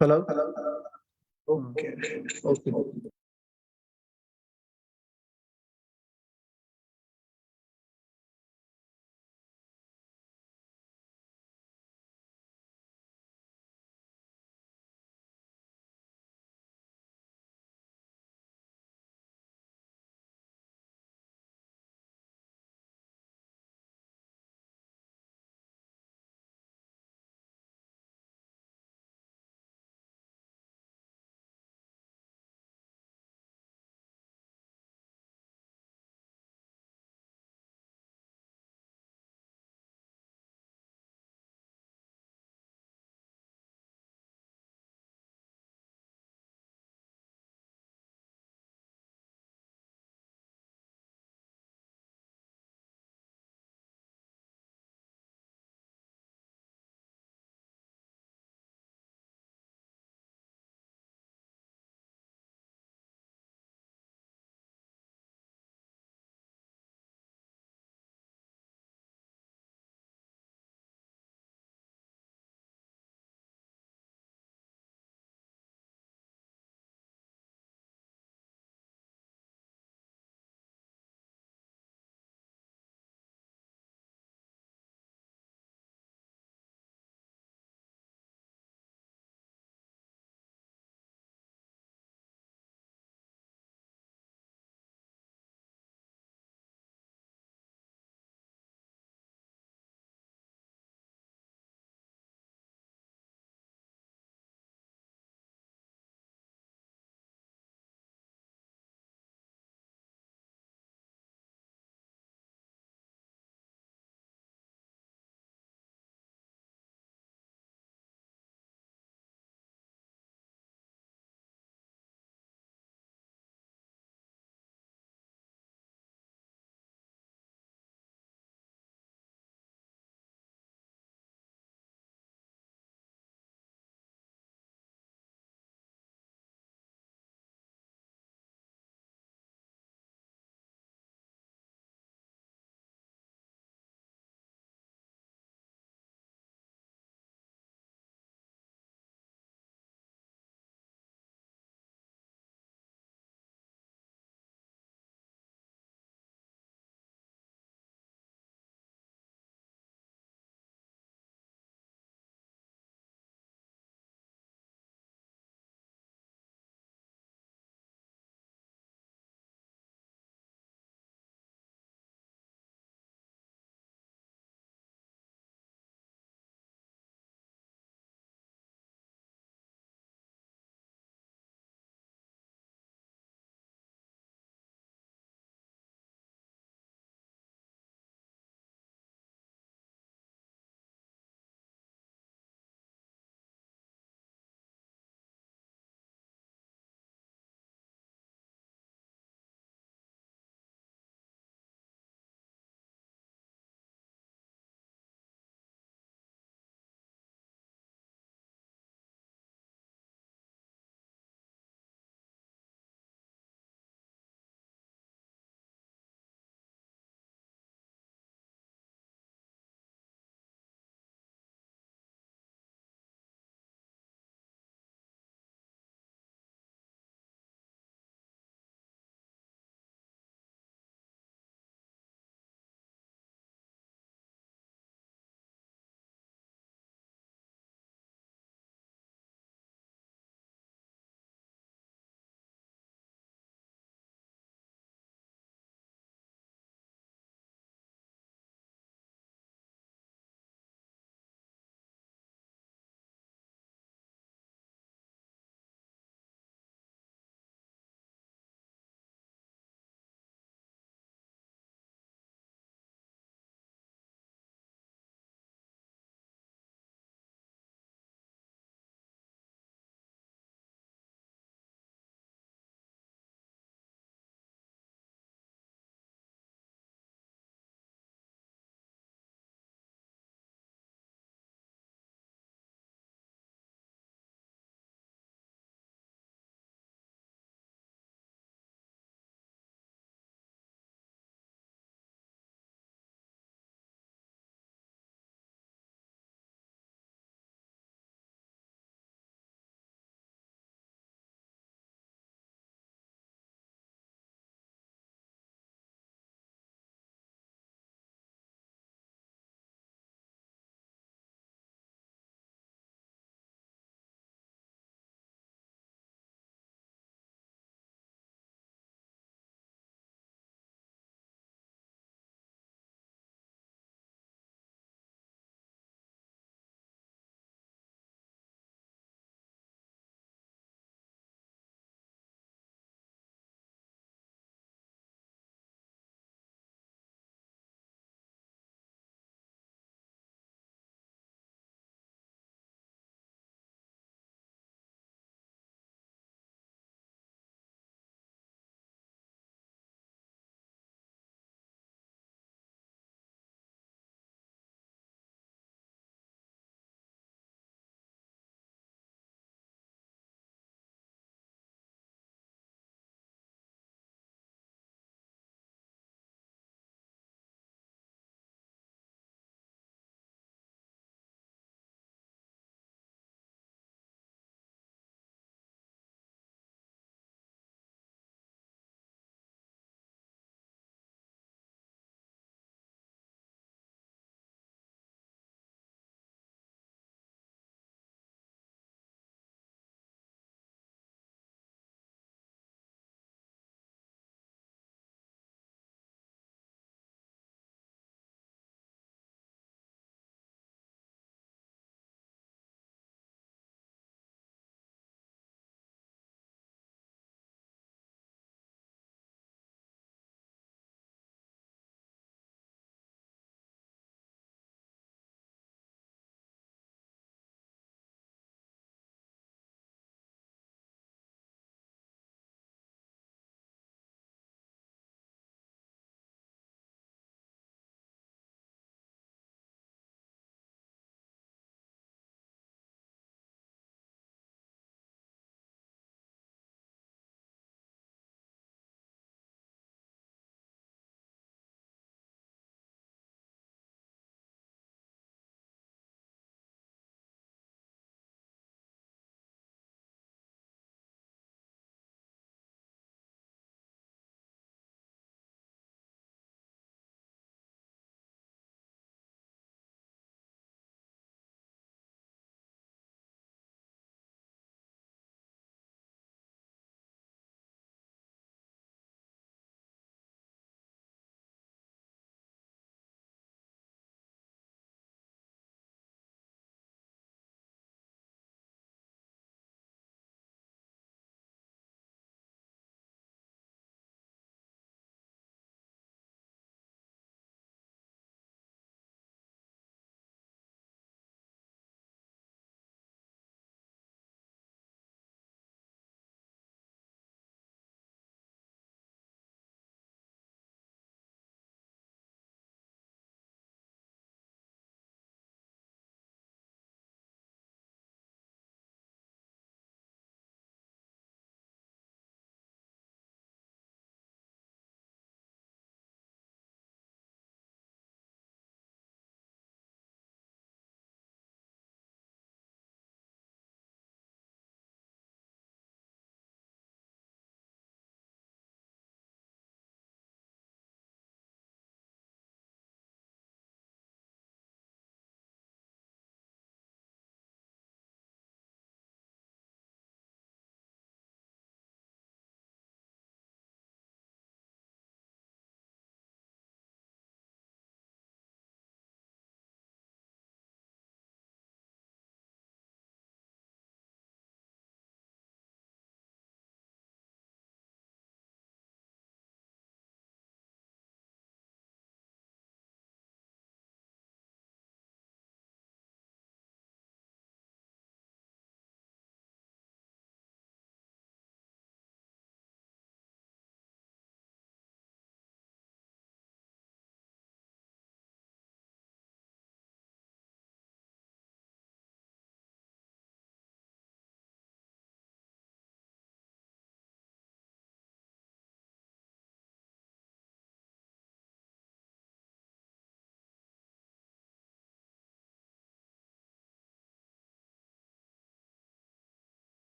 Hello? Okay. Okay.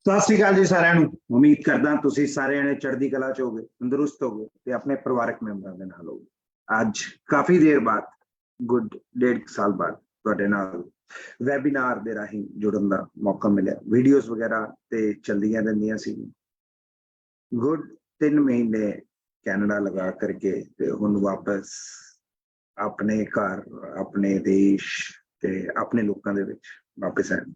ਸਤਿ ਸ਼੍ਰੀ ਅਕਾਲ ਜੀ ਸਾਰਿਆਂ ਨੂੰ। ਉਮੀਦ ਕਰਦਾ ਤੁਸੀਂ ਸਾਰਿਆਂ ਨੇ ਚੜ੍ਹਦੀ ਕਲਾ ਚ ਹੋਗੇ, ਤੰਦਰੁਸਤ ਹੋਗੇ ਤੇ ਆਪਣੇ ਪਰਿਵਾਰਕ ਮੈਂਬਰਾਂ ਦੇ ਨਾਲ ਹੋਗੇ। ਅੱਜ ਕਾਫੀ ਦੇਰ ਬਾਅਦ, ਗੁੱਡ 1.5 ਸਾਲ ਬਾਅਦ ਤੁਹਾਡੇ ਨਾਲ ਵੈਬੀਨਾਰ ਦੇ ਰਾਹੀਂ ਜੁੜਨ ਦਾ ਮੌਕਾ ਮਿਲਿਆ। ਵੀਡੀਓਜ਼ ਵਗੈਰਾ ਤੇ ਚਲਦੀਆਂ ਰਹਿੰਦੀਆਂ ਸੀ। ਗੁੱਡ 3 ਮਹੀਨੇ ਕੈਨੇਡਾ ਲਗਾ ਕਰਕੇ ਤੇ ਹੁਣ ਵਾਪਸ ਆਪਣੇ ਘਰ, ਆਪਣੇ ਦੇਸ਼ ਤੇ ਆਪਣੇ ਲੋਕਾਂ ਦੇ ਵਿੱਚ ਵਾਪਸ ਆਏ।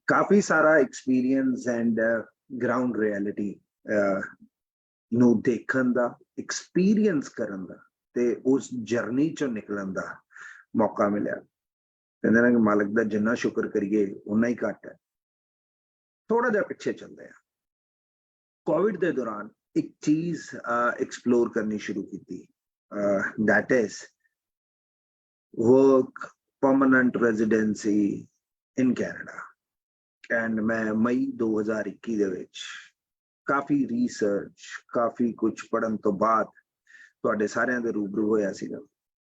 ਕਾਫੀ ਸਾਰਾ ਐਕਸਪੀਰੀਅੰਸ ਐਂਡ ਗਰਾਊਂਡ ਰਿਐਲਿਟੀ ਨੂੰ ਦੇਖਣ ਦਾ, ਐਕਸਪੀਰੀਅੰਸ ਕਰਨ ਦਾ ਤੇ ਉਸ ਜਰਨੀ ਚੋਂ ਨਿਕਲਣ ਦਾ ਮੌਕਾ ਮਿਲਿਆ। ਕਹਿੰਦੇ ਨਾ ਕਿ ਮਾਲਕ ਦਾ ਜਿੰਨਾ ਸ਼ੁਕਰ ਕਰੀਏ ਉਨਾ ਹੀ ਘੱਟ ਹੈ। ਥੋੜਾ ਜਿਹਾ ਪਿੱਛੇ ਚੱਲਦੇ ਆ। ਕੋਵਿਡ ਦੇ ਦੌਰਾਨ ਇੱਕ ਚੀਜ਼ ਐਕਸਪਲੋਰ ਕਰਨੀ ਸ਼ੁਰੂ ਕੀਤੀ, that is work permanent residency in Canada। And ਮੈਂ ਮਈ 2021 ਦੇ ਵਿੱਚ ਕਾਫੀ ਰਿਸਰਚ, ਕਾਫੀ ਕੁਝ ਪੜ੍ਹਨ ਤੋਂ ਬਾਅਦ ਤੁਹਾਡੇ ਸਾਰਿਆਂ ਦੇ ਰੂਬਰੂ ਹੋਇਆ ਸੀਗਾ।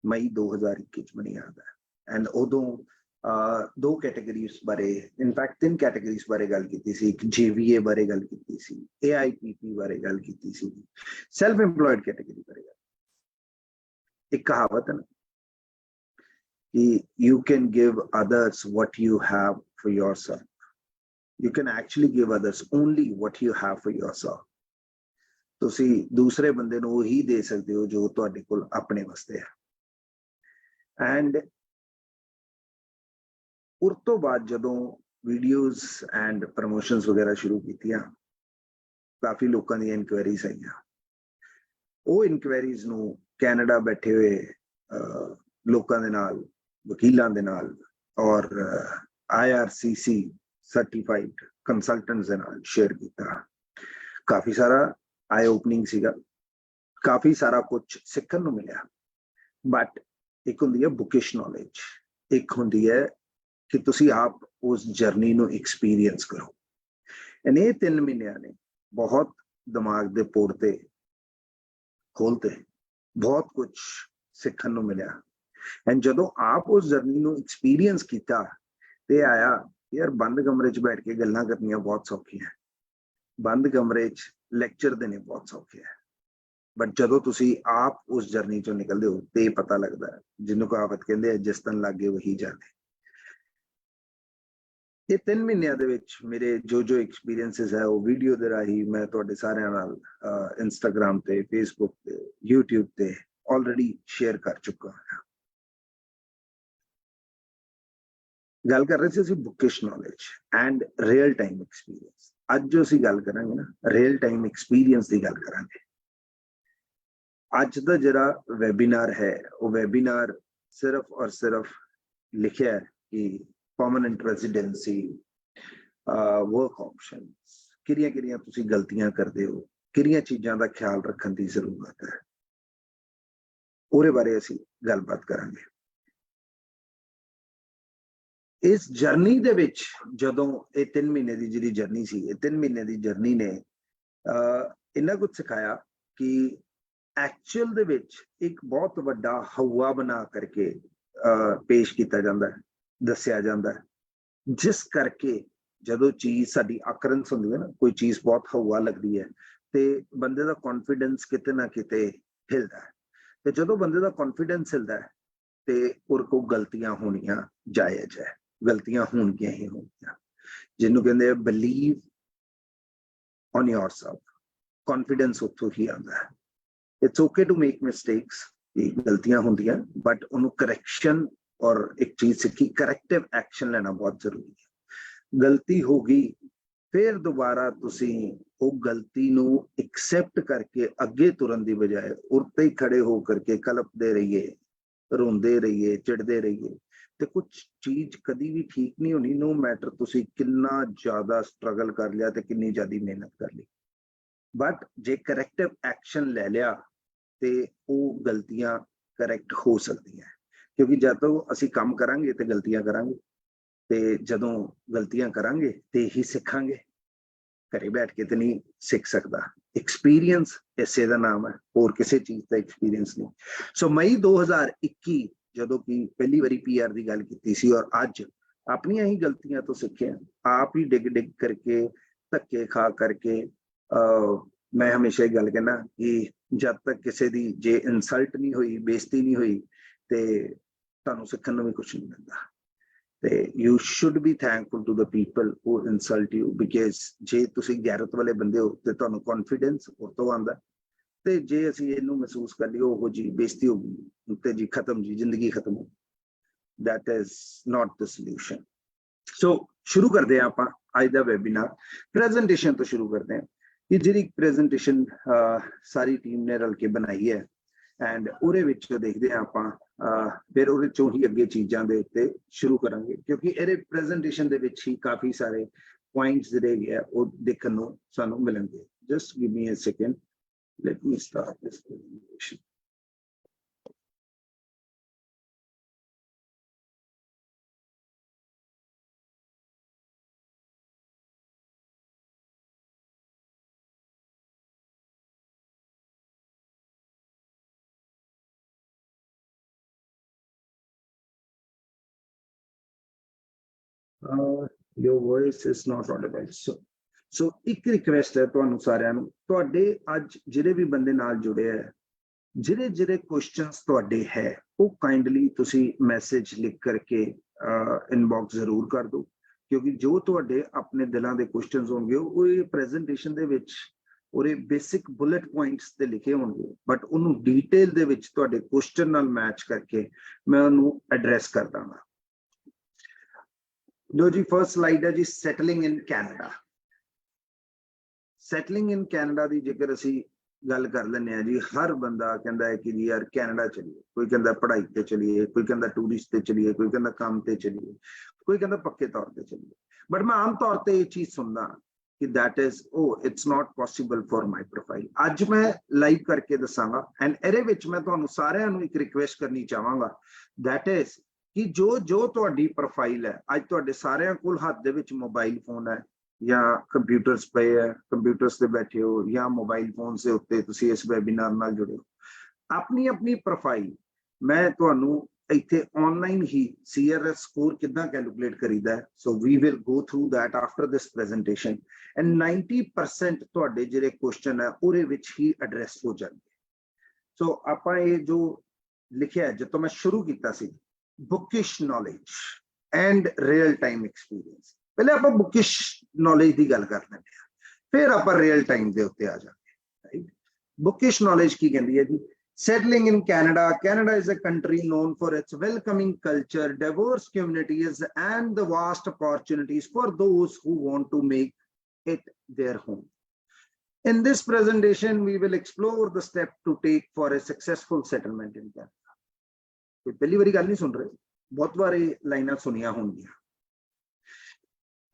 ਮਈ 2021 ਚ ਮੈਨੂੰ ਯਾਦ ਹੈ। ਐਂਡ ਉਦੋਂ 2 ਕੈਟੇਗਰੀਜ਼ ਬਾਰੇ, ਇਨਫੈਕਟ 3 ਕੈਟੇਗਰੀਜ਼ ਬਾਰੇ ਗੱਲ ਕੀਤੀ ਸੀ। ਇੱਕ JVA ਬਾਰੇ ਗੱਲ ਕੀਤੀ ਸੀ, AIPP ਬਾਰੇ ਗੱਲ ਕੀਤੀ ਸੀ, ਸੈਲਫ ਇੰਪਲੋਇਡ ਕੈਟੇਗਰੀ ਬਾਰੇ ਗੱਲ। ਇੱਕ ਕਹਾਵਤ ਹੈ ਨਾ ਕਿ you can give others what you have for yourself, you can actually give others only what you have for yourself। ਤੁਸੀਂ ਦੂਸਰੇ ਬੰਦੇ ਨੂੰ ਉਹੀ ਦੇ ਸਕਦੇ ਹੋ ਜੋ ਤੁਹਾਡੇ ਕੋਲ ਆਪਣੇ ਵਾਸਤੇ ਹੈ। ਐਂਡ ਉਸ ਤੋਂ ਬਾਅਦ ਜਦੋਂ ਵੀਡੀਓਜ਼ ਐਂਡ ਪ੍ਰਮੋਸ਼ਨਸ ਵਗੈਰਾ ਸ਼ੁਰੂ ਕੀਤੀਆਂ, ਕਾਫੀ ਲੋਕਾਂ ਦੀਆਂ ਇਨਕੁਆਇਰੀਜ਼ ਆਈਆਂ। ਉਹ ਇਨਕੁਆਇਰੀਜ਼ ਨੂੰ ਕੈਨੇਡਾ ਬੈਠੇ ਹੋਏ ਲੋਕਾਂ ਦੇ ਨਾਲ, ਵਕੀਲਾਂ ਦੇ ਨਾਲ ਔਰ IRCC ਸਰਟੀਫਾਈਡ ਕੰਸਲਟੈਂਟਸ ਦੇ ਨਾਲ ਸ਼ੇਅਰ ਕੀਤਾ। ਕਾਫੀ ਸਾਰਾ ਆਈ ਓਪਨਿੰਗ ਸੀਗਾ, ਕਾਫੀ ਸਾਰਾ ਕੁਝ ਸਿੱਖਣ ਨੂੰ ਮਿਲਿਆ। ਬਟ ਇੱਕ ਹੁੰਦੀ ਹੈ ਬੁਕਿਸ਼ ਨੌਲੇਜ, ਇੱਕ ਹੁੰਦੀ ਹੈ ਕਿ ਤੁਸੀਂ ਆਪ ਉਸ ਜਰਨੀ ਨੂੰ ਐਕਸਪੀਰੀਅੰਸ ਕਰੋ। ਇਹ 3 ਮਹੀਨਿਆਂ ਨੇ ਬਹੁਤ ਦਿਮਾਗ ਦੇ ਪੋਰਤੇ ਖੋਲਤੇ, ਬਹੁਤ ਕੁਝ ਸਿੱਖਣ ਨੂੰ ਮਿਲਿਆ। ਐਂਡ ਜਦੋਂ ਆਪ ਉਸ ਜਰਨੀ ਨੂੰ ਐਕਸਪੀਰੀਅੰਸ ਕੀਤਾ ਤੇ ਆਇਆ ਯਾਰ ਬੰਦ ਕਮਰੇ 'ਚ ਬੈਠ ਕੇ ਗੱਲਾਂ ਕਰਨੀਆਂ ਬਹੁਤ ਸੌਖੀਆਂ, ਬੰਦ ਕਮਰੇ 'ਚ ਲੈਕਚਰ ਦੇਣੇ ਬਹੁਤ ਸੌਖੇ ਹੈ। ਬਟ ਜਦੋਂ ਤੁਸੀਂ ਆਪ ਉਸ ਜਰਨੀ ਚੋਂ ਨਿਕਲਦੇ ਹੋ ਤੇ ਪਤਾ ਲੱਗਦਾ, ਜਿਹਨੂੰ ਕਹਾਵਤ ਕਹਿੰਦੇ ਆ ਜਿਸ ਤਨ ਲੱਗੇ ਵਹੀ ਜਾਣੇ। ਇਹ 3 ਮਹੀਨਿਆਂ ਦੇ ਵਿੱਚ ਮੇਰੇ ਜੋ ਐਕਸਪੀਰੀਐਂਸਿਸ ਹੈ ਉਹ ਵੀਡੀਓ ਦੇ ਰਾਹੀਂ ਮੈਂ ਤੁਹਾਡੇ ਸਾਰਿਆਂ ਨਾਲ ਇੰਸਟਾਗ੍ਰਾਮ ਤੇ, ਫੇਸਬੁੱਕ ਤੇ, YouTube ਤੇ ਆਲਰੇਡੀ ਸ਼ੇਅਰ ਕਰ ਚੁੱਕਾ ਹਾਂ। ਗੱਲ ਕਰ ਰਹੇ ਸੀ ਅਸੀਂ bookish knowledge and real time experience. ਅੱਜ ਜੋ ਅਸੀਂ ਗੱਲ ਕਰਾਂਗੇ ਨਾ, ਰੀਅਲ ਟਾਈਮ ਐਕਸਪੀਰੀਅੰਸ ਦੀ ਗੱਲ ਕਰਾਂਗੇ। ਅੱਜ ਦਾ ਜਿਹੜਾ ਵੈਬੀਨਾਰ ਹੈ ਉਹ ਵੈਬੀਨਾਰ ਸਿਰਫ ਔਰ ਸਿਰਫ ਲਿਖਿਆ ਹੈ ਕਿ ਪਰਮਾਨੈਂਟ ਰੈਜ਼ੀਡੈਂਸੀ, ਵਰਕ ਆਪਸ਼ਨਸ, ਕਿਹੜੀਆਂ ਤੁਸੀਂ ਗਲਤੀਆਂ ਕਰਦੇ ਹੋ, ਕਿਹੜੀਆਂ ਚੀਜ਼ਾਂ ਦਾ ਖਿਆਲ ਰੱਖਣ ਦੀ ਜ਼ਰੂਰਤ ਹੈ, ਉਹਦੇ ਬਾਰੇ ਅਸੀਂ ਗੱਲਬਾਤ ਕਰਾਂਗੇ। ਇਸ ਜਰਨੀ ਦੇ ਵਿੱਚ ਜਦੋਂ ਇਹ 3 ਮਹੀਨੇ ਦੀ ਜਿਹੜੀ ਜਰਨੀ ਸੀ, ਇਹ 3 ਮਹੀਨੇ ਦੀ ਜਰਨੀ ਨੇ ਇੰਨਾ ਕੁਝ ਸਿਖਾਇਆ ਕਿ ਐਕਚੁਅਲ ਦੇ ਵਿੱਚ ਇੱਕ ਬਹੁਤ ਵੱਡਾ ਹਵਾ ਬਣਾ ਕਰਕੇ ਪੇਸ਼ ਕੀਤਾ ਜਾਂਦਾ ਹੈ, ਦੱਸਿਆ ਜਾਂਦਾ ਹੈ, ਜਿਸ ਕਰਕੇ ਜਦੋਂ ਚੀਜ਼ ਸਾਡੀ ਅਕਰੈਂਸ ਹੁੰਦੀ ਹੈ ਨਾ, ਕੋਈ ਚੀਜ਼ ਬਹੁਤ ਹਵਾ ਲੱਗਦੀ ਹੈ ਤੇ ਬੰਦੇ ਦਾ ਕੌਨਫੀਡੈਂਸ ਕਿਤੇ ਨਾ ਕਿਤੇ ਹਿਲਦਾ ਹੈ। ਤੇ ਜਦੋਂ ਬੰਦੇ ਦਾ ਕੌਨਫੀਡੈਂਸ ਹਿਲਦਾ ਹੈ ਤੇ ਉਹਦੇ ਕੋਲ ਗਲਤੀਆਂ ਹੋਣੀਆਂ ਜਾਇਜ਼ ਹੈ, ਗਲਤੀਆਂ ਹੋਣਗੀਆਂ ਹੀ ਹੋਣਗੀਆਂ। ਜਿਹਨੂੰ ਕਹਿੰਦੇ ਆ ਬਲੀਵ ਔਨ yourself, ਕੌਨਫੀਡੈਂਸ ਉੱਥੋਂ ਹੀ ਆਉਂਦਾ ਹੈ। It's okay to make mistakes, ਗਲਤੀਆਂ ਹੁੰਦੀਆਂ, ਬਟ ਉਹਨੂੰ ਕਰੈਕਸ਼ਨ ਔਰ ਇੱਕ ਚੀਜ਼ ਸਿੱਖੀ, ਕਰੈਕਟਿਵ ਐਕਸ਼ਨ ਲੈਣਾ ਬਹੁਤ ਜ਼ਰੂਰੀ ਹੈ। ਗਲਤੀ ਹੋ ਗਈ, ਫਿਰ ਦੁਬਾਰਾ ਤੁਸੀਂ ਉਹ ਗਲਤੀ ਨੂੰ ਐਕਸੈਪਟ ਕਰਕੇ ਅੱਗੇ ਤੁਰਨ ਦੀ ਬਜਾਏ ਉੱਤੇ ਹੀ ਖੜੇ ਹੋ ਕਰਕੇ ਕਲਪਦੇ ਰਹੀਏ, ਰੋਂਦੇ ਰਹੀਏ, ਚਿੜਦੇ ਰਹੀਏ ਤੇ ਕੁਝ ਚੀਜ਼ ਕਦੀ ਵੀ ਠੀਕ ਨਹੀਂ ਹੋਣੀ। ਨੋ ਮੈਟਰ ਤੁਸੀਂ ਕਿੰਨਾ ਜ਼ਿਆਦਾ ਸਟਰਗਲ ਕਰ ਲਿਆ ਤੇ ਕਿੰਨੀ ਜ਼ਿਆਦਾ ਮਿਹਨਤ ਕਰ ਲਈ, ਬਟ ਜੇ ਕਰੈਕਟਿਵ ਐਕਸ਼ਨ ਲੈ ਲਿਆ ਤੇ ਉਹ ਗਲਤੀਆਂ ਕਰੈਕਟ ਹੋ ਸਕਦੀਆਂ। ਕਿਉਂਕਿ ਜਦੋਂ ਅਸੀਂ ਕੰਮ ਕਰਾਂਗੇ ਤੇ ਗਲਤੀਆਂ ਕਰਾਂਗੇ, ਤੇ ਜਦੋਂ ਗਲਤੀਆਂ ਕਰਾਂਗੇ ਤੇ ਹੀ ਸਿੱਖਾਂਗੇ। ਘਰੇ ਬੈਠ ਕੇ ਤੇ ਨਹੀਂ ਸਿੱਖ ਸਕਦਾ। ਐਕਸਪੀਰੀਅੰਸ ਇਸੇ ਦਾ ਨਾਮ ਹੈ, ਹੋਰ ਕਿਸੇ ਚੀਜ਼ ਦਾ ਐਕਸਪੀਰੀਅੰਸ ਨਹੀਂ। ਸੋ ਮਈ 2021 ਜਦੋਂ ਕਿ ਪਹਿਲੀ ਵਾਰੀ PR ਦੀ ਗੱਲ ਕੀਤੀ ਸੀ ਔਰ ਅੱਜ ਆਪਣੀਆਂ ਹੀ ਗਲਤੀਆਂ ਤੋਂ ਸਿੱਖਿਆ, ਆਪ ਹੀ ਡਿੱਗ ਡਿੱਗ ਕਰਕੇ ਧੱਕੇ ਖਾ ਕਰਕੇ। ਮੈਂ ਹਮੇਸ਼ਾ ਇਹ ਗੱਲ ਕਹਿਣਾ ਕਿ ਜਦ ਤੱਕ ਕਿਸੇ ਦੀ ਜੇ ਇਨਸਲਟ ਨਹੀਂ ਹੋਈ, ਬੇਇੱਜ਼ਤੀ ਨਹੀਂ ਹੋਈ, ਤੇ ਤੁਹਾਨੂੰ ਸਿੱਖਣ ਨੂੰ ਵੀ ਕੁਛ ਨਹੀਂ ਮਿਲਦਾ। ਤੇ you should be thankful to the people who insult you, because ਜੇ ਤੁਸੀਂ ਗੈਰਤ ਵਾਲੇ ਬੰਦੇ ਹੋ ਤੇ ਤੁਹਾਨੂੰ ਕੌਨਫੀਡੈਂਸ ਉਹ ਤੋਂ ਆਉਂਦਾ। ਤੇ ਜੇ ਅਸੀਂ ਇਹਨੂੰ ਮਹਿਸੂਸ ਕਰ ਲਈਏ ਉਹ ਜੀ ਬੇਇੱਜ਼ਤੀ ਹੋ ਗਈ ਤੇ ਜੀ ਖਤਮ, ਜੀ ਜ਼ਿੰਦਗੀ ਖਤਮ ਹੋ, that is not the solution। ਸੋ ਸ਼ੁਰੂ ਕਰਦੇ ਹਾਂ ਆਪਾਂ ਅੱਜ ਦਾ ਵੈਬੀਨਾਰ। ਪ੍ਰੈਜੈਂਟੇਸ਼ਨ ਤੋਂ ਸ਼ੁਰੂ ਕਰਦੇ ਹਾਂ ਕਿ ਜਿਹੜੀ ਪ੍ਰੈਜੈਂਟੇਸ਼ਨ ਸਾਰੀ ਟੀਮ ਨੇ ਰਲ ਕੇ ਬਣਾਈ ਹੈ, ਐਂਡ ਉਹਦੇ ਵਿੱਚ ਦੇਖਦੇ ਹਾਂ ਆਪਾਂ ਫਿਰ ਉਹਦੇ ਚੋਂ ਹੀ ਅੱਗੇ ਚੀਜ਼ਾਂ ਦੇ ਉੱਤੇ ਸ਼ੁਰੂ ਕਰਾਂਗੇ, ਕਿਉਂਕਿ ਇਹਦੇ ਪ੍ਰੈਜੈਂਟੇਸ਼ਨ ਦੇ ਵਿੱਚ ਹੀ ਕਾਫੀ ਸਾਰੇ ਪੁਆਇੰਟਸ ਜਿਹੜੇ ਹੈਗੇ ਆ ਉਹ ਦੇਖਣ ਨੂੰ ਸਾਨੂੰ ਮਿਲਣਗੇ। Just give me a second, let me start this presentation. Your voice is not audible। So ਇੱਕ ਰਿਕਵੈਸਟ ਹੈ ਤੁਹਾਨੂੰ ਸਾਰਿਆਂ ਨੂੰ, ਤੁਹਾਡੇ ਅੱਜ ਜਿਹੜੇ ਵੀ ਬੰਦੇ ਨਾਲ ਜੁੜੇ ਹੈ, ਜਿਹੜੇ ਕੁਐਸਚਨਸ ਤੁਹਾਡੇ ਹੈ ਉਹ ਕਾਈਂਡਲੀ ਤੁਸੀਂ ਮੈਸੇਜ ਲਿਖ ਕਰਕੇ ਇਨਬਾਕਸ ਜ਼ਰੂਰ ਕਰ ਦਿਓ, ਕਿਉਂਕਿ ਜੋ ਤੁਹਾਡੇ ਆਪਣੇ ਦਿਲਾਂ ਦੇ ਕੁਐਸਚਨਸ ਹੋਣਗੇ ਉਹ ਇਹ ਪ੍ਰੈਜੈਂਟੇਸ਼ਨ ਦੇ ਵਿੱਚ ਉਹਦੇ ਬੇਸਿਕ ਬੁਲੇਟ ਪੁਆਇੰਟਸ ਤੇ ਲਿਖੇ ਹੋਣਗੇ, ਬਟ ਉਹਨੂੰ ਡੀਟੇਲ ਦੇ ਵਿੱਚ ਤੁਹਾਡੇ ਕੁਐਸਚਨ ਨਾਲ ਮੈਚ ਕਰਕੇ ਮੈਂ ਉਹਨੂੰ ਐਡਰੈਸ ਕਰ ਦਾਂਗਾ। ਲੋ ਜੀ, ਫਰਸਟ ਸਲਾਈਡ ਹੈ ਜੀ, ਸੈਟਲਿੰਗ ਇਨ ਕੈਨੇਡਾ। ਸੈਟਲਿੰਗ ਇਨ ਕੈਨੇਡਾ ਦੀ ਜੇਕਰ ਅਸੀਂ ਗੱਲ ਕਰ ਲੈਂਦੇ ਹਾਂ ਜੀ, ਹਰ ਬੰਦਾ ਕਹਿੰਦਾ ਹੈ ਕਿ ਜੀ ਯਾਰ ਕੈਨੇਡਾ ਚਲੀਏ, ਕੋਈ ਕਹਿੰਦਾ ਪੜ੍ਹਾਈ ਤੇ ਚਲੀਏ, ਕੋਈ ਕਹਿੰਦਾ ਟੂਰਿਸਟ ਤੇ ਚਲੀਏ, ਕੋਈ ਕਹਿੰਦਾ ਕੰਮ ਤੇ ਚਲੀਏ, ਕੋਈ ਕਹਿੰਦਾ ਪੱਕੇ ਤੌਰ ਤੇ ਚਲੀਏ। ਬਟ ਮੈਂ ਆਮ ਤੌਰ ਤੇ ਇਹ ਚੀਜ਼ ਸੁਣਦਾ ਕਿ that is, oh, it's not possible for my profile। ਅੱਜ ਮੈਂ ਲਾਈਵ ਕਰਕੇ ਦੱਸਾਂਗਾ, ਐਂਡ ਇਹਦੇ ਵਿੱਚ ਮੈਂ ਤੁਹਾਨੂੰ ਸਾਰਿਆਂ ਨੂੰ ਇੱਕ ਰਿਕੁਐਸਟ ਕਰਨੀ ਚਾਹਾਂਗਾ, that is ਕਿ ਜੋ ਤੁਹਾਡੀ ਪ੍ਰੋਫਾਈਲ ਹੈ, ਅੱਜ ਤੁਹਾਡੇ ਸਾਰਿਆਂ ਕੋਲ ਹੱਥ ਦੇ ਵਿੱਚ ਮੋਬਾਈਲ ਫੋਨ ਹੈ ਜਾਂ ਕੰਪਿਊਟਰਸ ਪਏ ਹੈ, ਕੰਪਿਊਟਰਸ ਤੇ ਬੈਠੇ ਹੋ ਜਾਂ ਮੋਬਾਈਲ ਫੋਨ ਦੇ ਉੱਤੇ ਤੁਸੀਂ ਇਸ ਵੈਬੀਨਾਰ ਨਾਲ ਜੁੜੇ ਹੋ, ਆਪਣੀ ਪ੍ਰੋਫਾਈਲ ਮੈਂ ਤੁਹਾਨੂੰ ਇੱਥੇ ਆਨਲਾਈਨ ਹੀ CRS ਸਕੋਰ ਕਿੱਦਾਂ ਕੈਲਕੂਲੇਟ ਕਰੀਦਾ ਹੈ। So we will go through that after this presentation, and 90% ਤੁਹਾਡੇ ਜਿਹੜੇ ਕੁਐਸਚਨ ਹੈ ਉਹਦੇ ਵਿੱਚ ਹੀ ਐਡਰੈਸ ਹੋ ਜਾਣਗੇ। ਸੋ ਆਪਾਂ ਇਹ ਜੋ ਲਿਖਿਆ ਹੈ, ਜਦੋਂ ਮੈਂ ਸ਼ੁਰੂ ਕੀਤਾ ਸੀ, bookish knowledge and real time experience, ਪਹਿਲੇ ਆਪਾਂ ਬੁਕਿਸ਼ ਨੌਲੇਜ ਦੀ ਗੱਲ ਕਰ ਲੈਂਦੇ ਹਾਂ, ਫਿਰ ਆਪਾਂ ਰੀਅਲ ਟਾਈਮ ਦੇ ਉੱਤੇ ਆ ਜਾਵਾਂਗੇ। ਬੁਕਿਸ਼ ਨੌਲੇਜ ਕੀ ਕਹਿੰਦੀ ਹੈ ਜੀ? Settling in Canada, Canada is a country known for its welcoming culture, diverse communities, and the vast opportunities for those who want to make it their home। In this presentation, we will explore the steps to take for a successful settlement in Canada। कोई पहली बारी गल नहीं सुन रहे, बहुत बार ये लाइनां सुनिया होंगियां।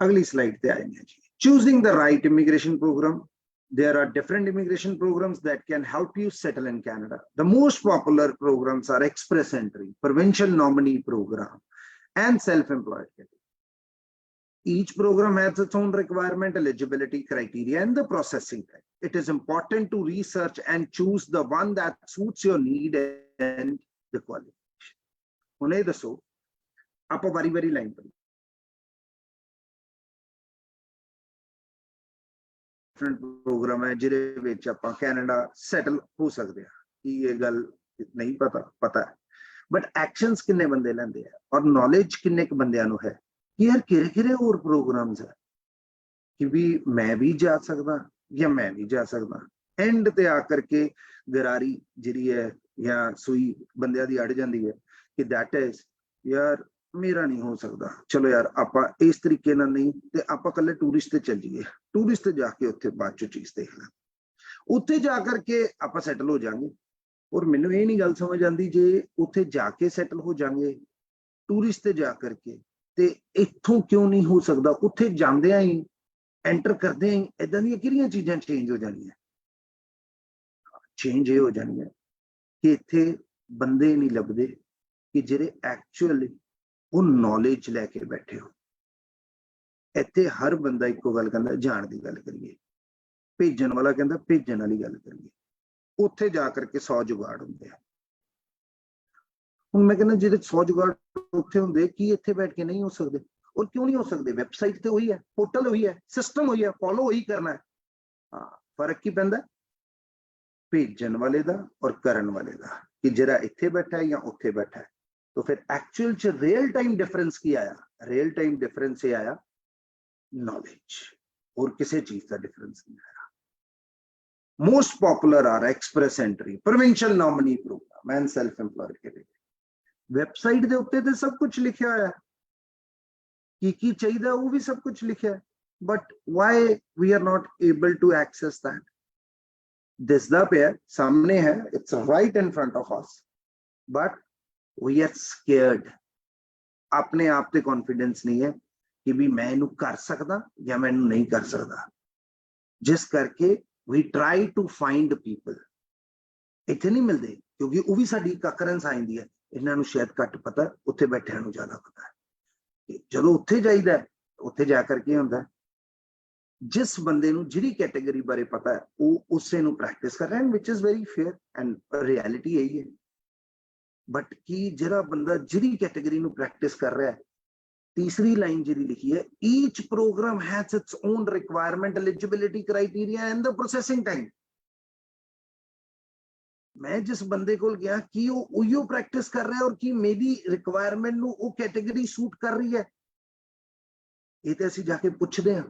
अगली स्लाइड पे आएंगे जी। Choosing the right immigration program। There are different immigration programs that can help you settle in Canada। The most popular programs are Express Entry, Provincial Nominee Program, and Self-Employed Category। Each program has its own requirement, eligibility criteria, and the processing time। It is important to research and choose the one that suits your need and the qualification। उन्हें दसो, आप बारी-बारी line पर programme है जिहदे विच आपां Canada settle हो सकते हैं कि ये गल नहीं पता है, बट एक्शंस किन्ने बंदे लैंदे हैं और नॉलेज किन्ने क बंदियां नूं है कि यार किहड़े होर प्रोग्राम्स है कि भी मैं भी जा सकदा या मैं भी जा सकदा। एंड ते आकर के गरारी जिहड़ी है या सूई बंदियां दी अड़ जांदी है कि दैट इज यार मेरा नहीं हो सकता, चलो यार आपां इस तरीके नाल नहीं ते आपां कल्ले टूरिस्ट ते चल जाइए, टूरिस्ट ते जाके उत्थे बाद चो चीज देख लां, उत्थे जा करके आपां सैटल हो जाएंगे। और मैनूं ये नहीं गल समझ आंदी जे उत्थे जाके सैटल हो जाएंगे टूरिस्ट ते जा करके ते इत्थों क्यों नहीं हो सकता, उत्थे जांदियां ही एंटर करदे ही इदां दी किहड़ियां चीज़ां चेंज हो जाणियां। चेंज ये हो जानी है कि इत्थे बंदे नहीं लभदे कि जिहड़े एक्चुअली वो नॉलेज लैके बैठे हो। इत्थे हर बंदा इक्को गल कहंदा जाण दी गल करिए, भेजण वाला कहंदा भेजण वाली गल करिए, उत्थे जा करके 100 जुगाड़ हुंदे आ। हुण मैं कहना जिहदे 100 जुगाड़ उत्थे हुंदे की इत्थे बैठ के नहीं हो सकदे? और क्यों नहीं हो सकते? वैबसाइट तो वही है, पोर्टल वही है, सिस्टम वही है, फॉलो वही करना है। हाँ, फर्क की पैंदा भेजन वाले दा और करन वाले दा, कि जरा इत्थे बैठा है या उत्थे बैठा है। तो फिर एक्चुअल च रियल टाइम डिफरेंस की आया? रियल टाइम डिफरेंस ये आया नॉलेज, और किसी चीज का डिफरेंस नहीं आया। मोस्ट पॉपुलर आ रहा express entry, provincial nominee program and self employed के लिए वेबसाइट के उत्ते तो सब कुछ लिखा है, की चाहिए वो भी सब कुछ लिखा है, but why we are not able to access that? दिसदा पे सामने है, it's right in front of us, but we are scared. अपने आप ते कॉन्फिडेंस नहीं है कि भी मैं इनू कर सकदा या मैं इनू नहीं कर सकदा, जिस करके we try to find people. इत्थे नहीं मिलते क्योंकि वो भी साडी काकरेंस आ जांदी है, इन्हां नू शायद घट पता, उत्थे बैठिਆਂ ਨੂੰ ज्यादा पता है। ਜਦੋਂ ਉੱਥੇ ਜਾਈਦਾ ਉੱਥੇ ਜਾ ਕਰਕੇ ਹੁੰਦਾ जिस बंदे ਨੂੰ ਜਿਹੜੀ कैटेगरी बारे पता है वो ਉਸੇ ਨੂੰ प्रैक्टिस कर रहा है, which is very fair and reality यही है। बट कि ਜਿਹੜਾ बंदा ਜਿਹੜੀ कैटेगरी ਨੂੰ प्रैक्टिस कर रहा है, तीसरी लाइन जी लिखी है, each program has its own requirement, eligibility criteria and the processing time. मैं जिस बंदे को गया कि वो उयो प्रैक्टिस कर रहा है और कि मेरी रिक्वायरमेंट नु वो कैटेगरी सूट कर रही है, ये तो असं जाके पूछते हैं।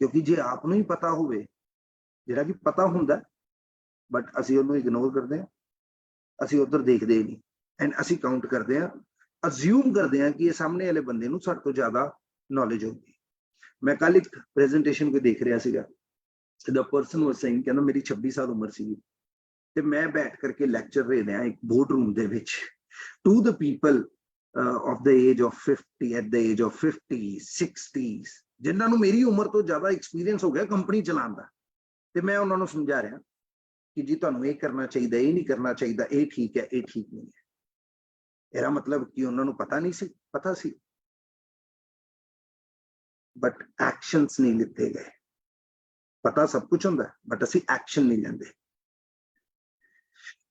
क्योंकि जे आपनू ही पता होवे, जिहड़ा कि पता हुंदा बट असी उन्होंने इग्नोर करते हैं, असी उधर देखते ही नहीं, एंड असी काउंट करते हैं, अज्यूम करते हैं कि ये सामने वाले बंदे नू साडे तो ज्यादा नॉलेज होगी। मैं कल एक प्रेजेंटेशन को देख रहा सीगा, द पर्सन वाज सेइंग, कहना मेरी 26 साल उम्र सी ते मैं बैठ करके लैक्चर दे रहा एक बोर्ड रूम दे विच to the people of the age of 50, at the age of 50, 60s, जिन्होंने मेरी उम्र तो ज्यादा एक्सपीरियंस हो गया कंपनी चलाने का। ते मैं उन्होंने समझा रहा कि जी तुहानू ये करना चाहिए, ये नहीं करना चाहिए, ये ठीक है, ये ठीक नहीं है। मेरा मतलब कि उन्होंने पता नहीं सी, पता सी बट एक्शंस नहीं लिते गए। पता सब कुछ होंदा बट असी एक्शन नहीं लेंदे।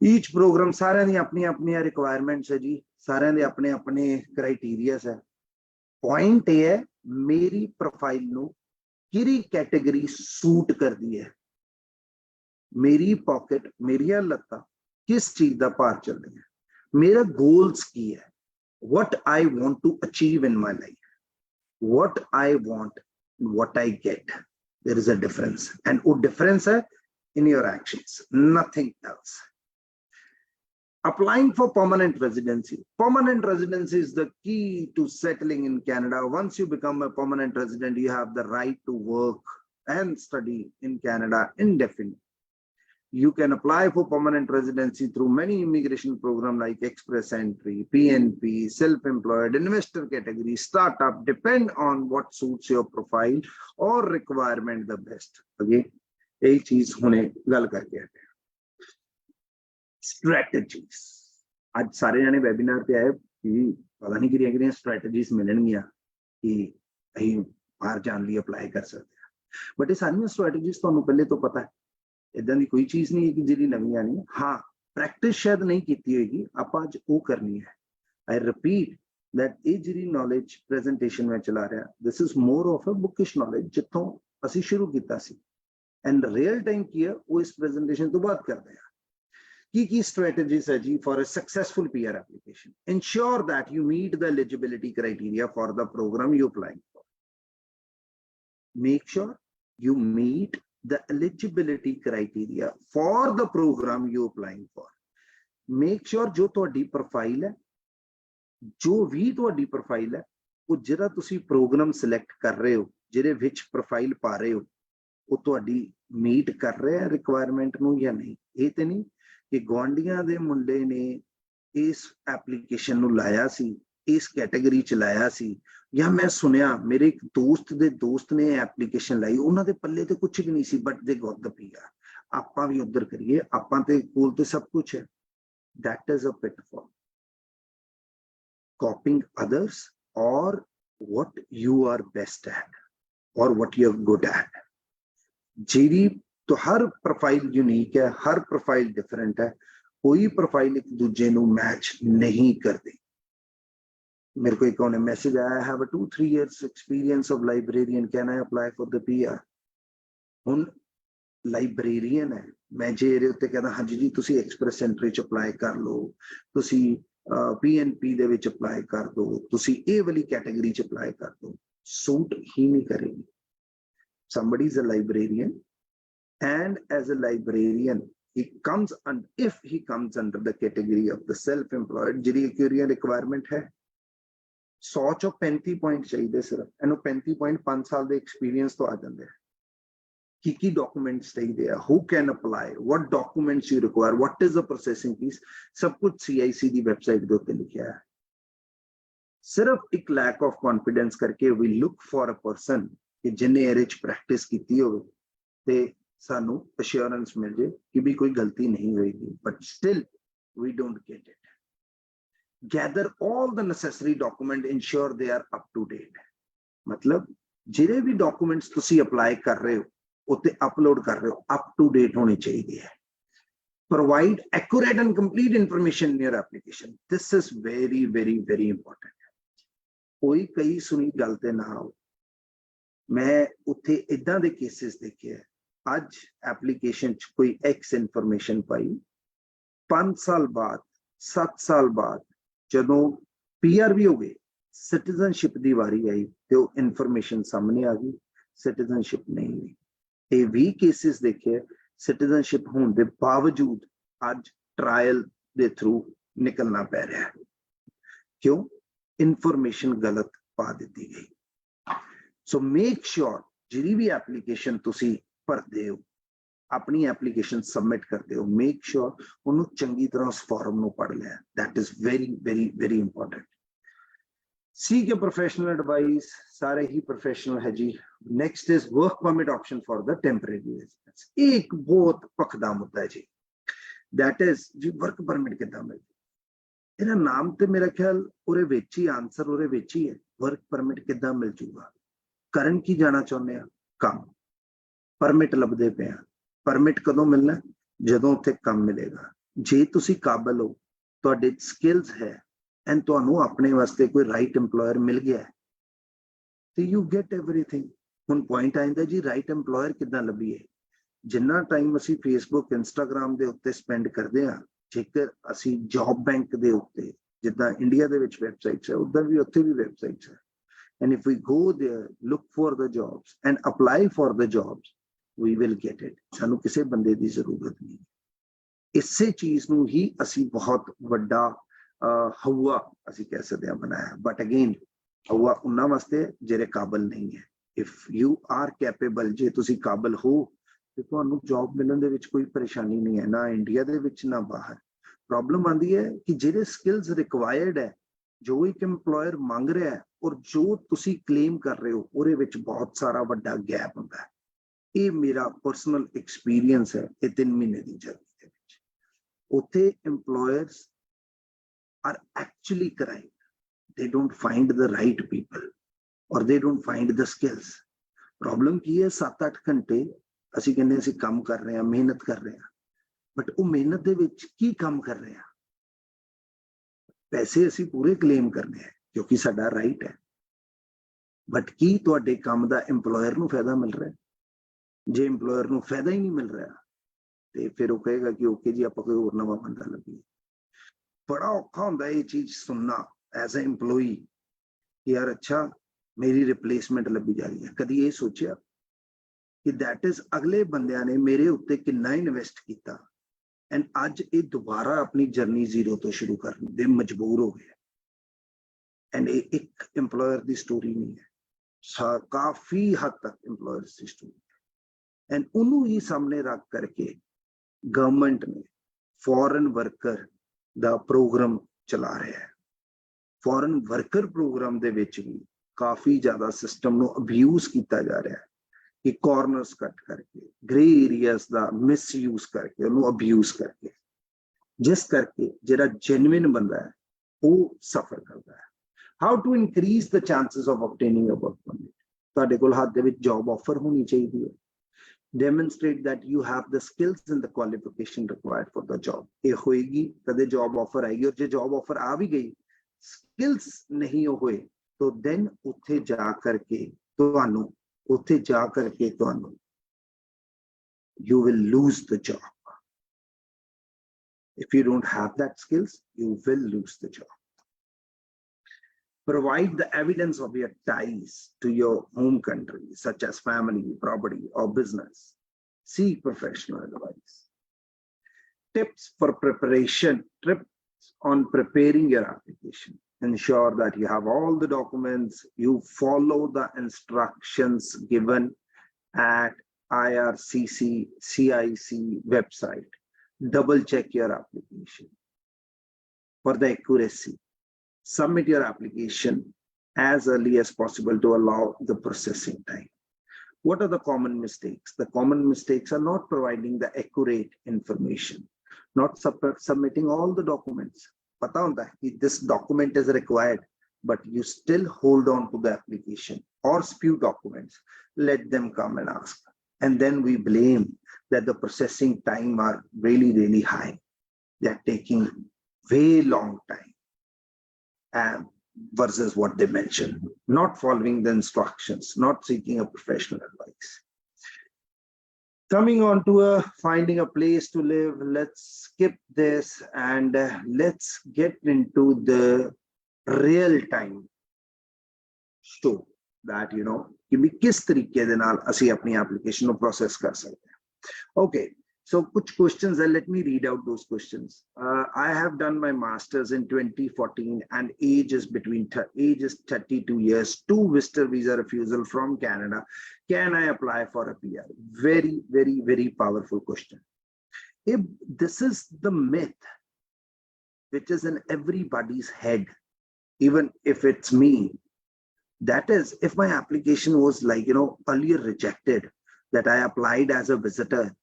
ईच प्रोग्राम सारे दी अपनी अपनी रिक्वायरमेंट्स है जी, सारे दे अपने अपने क्राइटेरियाज है। पॉइंट ये है मेरी प्रोफाइल नू किहड़ी कैटेगरी सूट करती है, मेरी पॉकेट, मेरिया लत्ता किस चीज का भार चल रही है, मेरा गोल्स की है, what I want to achieve in my life, what I want, what I get. There is a difference, and वो difference है in your actions, nothing else. Applying for permanent residency. Permanent residency is the key to settling in Canada. Once you become a permanent resident, you have the right to work and study in Canada indefinitely. You can apply for permanent residency through many immigration programs like Express Entry, PNP, self-employed, investor category, startup, depend on what suits your profile or requirement the best. Okay, यही चीज होने गल करके strategies. आज सारे जाने webinar पे आए कि पता नहीं कि स्ट्रेटजीज मिलनगियां कि अहीं बाहर जाने लिए अप्लाई कर सकते हैं, बट ये सारी स्ट्रेटजीज तुहानू पहले तो पता है। इदां दी कोई चीज नहीं है कि जिहड़ी नवीं आनी है। हाँ, प्रैक्टिस शायद नहीं की होगी, आप अज वो करनी है। आई रिपीट दैट ये जिहड़ी नॉलेज प्रेजेंटेशन में चला रहा, this is more of a bookish knowledge जिथों असीं शुरू कीता सी, एंड रियल टाइम की है वो इस प्रेजेंटेशन तो बाद करते हैं। की स्ट्रेटजीज है जी for a successful PR application? Ensure that you meet the eligibility criteria for the programme you applying for. Make sure you meet the eligibility criteria for the program you applying for. Make sure जो ਤੁਹਾਡੀ profile है, जो भी ਤੁਹਾਡੀ profile है, वो ਜਿਹੜਾ ਤੁਸੀਂ प्रोग्राम सिलेक्ट कर रहे हो, ਜਿਹਦੇ ਵਿੱਚ प्रोफाइल पा रहे हो, वो ਤੁਹਾਡੀ मीट कर रहे हैं रिक्वायरमेंट ਨੂੰ या नहीं। ਇਹ ਤੇ नहीं कि ਗੁਆਂਢੀਆਂ ਦੇ ਮੁੰਡੇ ਨੇ ਇਸ ਐਪਲੀਕੇਸ਼ਨ ਨੂੰ ਲਾਇਆ ਸੀ, इस कैटेगरी च लाया सी, या मैं सुनिया मेरे एक दोस्त दे दोस्त ने एप्लीकेशन लाई, उन्होंने पल्ले ते कुछ भी नहीं सी but they got the PR. आपां भी उधर करिए, आपां ते कोल ते सब कुछ है। That is a pitfall, copying others और what you are best at और what you are good at. जीरी तो हर प्रोफाइल यूनिक है, हर प्रोफाइल डिफरेंट है, कोई प्रोफाइल एक दूजे नू मैच नहीं करती। मेरे को एक मैसेज आया, I have a 2-3 years experience of librarian, can I apply for the PR? ਹੁਣ ਲਾइब्रेरियन है, मैं जे ਇਹਦੇ ਉੱਤੇ ਕਹਿੰਦਾ ਹਾਂਜੀ ਜੀ ਤੁਸੀਂ ਐਕਸਪ੍ਰੈਸ ਐਂਟਰੀ ਚ ਅਪਲਾਈ ਕਰ ਲਓ, ਤੁਸੀਂ PNP ਦੇ ਵਿੱਚ ਅਪਲਾਈ ਕਰ ਦਿਓ, ਤੁਸੀਂ ਇਹ ਵਾਲੀ ਕੈਟਾਗਰੀ ਚ ਅਪਲਾਈ ਕਰ ਦਿਓ, ਸੂਟ ਹੀ ਨਹੀਂ ਕਰੇਗੀ। somebody is a librarian, and as a librarian he comes, and if he comes under the category of the self-employed, ਜਿਹੜੀ ਇੱਕ ਰਿਕੁਆਇਰਮੈਂਟ ਹੈ 100 ਚੋਂ 35 ਪੁਆਇੰਟ ਚਾਹੀਦੇ ਸਿਰਫ, ਇਹਨੂੰ 35 ਪੁਆਇੰਟ 5 ਸਾਲ ਦੇ ਐਕਸਪੀਰੀਅੰਸ ਤੋਂ ਆ ਜਾਂਦੇ ਆ। ਕੀ ਡਾਕੂਮੈਂਟਸ ਚਾਹੀਦੇ ਆ, who can apply, what documents you require, what is the processing fees, ਸਭ ਕੁਝ CIC ਦੀ ਵੈਬਸਾਈਟ ਦੇ ਉੱਤੇ ਲਿਖਿਆ ਹੈ। ਸਿਰਫ ਇੱਕ ਲੈਕ ਆਫ ਕੌਨਫੀਡੈਂਸ ਕਰਕੇ we look for a person ਕਿ ਜਿਹਨੇ ਇਹਦੇ ਚ ਪ੍ਰੈਕਟਿਸ ਕੀਤੀ ਹੋਵੇ ਤੇ ਸਾਨੂੰ ਅਸ਼ੋਰੈਂਸ ਮਿਲ ਜੇ ਕਿ ਵੀ ਕੋਈ ਗਲਤੀ ਨਹੀਂ ਹੋਏਗੀ, but still we don't get it. Gather all the necessary document, ensure they are up to date. मतलब ਜਿਹੜੇ ਵੀ ਡਾਕੂਮੈਂਟਸ ਤੁਸੀਂ ਅਪਲਾਈ ਕਰ ਰਹੇ ਹੋ ਉੱਤੇ ਅਪਲੋਡ ਕਰ ਰਹੇ ਹੋ ਅਪ ਟੂ ਡੇਟ ਹੋਣੇ ਚਾਹੀਦੇ ਹੈ। Provide accurate and complete information in your application. This is very, very, very important. ਕੋਈ ਕਈ ਸੁਣੀ ਗੱਲ ਤੇ ਨਾ ਹੋ। ਮੈਂ ਉੱਥੇ ਇਦਾਂ ਦੇ ਕੇਸਿਸ ਦੇਖੇ ਹੈ, ਅੱਜ ਐਪਲੀਕੇਸ਼ਨ ਚ ਕੋਈ ਐਕਸ ਇਨਫੋਰਮੇਸ਼ਨ ਪਾਈ, 5 ਸਾਲ ਬਾਅਦ 7 ਸਾਲ ਬਾਅਦ ਜਦੋਂ PR ਵੀ ਹੋ ਗਏ, ਸਿਟੀਜ਼ਨਸ਼ਿਪ ਦੀ ਵਾਰੀ ਆਈ ਤੇ ਉਹ ਇਨਫੋਰਮੇਸ਼ਨ ਸਾਹਮਣੇ ਆ ਗਈ, ਸਿਟੀਜ਼ਨਸ਼ਿਪ ਨਹੀਂ ਹੋਈ। ਇਹ ਵੀ ਕੇਸਿਸ ਦੇਖੇ, ਸਿਟੀਜ਼ਨਸ਼ਿਪ ਹੋਣ ਦੇ ਬਾਵਜੂਦ ਅੱਜ ਟ੍ਰਾਇਲ ਦੇ ਥਰੂ ਨਿਕਲਣਾ ਪੈ ਰਿਹਾ ਹੈ। ਕਿਉਂ? ਇਨਫੋਰਮੇਸ਼ਨ ਗਲਤ ਪਾ ਦਿੱਤੀ ਗਈ। ਸੋ ਮੇਕ ਸ਼ੋਰ ਜਿਹੜੀ ਵੀ ਐਪਲੀਕੇਸ਼ਨ ਤੁਸੀਂ ਭਰਦੇ ਹੋ, ਆਪਣੀ ਐਪਲੀਕੇਸ਼ਨ ਸਬਮਿਟ ਕਰਦੇ ਹੋ, ਮੇਕ ਸ਼ੋਰ ਉਹਨੂੰ ਚੰਗੀ ਤਰ੍ਹਾਂ ਉਸ ਫਾਰਮ ਨੂੰ ਪੜ੍ਹ ਲਿਆ। That is very very very important. Seek a professional advice, सारे ही professional है जी। Next is work permit option for the temporary residents. एक बहुत पखदा मुद्दा है जी, that is ji work permit कितना मिल, ਇਹਦਾ ਨਾਮ ਤੇ ਮੇਰਾ ਖਿਆਲ ਉਹਦੇ ਵਿੱਚ ਹੀ ਆਨਸਰ ਉਹਦੇ ਵਿੱਚ ਹੀ ਹੈ। work permit ਕਿੱਦਾਂ ਮਿਲ ਜੂਗਾ? ਕਰਨ ਕੀ ਜਾਣਾ ਚਾਹੁੰਦੇ ਆ? ਕੰਮ। ਪਰਮਿਟ ਲੱਭਦੇ ਪਏ ਆ। ਪਰਮਿਟ ਕਦੋਂ ਮਿਲਣਾ? ਜਦੋਂ ਉੱਥੇ ਕੰਮ ਮਿਲੇਗਾ। ਜੇ ਤੁਸੀਂ ਕਾਬਲ ਹੋ, ਤੁਹਾਡੇ ਸਕਿੱਲਸ ਹੈ ਐਂਡ ਤੁਹਾਨੂੰ ਆਪਣੇ ਵਾਸਤੇ ਕੋਈ ਰਾਈਟ EMPLOYER ਮਿਲ ਗਿਆ ਤੇ ਯੂ ਗੈਟ ਐਵਰੀਥਿੰਗ। ਹੁਣ ਪੁਆਇੰਟ ਆਇੰਦਾ ਜੀ ਰਾਈਟ EMPLOYER ਕਿੱਦਾਂ ਲੱਭੀਏ? ਜਿੰਨਾ ਟਾਈਮ ਅਸੀਂ ਫੇਸਬੁੱਕ ਇੰਸਟਾਗ੍ਰਾਮ ਦੇ ਉੱਤੇ ਸਪੈਂਡ ਕਰਦੇ ਆ, ਜੇਕਰ ਅਸੀਂ ਜੌਬ ਬੈਂਕ ਦੇ ਉੱਤੇ, ਜਿੱਦਾਂ ਇੰਡੀਆ ਦੇ ਵਿੱਚ ਵੈਬਸਾਈਟਸ ਹੈ ਉੱਦਾਂ ਵੀ ਉੱਥੇ ਵੀ ਵੈਬਸਾਈਟਸ ਹੈ, and if we go there, look for the jobs and apply for the jobs, we will get it. ਸਾਨੂੰ ਕਿਸੇ ਬੰਦੇ ਦੀ ਜ਼ਰੂਰਤ ਨਹੀਂ। ਇਸੇ ਚੀਜ਼ ਨੂੰ ਹੀ ਅਸੀਂ ਬਹੁਤ ਵੱਡਾ ਹਵਾ ਅਸੀਂ ਕਹਿ ਸਕਦੇ ਹਾਂ ਬਣਾਇਆ, ਬਟ ਅਗੇਨ ਹਵਾ ਉਹਨਾਂ ਵਾਸਤੇ ਜਿਹੜੇ ਕਾਬਲ ਨਹੀਂ ਹੈ। ਇਫ ਯੂ ਆਰ ਕੈਪੇਬਲ, ਜੇ ਤੁਸੀਂ ਕਾਬਲ ਹੋ ਤੇ ਤੁਹਾਨੂੰ ਜੌਬ ਮਿਲਣ ਦੇ ਵਿੱਚ ਕੋਈ ਪਰੇਸ਼ਾਨੀ ਨਹੀਂ ਹੈ, ਨਾ ਇੰਡੀਆ ਦੇ ਵਿੱਚ ਨਾ ਬਾਹਰ। ਪ੍ਰੋਬਲਮ ਆਉਂਦੀ ਹੈ ਕਿ ਜਿਹੜੇ ਸਕਿੱਲਸ ਰਿਕਵਾਇਰਡ ਹੈ, ਜੋ ਇੱਕ EMPLOYER ਮੰਗ ਰਿਹਾ ਹੈ ਔਰ ਜੋ ਤੁਸੀਂ ਕਲੇਮ ਕਰ ਰਹੇ ਹੋ, ਉਹਦੇ ਵਿੱਚ ਬਹੁਤ ਸਾਰਾ ਵੱਡਾ ਗੈਪ ਹੁੰਦਾ ਹੈ। ਇਹ ਮੇਰਾ ਪਰਸਨਲ ਐਕਸਪੀਰੀਅੰਸ ਹੈ ਇਹ 3 ਮਹੀਨੇ ਦੀ ਜਰਨੀ ਦੇ ਵਿੱਚ। ਉੱਥੇ EMPLOYERS are actually crying. They don't find the right people or they don't find the skills. Problem ਕੀ ਹੈ? 7-8 ਘੰਟੇ ਅਸੀਂ ਕਹਿੰਦੇ ਅਸੀਂ ਕੰਮ ਕਰ ਰਹੇ ਹਾਂ, ਮਿਹਨਤ ਕਰ ਰਹੇ ਹਾਂ, ਬਟ ਉਹ ਮਿਹਨਤ ਦੇ ਵਿੱਚ ਕੀ ਕੰਮ ਕਰ ਰਹੇ ਹਾਂ? ਪੈਸੇ ਅਸੀਂ ਪੂਰੇ ਕਲੇਮ ਕਰਨੇ ਹੈ ਕਿਉਂਕਿ ਸਾਡਾ ਰਾਈਟ ਹੈ, ਬਟ ਕੀ ਤੁਹਾਡੇ ਕੰਮ ਦਾ EMPLOYER ਨੂੰ ਫਾਇਦਾ ਮਿਲ ਰਿਹਾ? ਜੇ EMPLOYER ਨੂੰ ਫਾਇਦਾ ਹੀ ਨਹੀਂ ਮਿਲ ਰਿਹਾ ਤੇ ਫਿਰ ਉਹ ਕਹੇਗਾ ਕਿ ਓਕੇ ਜੀ ਆਪਾਂ ਕੋਈ ਹੋਰ ਨਵਾਂ ਬੰਦਾ ਲੱਭੀਏ। बड़ा औखा होता है ये चीज सुनना एज ए एम्प्लॉई कि यार अच्छा मेरी रिप्लेसमेंट लभी जा रही है। कभी ये सोचा कि दैट इज अगले बंदियां ने मेरे उत्ते कितना इन्वेस्ट किया एंड अज ये दोबारा अपनी जर्नी जीरो तो शुरू करने दे मजबूर हो गए। एंड ये एक एम्प्लॉयर की स्टोरी नहीं है, काफी हद तक एम्प्लॉयर्स की स्टोरी है। एंड उन्होंने ही सामने रख करके गवर्नमेंट ने फॉरेन वर्कर ਦਾ ਪ੍ਰੋਗਰਾਮ ਚਲਾ ਰਿਹਾ ਹੈ। ਫੋਰਨ ਵਰਕਰ ਪ੍ਰੋਗਰਾਮ ਦੇ ਵਿੱਚ ਵੀ ਕਾਫੀ ਜ਼ਿਆਦਾ ਸਿਸਟਮ ਨੂੰ ਅਬਿਊਜ਼ ਕੀਤਾ ਜਾ ਰਿਹਾ ਹੈ ਕਿ ਕਾਰਨਰਸ ਕੱਟ ਕਰਕੇ, ਗ੍ਰੇ ਏਰੀਆਸ ਦਾ ਮਿਸਯੂਜ਼ ਕਰਕੇ, ਉਹਨੂੰ ਅਬਿਊਜ਼ ਕਰਕੇ, ਜਿਸ ਕਰਕੇ ਜਿਹੜਾ ਜੈਨੂਇਨ ਬੰਦਾ ਹੈ ਉਹ ਸਫਰ ਕਰਦਾ ਹੈ। How to increase the chances of obtaining a work permit? ਤੁਹਾਡੇ ਕੋਲ ਹੱਥ ਦੇ ਵਿੱਚ ਜੌਬ ਆਫਰ ਹੋਣੀ ਚਾਹੀਦੀ ਹੈ। Demonstrate that you have the skills and the qualification required for the job. ਇਹ ਹੋਏਗੀ ਕਦੇ ਜੌਬ ਆਫਰ ਆਏਗੀ, ਔਰ ਜੇ ਜੌਬ ਆਫਰ ਆ ਵੀ ਗਈ skills नहीं होए तो then उत्थे जा करके ਤੁਹਾਨੂੰ you will lose the job. If you don't have that skills, you will lose the job. Provide the evidence of your ties to your home country, such as family, property, or business. Seek professional advice. Tips for preparation, tips on preparing your application. Ensure that you have all the documents, you follow the instructions given at IRCC CIC website. Double check your application for the accuracy. Submit your application as early as possible to allow the processing time. What are the common mistakes? The common mistakes are not providing the accurate information, not submitting all the documents. Pata hunda hai, this document is required, but you still hold on to the application or spew documents. Let them come and ask. And then we blame that the processing time are really, really high. They're taking way long time versus what they mentioned, not following the instructions, not seeking a professional advice. Coming on to finding a place to live, let's skip this and let's get into the real time show that, you know, कि भी किस तरीके दे नाल असी अपनी application को process कर सकते हैं. Okay, so कुछ questions and let me read out those questions. I have done my masters in 2014 and age is 32 years. 2 visitor visa refusal from Canada. Can I apply for a PR? Very, very, very powerful question. If this is the myth which is in everybody's head, even if it's me, that is, if my application was like, you know, earlier rejected, that I applied as a visitor,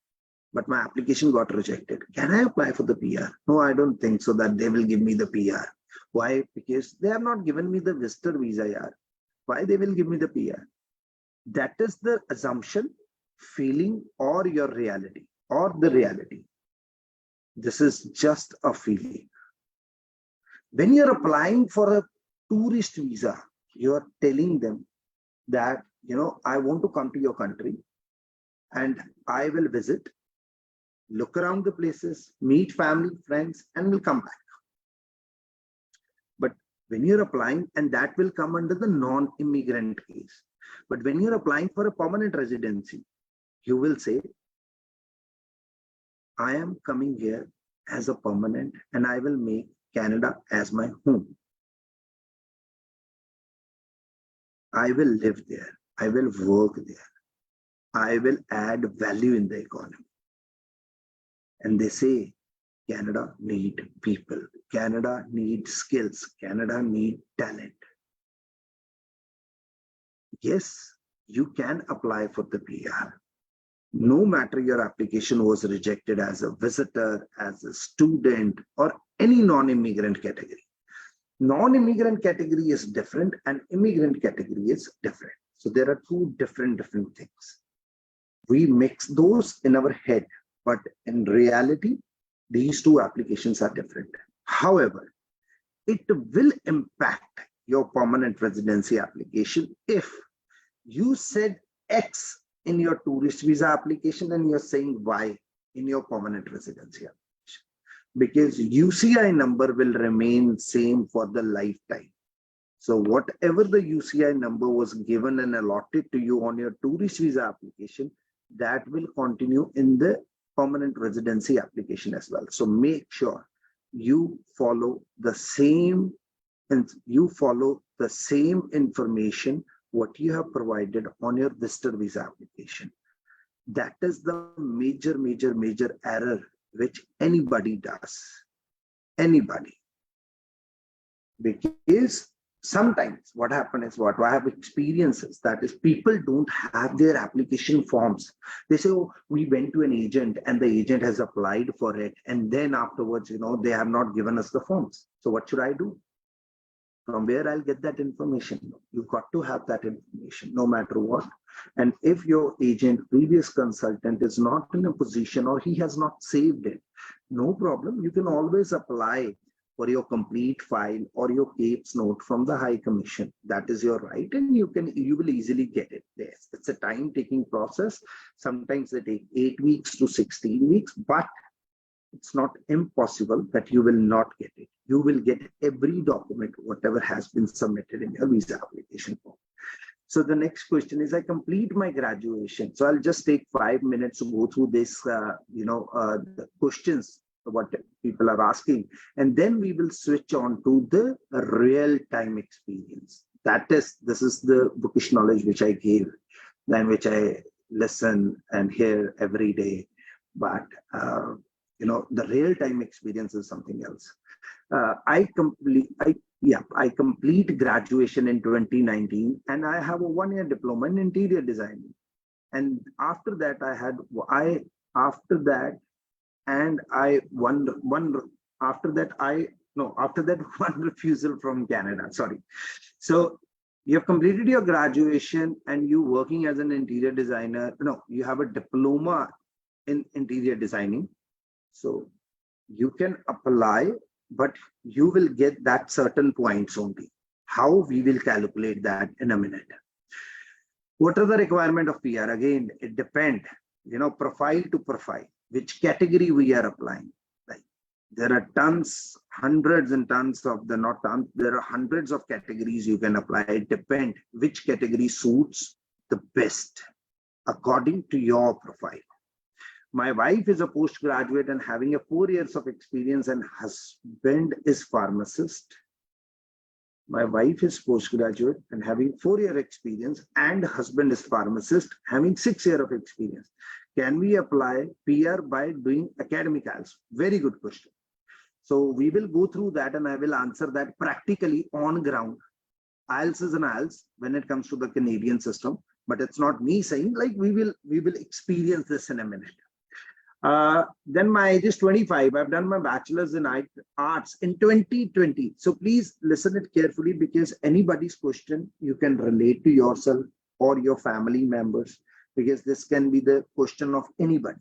but my application got rejected. Can I apply for the PR? No, I don't think so that they will give me the PR. Why? Because they have not given me the visitor visa. Yaar. Why they will give me the PR? That is the assumption, feeling, or your reality, or the reality. This is just a feeling. When you're applying for a tourist visa, you're telling them that, you know, I want to come to your country and I will visit, look around the places, meet family, friends, and will come back. But when you're applying, and that will come under the non-immigrant case. But when you're applying for a permanent residency, you will say, I am coming here as a permanent and I will make Canada as my home. I will live there. I will work there. I will add value in the economy. And they say, Canada needs people. Canada needs skills. Canada needs talent. Yes, you can apply for the PR. No matter your application was rejected as a visitor, as a student, or any non-immigrant category. Non-immigrant category is different and immigrant category is different. So there are two different things. We mix those in our head, but in reality, these two applications are different. However, it will impact your permanent residency application if you said X in your tourist visa application and you're saying Y in your permanent residency application. Because UCI number will remain same for the lifetime. So whatever the UCI number was given and allotted to you on your tourist visa application, that will continue in the permanent residency application as well. So make sure you follow the same information what you have provided on your visitor visa application. That is the major error which anybody does. Anybody. Because sometimes what happens is what I have experiences, that is people don't have their application forms. They say, oh, we went to an agent and the agent has applied for it. And then afterwards, you know, they have not given us the forms. So what should I do? From where I'll get that information? You've got to have that information no matter what. And if your agent, previous consultant is not in a position or he has not saved it, no problem. You can always apply for your complete file or your case note from the High Commission. That is your right, and you will easily get it. Yes, it's a time-taking process. Sometimes they take 8 weeks to 16 weeks, but it's not impossible that you will not get it. You will get every document, whatever has been submitted in your visa application form. So the next question is, I complete my graduation. So I'll just take 5 minutes to go through this, the questions, what people are asking, and then we will switch on to the real-time experience. This is the bookish knowledge which I gave, and which I listen and hear every day. But the real-time experience is something else. I complete graduation in 2019, and I have a 1-year diploma in interior designing. And after that, one refusal from Canada. Sorry. So you have completed your graduation and you working as an interior designer. No, you have a diploma in interior designing. So you can apply, but you will get that certain points only. How we will calculate that in a minute. What are the requirement of PR? Again, it depends, profile to profile, which category we are applying. Like there are hundreds and tons of there are hundreds of categories you can apply. It depends which category suits the best according to your profile. My wife is a postgraduate and having a 4 years of experience, and husband is pharmacist. My wife is postgraduate and having 4-year experience, and husband is pharmacist having 6 years of experience. Can we apply PR by doing academic IELTS? Very good question. So we will go through that and I will answer that practically on ground. IELTS is an IELTS when it comes to the Canadian system, but it's not me saying, like we will experience this in a minute. Then my age is 25. I've done my bachelor's in arts in 2020. So please listen it carefully, because anybody's question you can relate to yourself or your family members, because this can be the question of anybody.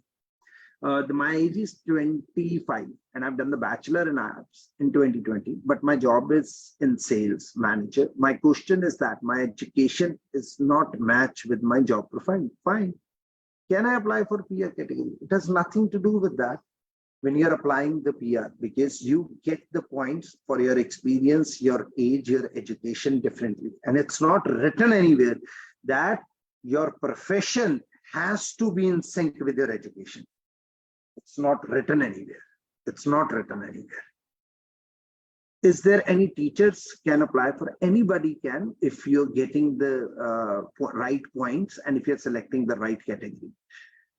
My age is 25 and I've done the bachelor in arts in 2020, but my job is in sales manager. My question is that my education is not matched with my job profile. Fine. Can I apply for PR category? It has nothing to do with that when you're applying the PR, because you get the points for your experience, your age, your education differently. And it's not written anywhere that your profession has to be in sync with your education. It's not written anywhere. It's not written anywhere. Is there any teachers can apply for? Anybody can, if you're getting the right points and if you're selecting the right category.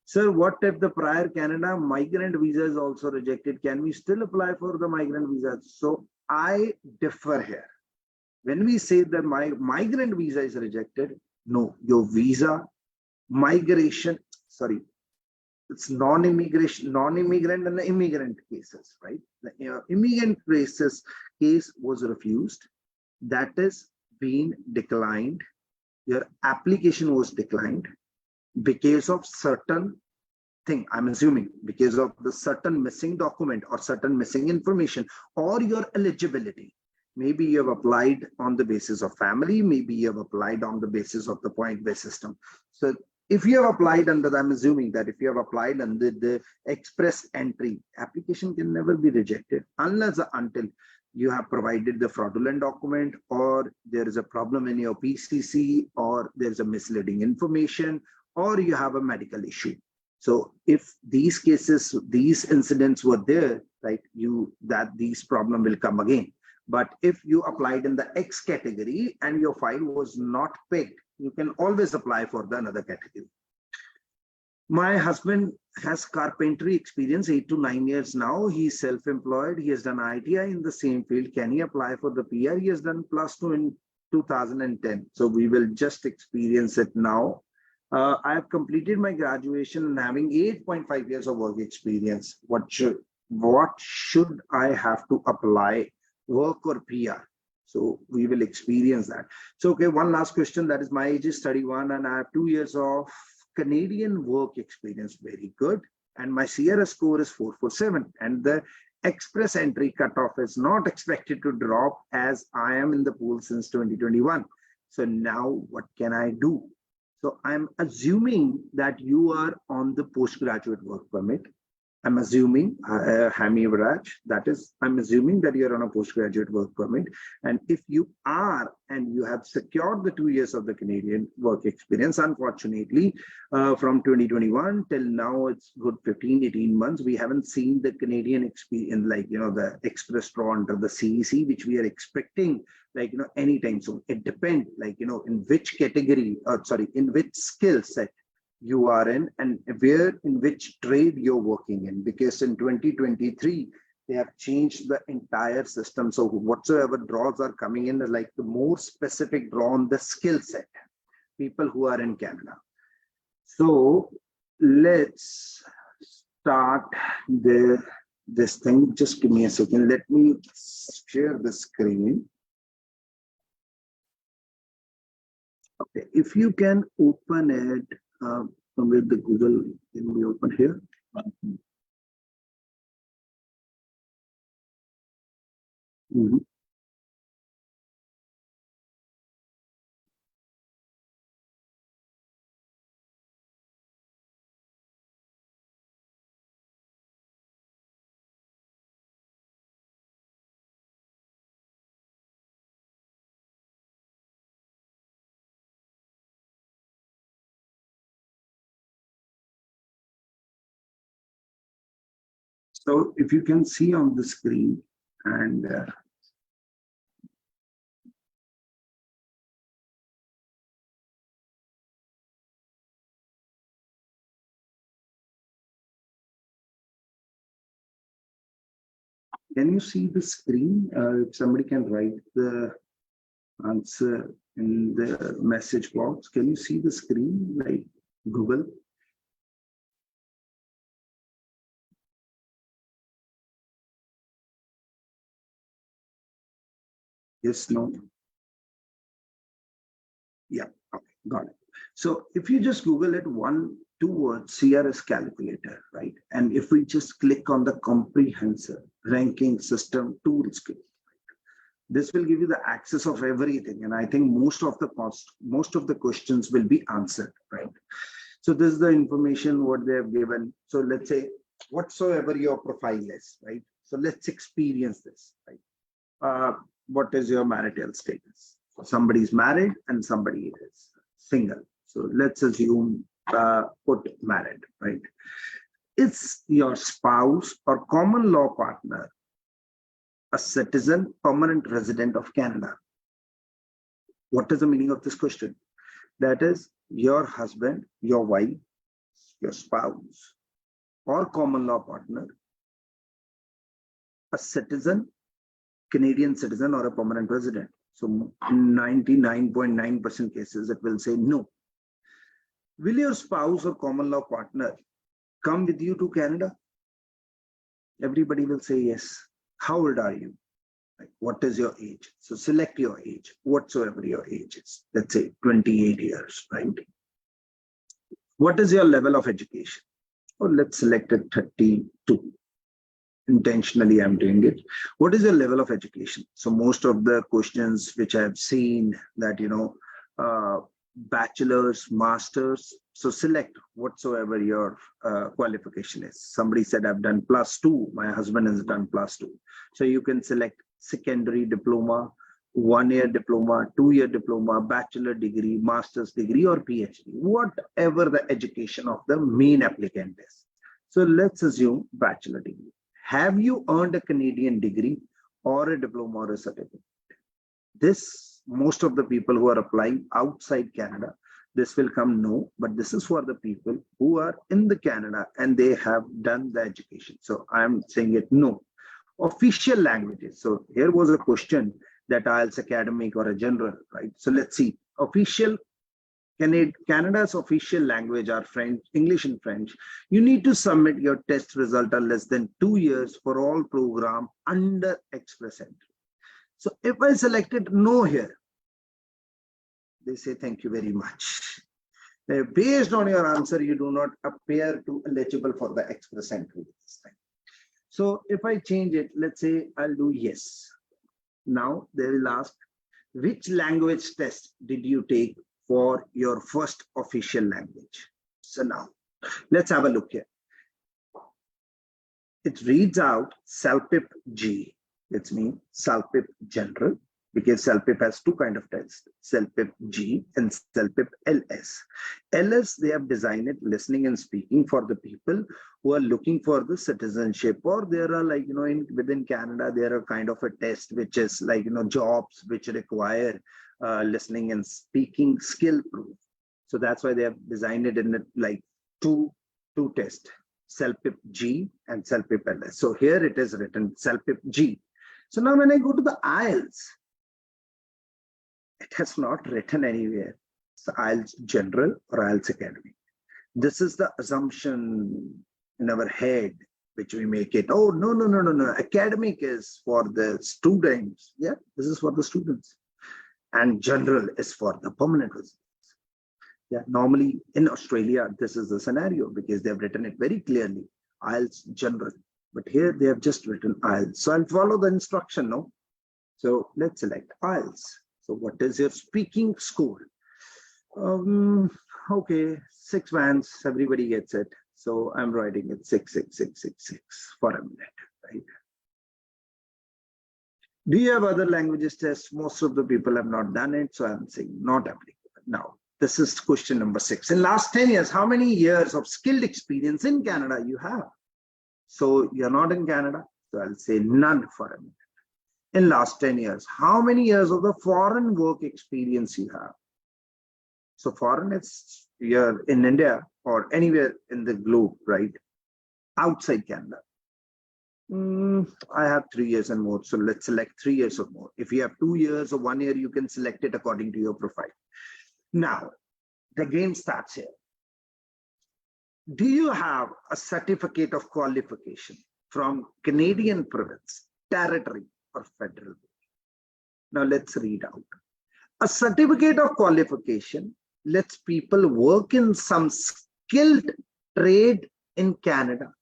Sir, what if the prior Canada migrant visa is also rejected? Can we still apply for the migrant visa? So I differ here. When we say that my migrant visa is rejected, no, your visa, migration, sorry, it's non-immigrant and the immigrant cases, right? The immigrant case was refused. That is being declined. Your application was declined because of certain thing. I'm assuming because of the certain missing document or certain missing information or your eligibility. Maybe you have applied on the basis of family. Maybe you have applied on the basis of the point-based system. So if you have applied under, I'm assuming that if you have applied under the express entry, application can never be rejected unless until you have provided the fraudulent document, or there is a problem in your PCC, or there's a misleading information, or you have a medical issue. So if these cases, these incidents were there, right, these problem will come again. But if you applied in the X category and your file was not picked, you can always apply for the another category. My husband has carpentry experience, 8 to 9 years now. He's self-employed. He has done ITI in the same field. Can he apply for the PR? He has done +2 in 2010. So we will just experience it now. I have completed my graduation and having 8.5 years of work experience. What should I have to apply, work or PR? So we will experience that. So, okay, one last question. That is, my age is 31 and I have 2 years of Canadian work experience. Very good. And my CRS score is 447. And the express entry cutoff is not expected to drop as I am in the pool since 2021. So now what can I do? So I'm assuming that you are on the postgraduate work permit. I'm assuming, Hami Viraj, that is, I'm assuming that you're on a postgraduate work permit. And if you are, and you have secured the 2 years of the Canadian work experience, unfortunately, from 2021 till now, it's good 15, 18 months. We haven't seen the Canadian experience, like, the express draw under the CEC, which we are expecting, like, anytime soon. It depends, like, in which category, or sorry, in which skill set you are in, and in which trade you're working in, because in 2023 they have changed the entire system. So whatsoever draws are coming in, like the more specific draw on the skill set, people who are in Canada. So let's start this thing. Just give me a second. Let me share the screen. Okay, if you can open it with the Google, can we open here? Mm-hmm. So if you can see on the screen, and can you see the screen? If somebody can write the answer in the message box, can you see the screen, like Google? Yes, no? Yeah, okay, got it. So if you just Google it, two words, CRS calculator, right? And if we just click on the comprehensive ranking system tools, this will give you the access of everything. And I think most of the questions will be answered, right? So this is the information what they have given. So let's say whatsoever your profile is, right? So let's experience this, right? What is your marital status? Somebody is married and somebody is single. So let's assume put married, right? Is your spouse or common law partner a citizen, permanent resident of Canada? What is the meaning of this question? That is, your husband, your wife, your spouse, or common law partner, a citizen, Canadian citizen, or a permanent resident. So 99.9% cases, it will say no. Will your spouse or common law partner come with you to Canada? Everybody will say yes. How old are you? Like, what is your age? So select your age, whatsoever your age is. Let's say 28 years, right? What is your level of education? Or let's select it 32. Intentionally, I'm doing it. What is your level of education? So most of the questions which I've seen that, bachelor's, master's. So select whatsoever your qualification is. Somebody said, I've done +2. My husband has done +2. So you can select secondary diploma, 1-year diploma, 2-year diploma, bachelor degree, master's degree, or PhD, whatever the education of the main applicant is. So let's assume bachelor degree. Have you earned a Canadian degree or a diploma or a certificate? This, most of the people who are applying outside Canada, this will come no, but this is for the people who are in the Canada and they have done the education. So I'm saying it no. Official languages. So here was a question that IELTS academic or a general, right? So let's see. Official Canada's official language are French, English and French. You need to submit your test result are less than 2 years for all program under express entry. So if I selected no here, they say thank you very much. Based on your answer, you do not appear to eligible for the express entry this time. So if I change it, let's say I'll do yes. Now they will ask, which language test did you take for your first official language? So now let's have a look here. It reads out CELPIP G, which means CELPIP General, because CELPIP has two kind of tests, CELPIP G and CELPIP LS. LS, they have designed it, listening and speaking, for the people who are looking for the citizenship, or there are like, within Canada, there are kind of a test which is like, jobs which require listening and speaking skill proof. So that's why they have designed it in like two tests, CELPIP G and CELPIP LS. So here it is written CELPIP G. So now when I go to the IELTS, it has not written anywhere. It's IELTS General or IELTS Academic. This is the assumption in our head, which we make it. Oh, no. Academic is for the students. Yeah, this is for the students. And General is for the permanent residents. Yeah, normally in Australia, this is the scenario because they've written it very clearly, IELTS General. But here they have just written IELTS. So I'll follow the instruction now. So let's select IELTS. So what is your speaking score? Okay, 6 bands, everybody gets it. So I'm writing it 66666 for a minute, right? Do you have other languages tests? Most of the people have not done it. So I'm saying not applicable. Now, this is question number 6. In last 10 years, how many years of skilled experience in Canada you have? So you're not in Canada. So I'll say none for a minute. In last 10 years, how many years of the foreign work experience you have? So foreign is you're in India or anywhere in the globe, right? Outside Canada. I have 3 years and more. So let's select 3 years or more. If you have 2 years or 1 year, you can select it according to your profile. Now, the game starts here. Do you have a certificate of qualification from Canadian province, territory, or federal? Now let's read out. A certificate of qualification lets people work in some skilled trade in Canada.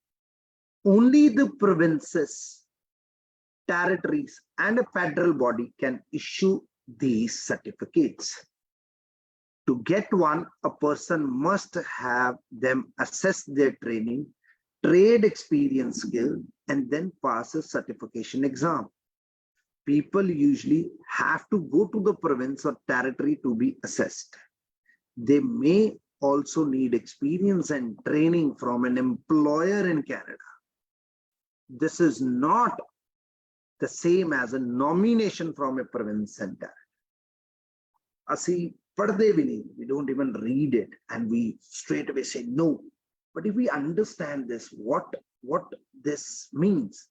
Only the provinces, territories, and a federal body can issue these certificates. To get one, a person must have them assess their training, trade experience skill, and then pass a certification exam. People usually have to go to the province or territory to be assessed. They may also need experience and training from an employer in Canada. This is not the same as a nomination from a province and territory. We don't even read it and we straight away say no. But if we understand this, what this means,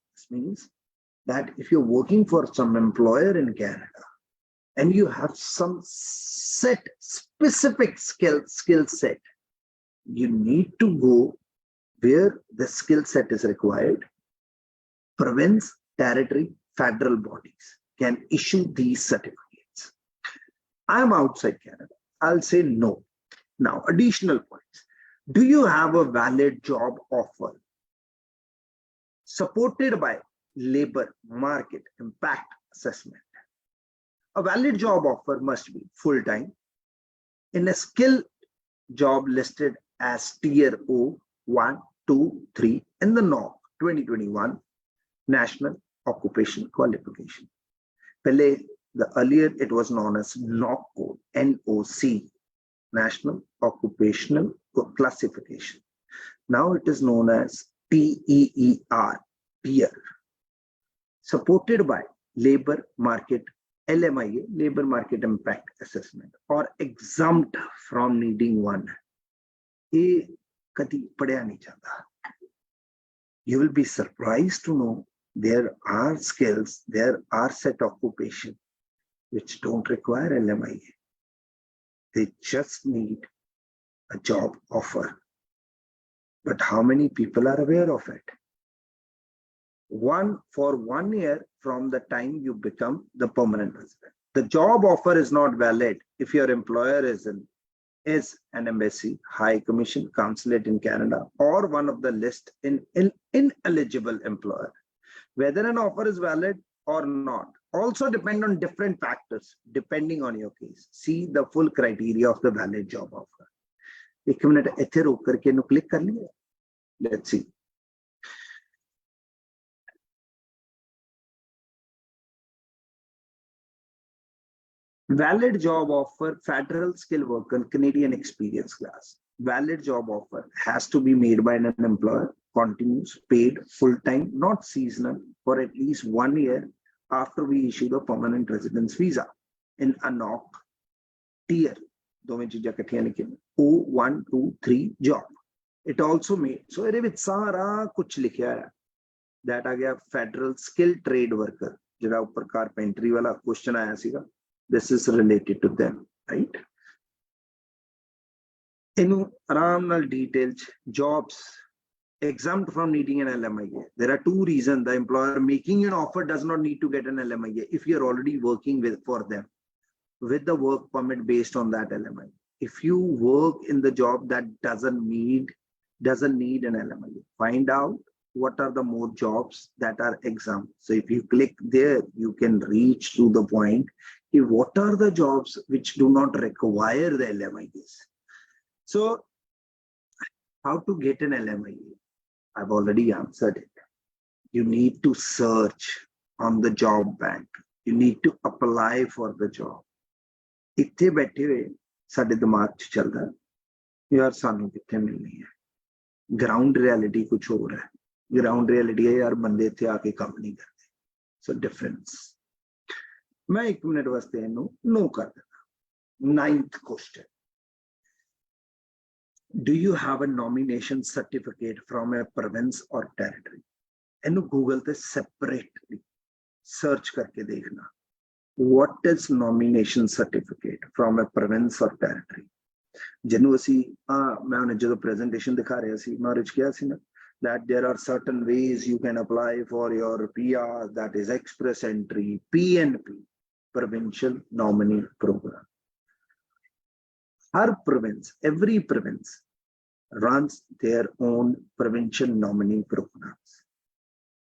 that if you're working for some employer in Canada and you have some set specific skill set, you need to go where the skill set is required. Province, territory, federal bodies can issue these certificates. I'm outside Canada. I'll say no. Now, additional points. Do you have a valid job offer supported by labor market impact assessment? A valid job offer must be full-time in a skill job listed as Tier O 1, 2, 3 in the NOC 2021 National Occupation Qualification. Earlier it was known as NOC code, NOC, National Occupational Classification. Now it is known as TEER, TIER, supported by labor market, LMIA, labor market impact assessment, or exempt from needing one. You will be surprised to know there are skills, there are set occupations which don't require LMIA. They just need a job offer. But how many people are aware of it? For 1 year from the time you become the permanent resident. The job offer is not valid if your employer is in is an embassy, high commission, consulate in Canada, or one of the list in ineligible employer. Whether an offer is valid or not also depend on different factors depending on your case. See the full criteria of the valid job offer. एक minute इथे रोक करके इन्हें click कर लिया. Let's see. Valid job offer, federal skill worker, Canadian experience class. Valid job offer has to be made by an employer, continuous, paid, full-time, not seasonal, for at least 1 year after we issue the permanent residence visa in a knock tier. O1, 2, 3 job. It also made, so ਇਹਦੇ ਵਿੱਚ ਸਾਰਾ ਕੁਝ ਲਿਖਿਆ ਹੈ. That ਆ ਗਿਆ federal skill trade worker, ਜਿਹੜਾ ਉੱਪਰ ਕਾਰਪੈਂਟਰੀ ਵਾਲਾ ਕੁਐਸਚਨ ਆਇਆ ਸੀਗਾ. This is related to them, right? In around details, jobs exempt from needing an LMIA. There are two reasons. The employer making an offer does not need to get an LMIA if you're already working for them with the work permit based on that LMIA. If you work in the job that doesn't need an LMIA, find out what are the more jobs that are exempt. So if you click there, you can reach to the point. What are the jobs which do not require the LMIAs? So how to get an LMIA? I've already answered it. You need to search on the job bank. You need to apply for the job. ਇੱਥੇ ਬੈਠੇ ਹੋਏ ਸਾਡੇ ਦਿਮਾਗ 'ਚ ਚੱਲਦਾ ਯਾਰ ਸਾਨੂੰ ਕਿੱਥੇ ਮਿਲਣੀ ਹੈ. ਗਰਾਊਂਡ ਰਿਐਲਿਟੀ ਕੁਝ ਹੋਰ ਹੈ. ਗਰਾਊਂਡ ਰਿਐਲਿਟੀ ਹੈ ਯਾਰ ਬੰਦੇ ਇੱਥੇ ਆ ਕੇ ਕੰਮ ਨਹੀਂ ਕਰਦੇ. ਸੋ ਡਿਫਰੈਂਸ. मैं 1 मिनट वास्ते इनू नो कर देना. 9th question. Do you have a nomination certificate from a province or territory? इनू Google ते separately search करके देखना. What is nomination certificate from a province or territory? जिन्हों असी मैं उन्हें जो presentation दिखा रहा सी मैं उन्हें क्या सी ना that there are certain ways you can apply for your PR, that is express entry, PNP. Provincial nominee program. Her province, every province runs their own provincial nominee programs.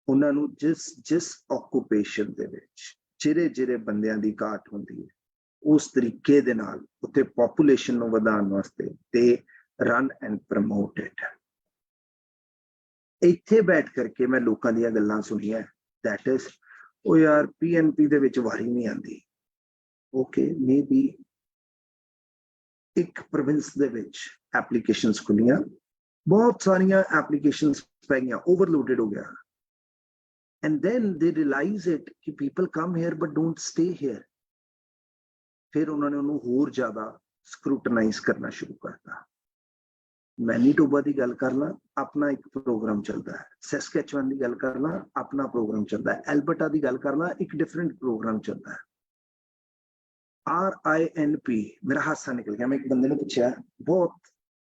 ਉਹਨਾਂ ਨੂੰ ਜਿਸ occupation ਦੇ ਵਿੱਚ ਜਿਹੜੇ ਬੰਦਿਆਂ ਦੀ ਘਾਟ ਹੁੰਦੀ ਹੈ ਉਸ ਤਰੀਕੇ ਦੇ ਨਾਲ ਉੱਥੇ population ਨੂੰ ਵਧਾਉਣ ਵਾਸਤੇ ਤੇ run and promote it. ਇੱਥੇ ਬੈਠ ਕਰਕੇ ਮੈਂ ਲੋਕਾਂ ਦੀਆਂ ਗੱਲਾਂ ਸੁਣੀਆਂ. That is ਉਹ ਯਾਰ PNP ਦੇ ਵਿੱਚ ਵਾਰੀ ਨਹੀਂ ਆਉਂਦੀ. ਓਕੇ ਮੇਬੀ ਇੱਕ ਪ੍ਰੋਵਿੰਸ ਦੇ ਵਿੱਚ ਐਪਲੀਕੇਸ਼ਨਸ ਖੁੱਲੀਆਂ ਬਹੁਤ ਸਾਰੀਆਂ ਐਪਲੀਕੇਸ਼ਨਸ ਪੈ ਗਈਆਂ ਓਵਰਲੋਡਡ ਹੋ ਗਿਆ and then they realise it ਕਿ people come here but don't stay here. ਫਿਰ ਉਹਨਾਂ ਨੇ ਉਹਨੂੰ ਹੋਰ ਜ਼ਿਆਦਾ ਸਕਰੂਟਨਾਈਜ਼ ਕਰਨਾ ਸ਼ੁਰੂ ਕਰਤਾ. ਮੈਨੀਟੋਬਾ ਦੀ ਗੱਲ ਕਰ ਲਾਂ ਆਪਣਾ ਇੱਕ ਪ੍ਰੋਗਰਾਮ ਚੱਲਦਾ ਹੈ. ਸੈਸਕੈਚੁਅਨ ਦੀ ਗੱਲ ਕਰ ਲਾਂ ਆਪਣਾ ਪ੍ਰੋਗਰਾਮ ਚੱਲਦਾ ਹੈ. ਐਲਬਰਟਾ ਦੀ ਗੱਲ ਕਰ ਲਾਂ ਇੱਕ ਡਿਫਰੈਂਟ ਪ੍ਰੋਗਰਾਮ ਚੱਲਦਾ ਹੈ. RINP ਮੇਰਾ ਹਾਸਾ ਨਿਕਲ ਗਿਆ. ਮੈਂ ਇੱਕ ਬੰਦੇ ਨੂੰ ਪੁੱਛਿਆ ਬਹੁਤ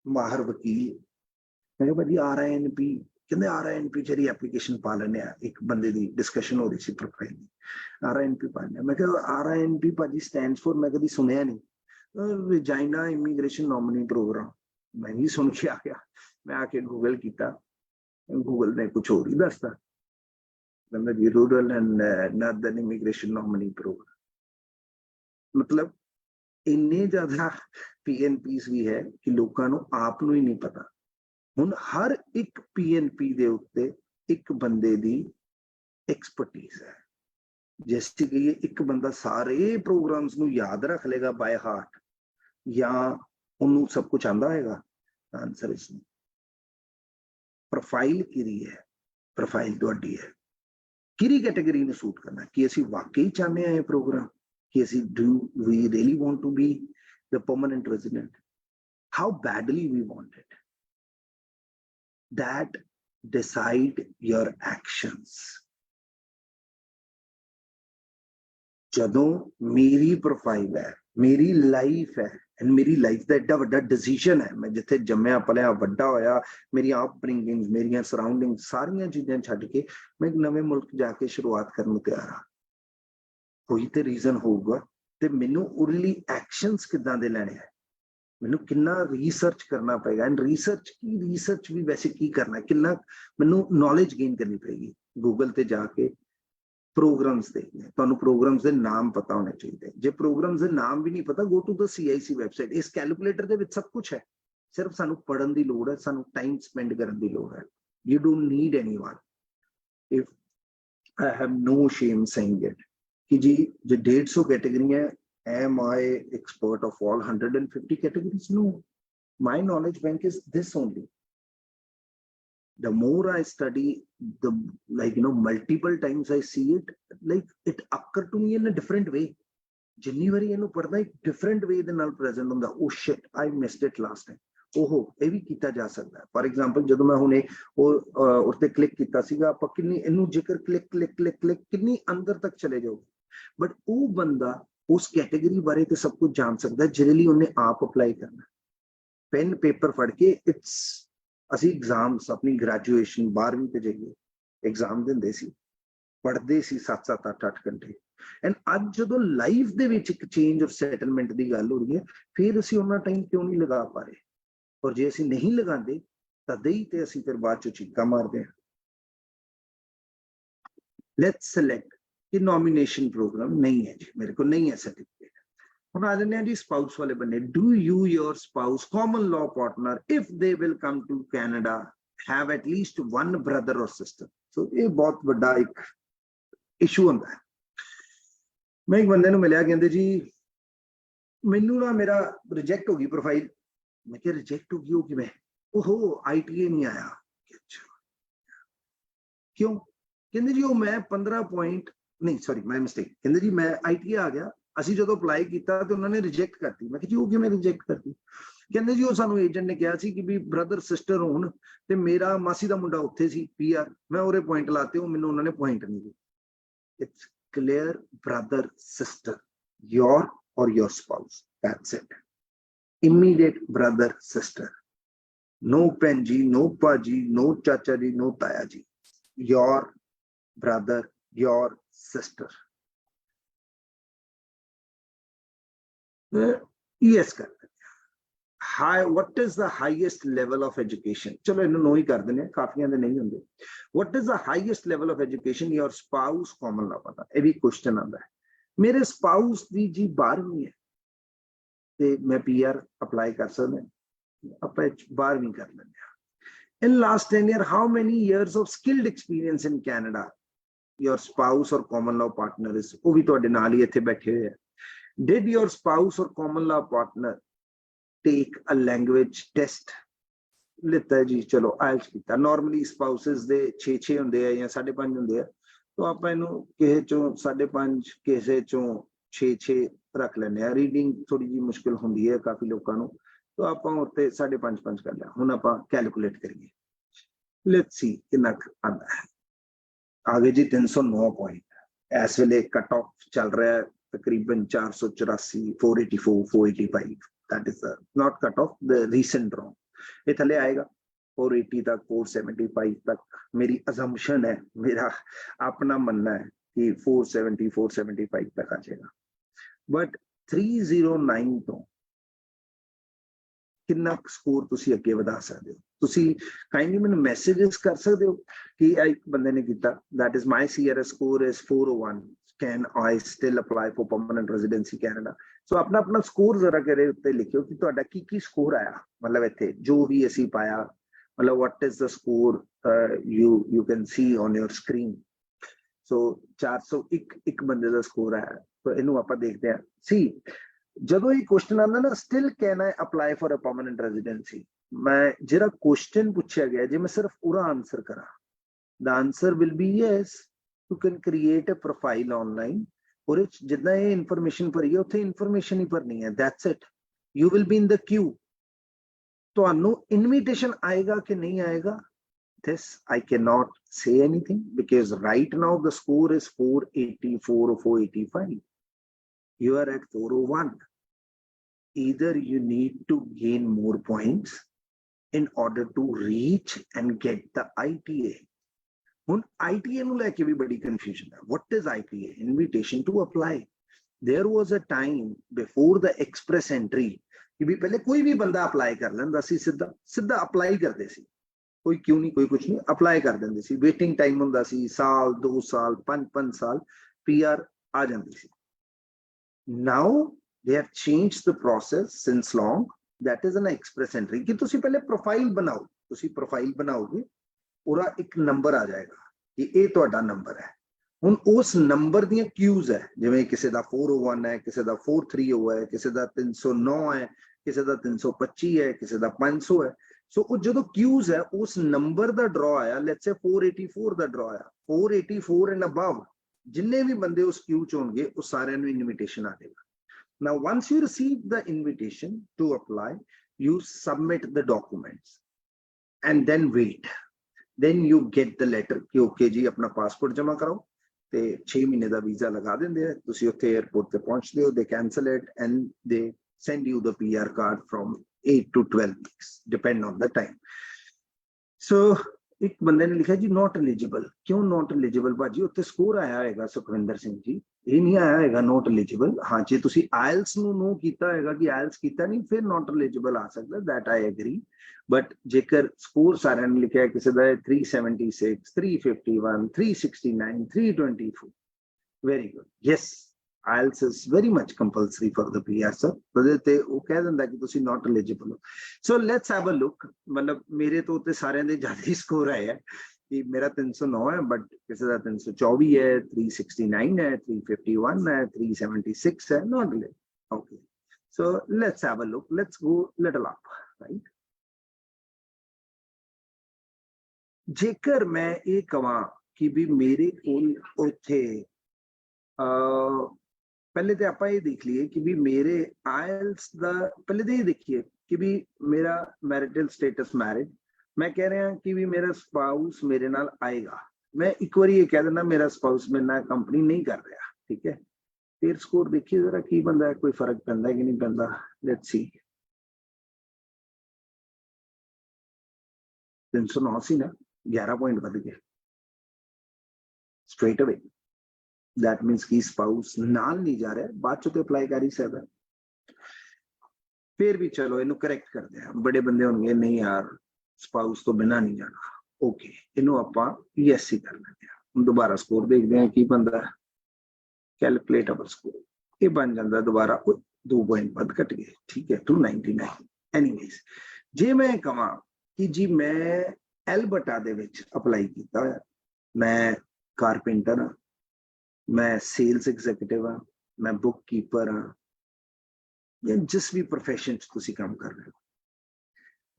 ਮਾਹਰ ਵਕੀਲ. ਮੈਂ ਕਿਹਾ ਭਾਜੀ RINP ਕਹਿੰਦੇ RINP ਜਿਹੜੀ ਐਪਲੀਕੇਸ਼ਨ ਪਾ ਲੈਂਦੇ ਆ. ਇੱਕ ਬੰਦੇ ਦੀ ਡਿਸਕਸ਼ਨ ਹੋ ਰਹੀ ਸੀ ਪ੍ਰੋਫਾਈਲ ਦੀ. RINP ਪਾ ਲਿਆ. ਮੈਂ ਕਿਹਾ RINP ਭਾਜੀ ਸਟੈਂਡਸ ਫॉर ਮੈਂ ਕਦੀ ਸੁਣਿਆ ਨਹੀਂ. Regina immigration nominee program. मैं भी सुन के आ गया. मैं आके गूगल किया. गूगल ने कुछ और ही दसता. Rural and northern immigration nominee programme. मतलब इन्ने ज्यादा PNPs भी है कि लोगों को आप ही नहीं पता. हुण हर एक PNP दे उत्ते एक बंदे दी एक्सपर्टीज है. जैसे कि एक बंदा सारे प्रोग्राम्स नू याद रख लेगा बाय हार्ट या ਉਹਨੂੰ ਸਭ ਕੁਝ ਆਂਦਾ ਹੈਗਾ. ਆਨਸਰ ਇਸ ਨੂੰ ਪ੍ਰੋਫਾਈਲ ਕਿਹੜੀ ਹੈ. ਪ੍ਰੋਫਾਈਲ ਤੁਹਾਡੀ ਹੈ ਕਿਹੜੀ ਕੈਟਾਗਰੀ ਨੂੰ ਸੂਟ ਕਰਨਾ. ਕਿ ਅਸੀਂ ਵਾਕਈ ਚਾਹੁੰਦੇ ਹਾਂ ਇਹ ਪ੍ਰੋਗਰਾਮ ਕਿ ਅਸੀਂ do we really want to be the permanent resident. How badly we want it. that decide your actions. ਜਦੋਂ ਮੇਰੀ ਪ੍ਰੋਫਾਈਲ ਹੈ ਮੇਰੀ ਲਾਈਫ ਹੈ ਐਂਡ ਮੇਰੀ ਲਾਈਫ ਦਾ ਐਡਾ ਵੱਡਾ ਡਿਸੀਜਨ ਹੈ. ਮੈਂ ਜਿੱਥੇ ਜੰਮਿਆ ਪਲਿਆ ਵੱਡਾ ਹੋਇਆ ਮੇਰੀ ਅਪਬ੍ਰਿੰਗਿੰਗ ਮੇਰੀਆਂ ਸਰਾਊਂਡਿੰਗ ਸਾਰੀਆਂ ਚੀਜ਼ਾਂ ਛੱਡ ਕੇ ਮੈਂ ਇੱਕ ਨਵੇਂ ਮੁਲਕ ਜਾ ਕੇ ਸ਼ੁਰੂਆਤ ਕਰਨ ਨੂੰ ਤਿਆਰ ਹਾਂ. ਕੋਈ ਤੇ ਰੀਜ਼ਨ ਹੋਊਗਾ ਤੇ ਮੈਨੂੰ ਉਹਦੇ ਲਈ ਐਕਸ਼ਨਸ ਕਿੱਦਾਂ ਦੇ ਲੈਣੇ ਹੈ. ਮੈਨੂੰ ਕਿੰਨਾ ਰਿਸਰਚ ਕਰਨਾ ਪਏਗਾ ਐਂਡ ਰਿਸਰਚ ਵੀ ਵੈਸੇ ਕੀ ਕਰਨਾ ਕਿੰਨਾ ਮੈਨੂੰ ਨੌਲੇਜ ਗੇਨ ਕਰਨੀ ਪਏਗੀ ਗੂਗਲ ਤੇ ਜਾ ਕੇ ਪ੍ਰੋਗਰਾਮਸ ਦੇਖਣੇ ਤੁਹਾਨੂੰ ਪ੍ਰੋਗਰਾਮਸ ਦੇ ਨਾਮ ਪਤਾ ਹੋਣੇ ਚਾਹੀਦੇ ਜੇ ਪ੍ਰੋਗਰਾਮਸ ਦੇ ਨਾਮ ਵੀ ਨਹੀਂ ਪਤਾ go to the CIC website ਇਸ ਕੈਲਕੂਲੇਟਰ ਦੇ ਵਿੱਚ ਸਭ ਕੁਝ ਹੈ ਸਿਰਫ ਸਾਨੂੰ ਪੜਨ ਦੀ ਲੋੜ ਹੈ ਸਾਨੂੰ ਟਾਈਮ ਸਪੈਂਡ ਕਰਨ ਦੀ ਲੋੜ ਹੈ you don't need anyone if I have no shame saying it कि जी जो 150 कैटेगरी है am I expert of all 150 categories no my knowledge bank is this only the more I study the multiple times I see it like it occur to me in a different way ਜਿੰਨੀ ਵਾਰੀ ਇਹਨੂੰ ਪੜਦਾ ਇੱਕ different ਵੇ ਦੇ ਨਾਲ present ਹੁੰਦਾ ਉਹ shit I missed it last time ਉਹ ਇਹ ਵੀ ਕੀਤਾ ਜਾ ਸਕਦਾ ਹੈ ਫॉर एग्जांपल ਜਦੋਂ ਮੈਂ ਹੁਣੇ ਉਹ ਉੱਤੇ ਕਲਿੱਕ ਕੀਤਾ ਸੀਗਾ ਆਪਾਂ ਕਿੰਨੀ ਇਹਨੂੰ ਜੇਕਰ ਕਲਿੱਕ ਕਿੰਨੀ ਅੰਦਰ ਤੱਕ ਚਲੇ ਜਾਓ ਬਟ ਉਹ ਬੰਦਾ ਉਸ ਕੈਟੇਗਰੀ ਬਾਰੇ ਤੇ ਸਭ ਕੁਝ ਜਾਣ ਸਕਦਾ ਜਿਹਦੇ ਲਈ ਉਹਨੇ ਆਪ ਅਪਲਾਈ ਕਰਨਾ ਪੈਨ ਪੇਪਰ ਫੜ ਕੇ ਇਟਸ ਅਸੀਂ ਐਗਜ਼ਾਮਸ ਆਪਣੀ ਗ੍ਰੈਜੂਏਸ਼ਨ 12ਵੀਂ ਤੇ ਜਾਈਏ ਐਗਜ਼ਾਮ ਦਿੰਦੇ ਸੀ ਪੜ੍ਹਦੇ ਸੀ 7-7 8-8 ਘੰਟੇ ਐਂਡ ਅੱਜ ਜਦੋਂ ਲਾਈਫ ਦੇ ਵਿੱਚ ਇੱਕ ਚੇਂਜ ਆਫ ਸੈਟਲਮੈਂਟ ਦੀ ਗੱਲ ਹੋ ਰਹੀ ਹੈ ਫਿਰ ਅਸੀਂ ਉਹਨਾਂ ਟਾਈਮ ਕਿਉਂ ਨਹੀਂ ਲਗਾ ਪਾ ਰਹੇ ਔਰ ਜੇ ਅਸੀਂ ਨਹੀਂ ਲਗਾਉਂਦੇ ਤਦ ਹੀ ਤੇ ਅਸੀਂ ਫਿਰ ਬਾਅਦ ਚੋਂ ਚੀਕਾਂ ਮਾਰਦੇ ਹਾਂ ਲੈਟਸ ਸਿਲੈਕਟ ਕਿ ਨੋਮੀਨੇਸ਼ਨ ਪ੍ਰੋਗਰਾਮ ਨਹੀਂ ਹੈ ਜੀ ਮੇਰੇ ਕੋਲ ਨਹੀਂ ਹੈ ਸਰਟੀਫਿਕੇਟ ਹੁਣ ਆ ਜਾਂਦੇ ਹਾਂ ਜੀ ਸਪਾਊਸ ਵਾਲੇ ਬੰਨੇ do you your spouse common law partner if they will come to Canada have at least one brother or sister so ਇਹ ਬਹੁਤ ਵੱਡਾ ਇੱਕ ਇਸ਼ੂ ਹੁੰਦਾ ਹੈ ਮੈਂ ਇੱਕ ਬੰਦੇ ਨੂੰ ਮਿਲਿਆ ਕਹਿੰਦੇ ਜੀ ਮੈਨੂੰ ਨਾ ਮੇਰਾ ਰਿਜੈਕਟ ਹੋ ਗਈ ਪ੍ਰੋਫਾਈਲ मैं क्या रिजेक्ट होगी हो कि मैं ओहो ITA नहीं आया अच्छा क्यों कहते जी वो मैं 15 पॉइंट नहीं सॉरी माय मिस्टेक कहते जी मैं ITA आ गया ਅਸੀਂ ਜਦੋਂ ਅਪਲਾਈ ਕੀਤਾ ਤੇ ਉਹਨਾਂ ਨੇ ਰਿਜੈਕਟ ਕਰਤੀ ਮੈਂ ਕਿਹਾ ਜੀ ਉਹ ਕਿਵੇਂ ਰਿਜੈਕਟ ਕਰਤੀ ਕਹਿੰਦੇ ਜੀ ਉਹ ਸਾਨੂੰ ਏਜੰਟ ਨੇ ਕਿਹਾ ਸੀ ਕਿ ਵੀ ਬ੍ਰਦਰ ਸਿਸਟਰ ਹੋਣ ਤੇ ਮੇਰਾ ਮਾਸੀ ਦਾ ਮੁੰਡਾ ਉੱਥੇ ਸੀ PR ਮੈਂ ਉਹਰੇ ਪੁਆਇੰਟ ਲਾਤੇ ਉਹ ਮੈਨੂੰ ਉਹਨਾਂ ਨੇ ਪੁਆਇੰਟ ਨਹੀਂ ਦਿੱਤੇ it's clear brother sister your or your spouse that's it immediate brother sister no penji no paji no chacha ji no taya ji your brother your sister yes high what is the highest level of education chalo ਇਹਨੂੰ no ਹੀ ਕਰ ਦਿੰਦੇ ਕਾਫੀਆਂ ਦੇ ਨਹੀਂ ਹੁੰਦੇ what is the highest level of education your spouse common law ਪਤਾ ਇਹ ਵੀ question ਆਉਂਦਾ ਹੈ ਮੇਰੇ ਸਪਾਊਸ ਦੀ ਜੀ 12ਵੀਂ ਹੈ ਤੇ ਮੈਂ PR ਅਪਲਾਈ ਕਰ ਸਕਦਾ ਆਪਾਂ 12ਵੀਂ ਕਰ ਲੈਂਦੇ ਹਾਂ in last 10 year how many years of skilled experience in Canada your spouse or common law partner is ਉਹ ਵੀ ਤੁਹਾਡੇ ਨਾਲ ਹੀ ਇੱਥੇ ਬੈਠੇ ਹੋਏ ਆ did your spouse or common law partner take a language test ਲਿੱਤਾ ਜੀ ਚਲੋ IELTS ਕੀਤਾ ਨਾਰਮਲੀ ਸਪਾਊਸਸ ਦੇ 6 ਹੁੰਦੇ ਆ ਜਾਂ 5.5 ਹੁੰਦੇ ਆ तो आप किसी चो 5.5 किसी चो 6 रख लेने रीडिंग थोड़ी जी मुश्किल होंगी है काफी लोगों को तो आप उत्ते 5.5 कर लिया हुण आप कैलकुलेट करिए लेट्स सी कितना आंदा है आगे जी 309 पॉइंट इस वेले कट ऑफ चल रहा है तकरीबन 484 484 485 that is not cut off the recent draw ये थले आएगा 480 तक 475 तक मेरी असम्पशन है मेरा अपना मानना है कि 470 475 तक आ जाएगा बट 309 तो कितना स्कोर तुसी अगे वधा सकते हो तुसी काइंडली मैंने मैसेजेस कर सकते हो कि एक बंदे ने किया that is my CRS score is 401 can I still apply for permanent residency Canada so अपना अपना स्कोर जरा करे उत्ते लिखियो कि तुहाडा की स्कोर आया मतलब इत्थे जो भी असी पाया मतलब what is the score you can see on your screen so 401 एक बंदे दा स्कोर है तो इनू आपां देखते हैं सी जदों ये क्वेश्चन आंदा ना still can I apply for a permanent residency मैं जेरा क्वेश्चन पूछा गया जे मैं सिर्फ पूरा आंसर करा the answer will be yes you can create a profile online और जितना ये इंफॉर्मेशन भरी है उत्थे इंफॉर्मेशन ही भरनी है that's it you will be in the queue ਤੁਹਾਨੂੰ ਇਨਵੀਟੇਸ਼ਨ ਆਏਗਾ ਕਿ ਨਹੀਂ ਆਏਗਾ this I cannot say anything because right now the score is 484 or 485 you are at 401 either you need to gain more points in order to reach and get the ITA ਹੁਣ ITA ਨੂੰ ਲੈ ਕੇ ਵੀ ਬੜੀ confusion ਹੈ what is ITA invitation to apply there was a time before the express entry कि भी पहले कोई भी बंदा अप्लाई कर लेंदा सी, सीधा सीधा अप्लाई करते सी, कोई क्यों नहीं कोई कुछ नहीं, अप्लाई कर देंगे सी, वेटिंग टाइम हुंदा सी साल 2 साल 5 साल, पीआर आ जाती सी। Now they have changed the process since long. That is an express entry कि तुसी पहले प्रोफाइल बनाओ, तुसी प्रोफाइल बनाओगे ਉਹਦਾ ਇੱਕ ਨੰਬਰ ਆ ਜਾਏਗਾ ਕਿ ਇਹ ਤੁਹਾਡਾ ਨੰਬਰ ਹੈ। ਹੁਣ ਉਸ ਨੰਬਰ ਦੀਆਂ ਕਿਊਜ਼ ਹੈ, ਜਿਵੇਂ ਕਿਸੇ ਦਾ 401 ਹੈ, ਕਿਸੇ ਦਾ 430 ਹੈ, ਕਿਸੇ ਦਾ 309 ਹੈ, ਕਿਸੇ ਦਾ 325 ਹੈ, ਕਿਸੇ ਦਾ 500 ਹੈ। ਸੋ ਉਹ ਜਦੋਂ ਕਿਊਜ਼ ਹੈ ਉਸ ਨੰਬਰ ਦਾ ਡਰਾ ਆਇਆ, ਲੈਟਸ ਸੇ 484 ਦਾ ਡਰਾ ਆਇਆ, 484 ਐਂਡ ਅਬਵ ਜਿੰਨੇ ਵੀ ਬੰਦੇ ਉਸ ਕਿਊ ਚ ਹੋਣਗੇ ਉਹ ਸਾਰਿਆਂ ਨੂੰ ਇਨਵੀਟੇਸ਼ਨ ਆ ਜਾਏਗਾ। Now once you receive the invitation to apply, you submit the documents and then wait. Then you get the letter कि okay जी अपना पासपोर्ट जमा कराओ ते 6 महीने ਦਾ ਵੀਜ਼ਾ ਲਗਾ ਦਿੰਦੇ ਆ, ਤੁਸੀਂ ਉੱਥੇ 에어ਪੋਰਟ ਤੇ ਪਹੁੰਚਦੇ ਹੋ, they cancel it and they send you the PR card from 8 to 12 weeks depend on the time. So ਇੱਕ ਬੰਦੇ ਨੇ ਲਿਖਿਆ ਜੀ ਨੋਟ ਐਲੀਜੀਬਲ। ਕਿਉਂ ਨੋਟ ਐਲੀਜੀਬਲ ਭਾਜੀ? ਉੱਤੇ ਸਕੋਰ ਆਇਆ ਹੋਏਗਾ ਸੁਖਵਿੰਦਰ ਸਿੰਘ ਜੀ, ਇਹ ਨਹੀਂ ਆਇਆ ਹੋਏਗਾ ਨੋਟ ਐਲੀਜੀਬਲ। ਹਾਂ ਜੇ ਤੁਸੀਂ ਆਇਲਸ ਨੂੰ ਨੋ ਕੀਤਾ ਹੋਏਗਾ ਕਿ ਆਇਲਸ ਕੀਤਾ ਨਹੀਂ, ਫਿਰ ਨੋਟ ਐਲੀਜੀਬਲ ਆ ਸਕਦਾ, ਦੈਟ ਆਈ ਐਗਰੀ। ਬਟ ਜੇਕਰ ਸਕੋਰ ਸਾਰਿਆਂ ਨੇ ਲਿਖਿਆ, ਕਿਸੇ ਦਾ 376 351 369 324, very good, yes, IELTS is very much compulsory for the PR sir। ਉਹਦੇ ਤੇ ਉਹ ਕਹਿ ਦਿੰਦਾ ਕਿ ਤੁਸੀਂ not eligible ਹੋ। So let's have a look। ਮਤਲਬ ਮੇਰੇ ਤੋਂ ਤੇ ਸਾਰਿਆਂ ਦੇ ਜ਼ਿਆਦਾ ਹੀ ਸਕੋਰ ਆਏ ਹੈ ਕਿ ਮੇਰਾ 309 ਹੈ, ਬਟ ਕਿਸੇ ਦਾ 324 ਹੈ, 369 ਹੈ, 351 ਹੈ, 376 ਹੈ, not eligible। Okay, so let's have a look, let's go little up, right। ਜੇਕਰ ਮੈਂ ਇਹ ਕਹਾਂ ਕਿ ਵੀ ਮੇਰੇ ਕੋਲ ਉੱਥੇ ਪਹਿਲੇ ਤੇ ਆਪਾਂ ਇਹ ਦੇਖ ਲਈਏ ਕਿ ਵੀ ਮੇਰੇ ਆਇਲਸ ਦਾ, ਪਹਿਲੇ ਤੇ ਇਹ ਦੇਖੀਏ ਕਿ ਵੀ ਮੇਰਾ ਮੈਰਿਟਲ ਸਟੇਟਸ ਮੈਰਿਡ, ਮੈਂ ਕਹਿ ਰਿਹਾ ਕਿ ਵੀ ਮੇਰਾ ਸਪਾਊਸ ਮੇਰੇ ਨਾਲ ਆਏਗਾ। ਮੈਂ ਇੱਕ ਵਾਰੀ ਇਹ ਕਹਿ ਦਿੰਦਾ ਮੇਰਾ ਸਪਾਊਸ ਮੇਰੇ ਨਾਲ ਕੰਪਨੀ ਨਹੀਂ ਕਰ ਰਿਹਾ, ਠੀਕ ਹੈ। ਫਿਰ ਸਕੋਰ ਦੇਖੀਏ ਜ਼ਰਾ ਕੀ ਬੰਦਾ, ਕੋਈ ਫਰਕ ਪੈਂਦਾ ਕਿ ਨਹੀਂ ਪੈਂਦਾ। ਲੈਟਸ ਸੀ 309 ਸੀ ਨਾ, 11 ਪੁਆਇੰਟ ਵੱਧ ਗਏ ਸਟ੍ਰੇਟ ਅਵੇ। That means कि स्पाउस नाल नहीं जा रहा है, बाद चो तो अप्लाई कर ही सकता। फिर भी चलो इनू करेक्ट करते हैं, बड़े बंदे होंगे नहीं यार स्पाउस तो बिना नहीं जाना, ओके इनू आपां यस ही कर लेते हैं। हम दोबारा स्कोर देखते हैं की बनता है, कैलकुलेटेबल स्कोर ये बन जाता दोबारा 2 पॉइंट वध घट गए, ठीक है 299। एनीवेज जे मैं कहां कि जी मैं एलबर्टा दे विच अप्लाई कीता है, मैं कारपेंटर हाँ, मैं सेल्स एग्जीक्यूटिव हाँ, मैं बुक कीपर हाँ, या जिस भी प्रोफैशन तुसी काम कर रहे हो,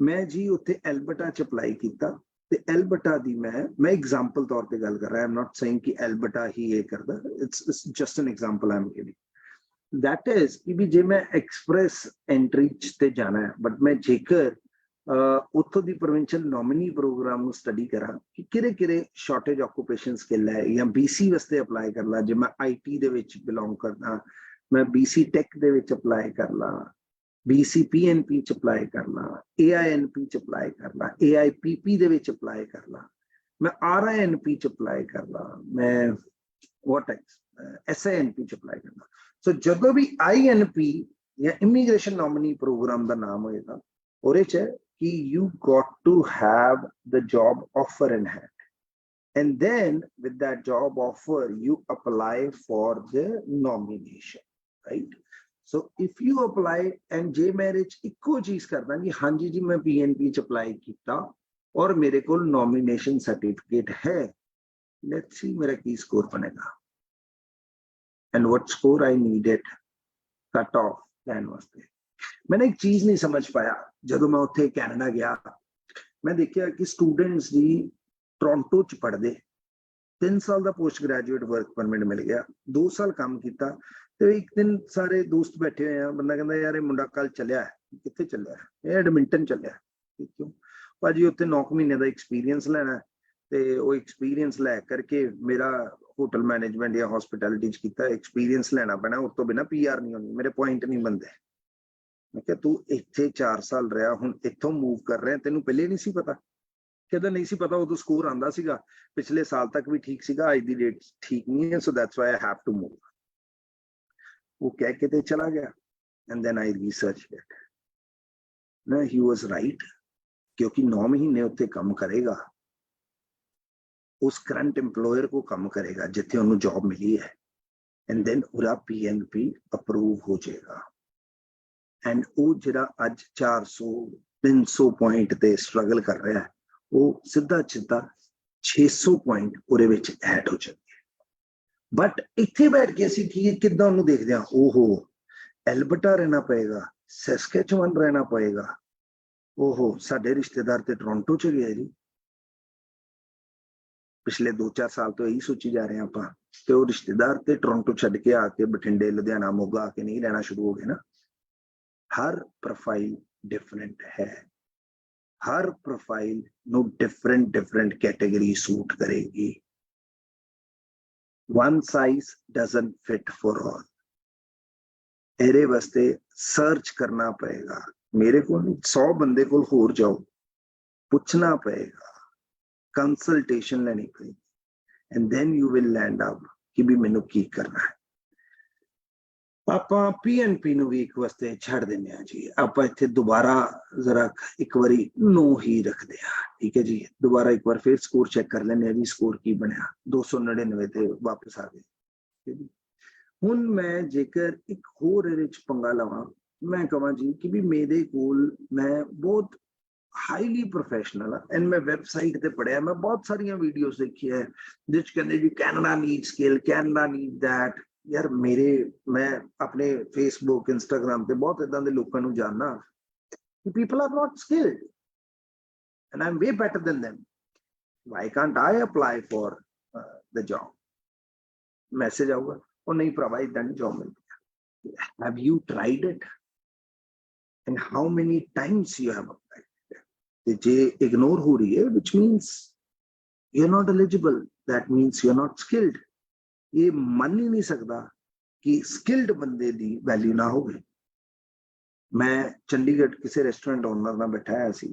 मैं जी उत्थे एलबर्टा च अप्लाई किया ते एलबर्टा दी मैं एग्जांपल तौर पे गल कर रहा, आई एम नॉट सेइंग कि एलबर्टा ही ये करदा, it's just an example I am giving. That is कि भी जे मैं एक्सप्रैस एंट्री ते जाना है, बट मैं जेकर ਉੱਥੋਂ ਦੀ ਪ੍ਰੋਵਿੰਸ਼ੀਅਲ ਨੋਮੀਨੀ ਪ੍ਰੋਗਰਾਮ ਨੂੰ ਸਟੱਡੀ ਕਰਾਂ ਕਿ ਕਿਹੜੇ ਸ਼ਾਰਟੇਜ ਆਕੂਪੇਸ਼ਨ ਸਕਿੱਲ ਹੈ, ਜਾਂ BC ਵਾਸਤੇ ਅਪਲਾਈ ਕਰ ਲਾਂ, ਜੇ ਮੈਂ IT ਦੇ ਵਿੱਚ ਬਿਲੋਂਗ ਕਰਦਾ ਮੈਂ BC ਟੈਕ ਦੇ ਵਿੱਚ ਅਪਲਾਈ ਕਰ ਲਾਂ, BC PNP ਚ ਅਪਲਾਈ ਕਰ ਲਾਂ, AINP ਚ ਅਪਲਾਈ ਕਰ ਲਾਂ, AIPP ਦੇ ਵਿੱਚ ਅਪਲਾਈ ਕਰ ਲਾਂ, ਮੈਂ RINP ਚ ਅਪਲਾਈ ਕਰ ਲਾਂ, ਮੈਂ SINP ਚ ਅਪਲਾਈ ਕਰ ਲਾਂ। ਸੋ ਜਦੋਂ ਵੀ INP ਜਾਂ ਇਮੀਗ੍ਰੇਸ਼ਨ ਨੋਮੀਨੀ ਪ੍ਰੋਗਰਾਮ ਦਾ ਨਾਮ ਹੋਏਗਾ, ਉਹਦੇ ਚ you got to have the job offer in hand, and then with that job offer you apply for the nomination, right? So if you apply and je marriage ikko cheez karda ki haan ji main PNP ch apply kita aur mere kol nomination certificate hai, let's see mera ki score banega and what score I needed cut off then was there। मैंने एक चीज नहीं समझ पाया ਜਦੋਂ मैं ਉੱਥੇ Canada ਗਿਆ, मैं देखा कि स्टूडेंट्स ਦੀ ਟੋਰਾਂਟੋ ਚ ਪੜ੍ਹਦੇ 3 ਸਾਲ ਦਾ ਪੋਸਟ ਗ੍ਰੈਜੂਏਟ ਵਰਕ ਪਰਮਿਟ ਮਿਲ ਗਿਆ, 2 ਸਾਲ ਕੰਮ ਕੀਤਾ ਤੇ ਇੱਕ ਦਿਨ ਸਾਰੇ ਦੋਸਤ ਬੈਠੇ ਹੋਏ ਆ, ਬੰਦਾ ਕਹਿੰਦਾ ਯਾਰ ਇਹ ਮੁੰਡਾ ਕੱਲ ਚੱਲਿਆ, ਕਿੱਥੇ ਚੱਲਿਆ? ਇਹ ਐਡਮਿੰਟਨ ਚੱਲਿਆ। ਕਿਉਂ ਭਾਜੀ? ਉੱਥੇ 9 ਮਹੀਨੇ ਦਾ ਐਕਸਪੀਰੀਅੰਸ ਲੈਣਾ ਤੇ ਉਹ ਐਕਸਪੀਰੀਅੰਸ ਲੈ ਕਰਕੇ ਮੇਰਾ ਹੋਟਲ ਮੈਨੇਜਮੈਂਟ ਜਾਂ ਹਸਪਿਟੈਲਿਟੀ ਚ ਕੀਤਾ, ਐਕਸਪੀਰੀਅੰਸ ਲੈਣਾ ਪੈਣਾ, ਉਸ ਤੋਂ ਬਿਨਾਂ PR ਨਹੀਂ ਹੋਣੀ, ਮੇਰੇ ਪੁਆਇੰਟ ਨਹੀਂ ਬਣਦੇ। मैं क्या तू इत्थे 4 साल रहा, हुण इत्थों मूव कर रहे, तेनू पहले नहीं सी पता? कहता नहीं सी पता, उदों स्कोर आंदा सीगा, पिछले साल तक भी ठीक सीगा, आज दी डेट ठीक नहीं है, so that's why I have to move. वो कह के ते चला गया and then I research it. ना ही वाज राइट, क्योंकि 9 महीने उत्थे काम करेगा, उस करंट एम्प्लॉयर को काम करेगा जिथे उन्होंने जॉब मिली है, एंड देन उरा PNP अप्रूव हो जाएगा। एंड वो जिहड़ा अज 400-300 पॉइंट ते स्ट्रगल कर रहा है, वो सीधा सीधा 600 पॉइंट उहदे विच ऐड हो जाएगा। बट इत्थे बैठ के असीं किदां उहनूं देखदे हां, ओहो एल्बर्टा रहना पएगा, सैस्कैचुअन रहना पएगा, ओहो साडे रिश्तेदार ते टोरंटो च गए जी। पिछले 2-4 साल तो यही सोची जा रहे हैं आपां कि वो रिश्तेदार ते टोरंटो छड्ड के आके बठिंडे, लुधियाना, मोगा आके नहीं रहना शुरू हो गए ना। हर प्रोफाइल डिफरेंट है, हर प्रोफाइल नू डिफरेंट कैटेगरी सूट करेगी। One size doesn't fit for all. Array वास्ते सर्च करना पएगा। मेरे को 100 बंदे को होर जाओ, पूछना पएगा, कंसल्टेशन लेनी पड़ेगी, and then you will land up कि भी मैनू की करना है। ਆਪਾਂ PNP ਨੂੰ ਵੀਕ ਵਾਸਤੇ ਛੱਡ ਦਿੰਦੇ ਆ ਜੀ। ਆਪਾਂ ਇੱਥੇ ਦੁਬਾਰਾ ਜ਼ਰਾ ਇੱਕ ਵਾਰੀ ਨੋ ਹੀ ਰੱਖਦੇ ਆ, ਠੀਕ ਹੈ ਜੀ। ਦੁਬਾਰਾ ਇੱਕ ਵਾਰ ਫਿਰ ਸਕੋਰ ਚੈੱਕ ਕਰ ਲੈਂਦੇ ਆ ਜੀ, ਸਕੋਰ ਕੀ ਬਣਿਆ। 299 ਤੇ ਵਾਪਸ ਆ ਗਏ। ਹੁਣ ਮੈਂ ਜੇਕਰ ਇੱਕ ਹੋਰ ਇਹਦੇ ਚ ਪੰਗਾ ਲਵਾਂ, ਮੈਂ ਕਹਾਂ ਜੀ ਕਿ ਵੀ ਮੇਰੇ ਕੋਲ ਮੈਂ ਬਹੁਤ ਹਾਈਲੀ ਪ੍ਰੋਫੈਸ਼ਨਲ ਆ, ਐਂਡ ਮੈਂ ਵੈਬਸਾਈਟ ਤੇ ਪੜਿਆ, ਮੈਂ ਬਹੁਤ ਸਾਰੀਆਂ ਵੀਡੀਓਜ਼ ਦੇਖੀਆਂ ਜਿਸ ਕਹਿੰਦੇ ਜੀ Canada need skill, Canada need that. यार मेरे मैं अपने फेसबुक इंस्टाग्राम पे बहुत इदां दे लोकां नूं जानना कि people are not skilled and I am way better than them, why can't I apply for the job. Message आऊगा और नहीं भरावा इदां नहीं जॉब मिलती। Have you tried it and how many times you have applied? ते जे ignore हो रही है which means you are not eligible, that means you are not skilled. ये मन ही नहीं सकता कि स्किल्ड बंदे दी वैल्यू ना होवे। मैं चंडीगढ़ किसी रेस्टोरेंट ओनर नाल बैठा है सी,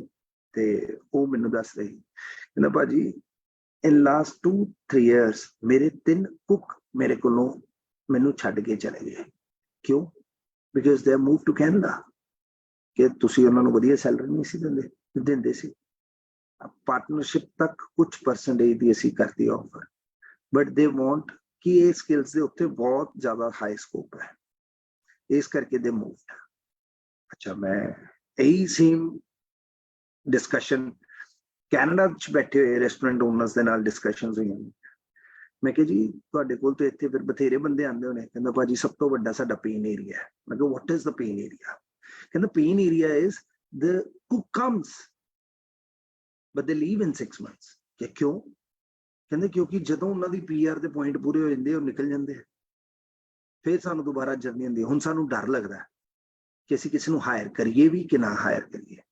ते वो मैनूं दस रही, कहंदा भाजी इन लास्ट 2-3 years मेरे 3 कुक मेरे कोलों मैनूं छड्ड के चले गए। क्यों? Because they move to Canada. कि तुसीं उन्हां नूं वधिया सैलरी नहीं सी दिंदे सी। पार्टनरशिप तक कुछ परसेंटेज दी असीं करती ऑफर, बट दे वांट कि ये स्किल्स दे उत्ते बहुत ज्यादा हाई स्कोप है, इस करके दे मूव्ड। अच्छा, मैं यही सेम डिस्कशन कैनेडा च बैठे हुए रेस्टोरेंट ओनर्स दे नाल डिस्कशंस हुई। मैं कहा जी तुहाडे कोल तो इत्थे फिर बथेरे बंदे आंदे होने। कहंदा भाजी सब तो वड्डा साडा पेन एरिया है। मैं कहा what is the pain area? कहंदा pain area is the cook comes but they leave in 6 months। क्या क्यों? कहते क्योंकि जो उन्होंने PR के पॉइंट पूरे हो जाते निकल जाते हैं, फिर सानू दोबारा जर्नी आती। हुण सानू डर लगता है कि असीं किसी नूं हायर करिए भी कि ना हायर करिए।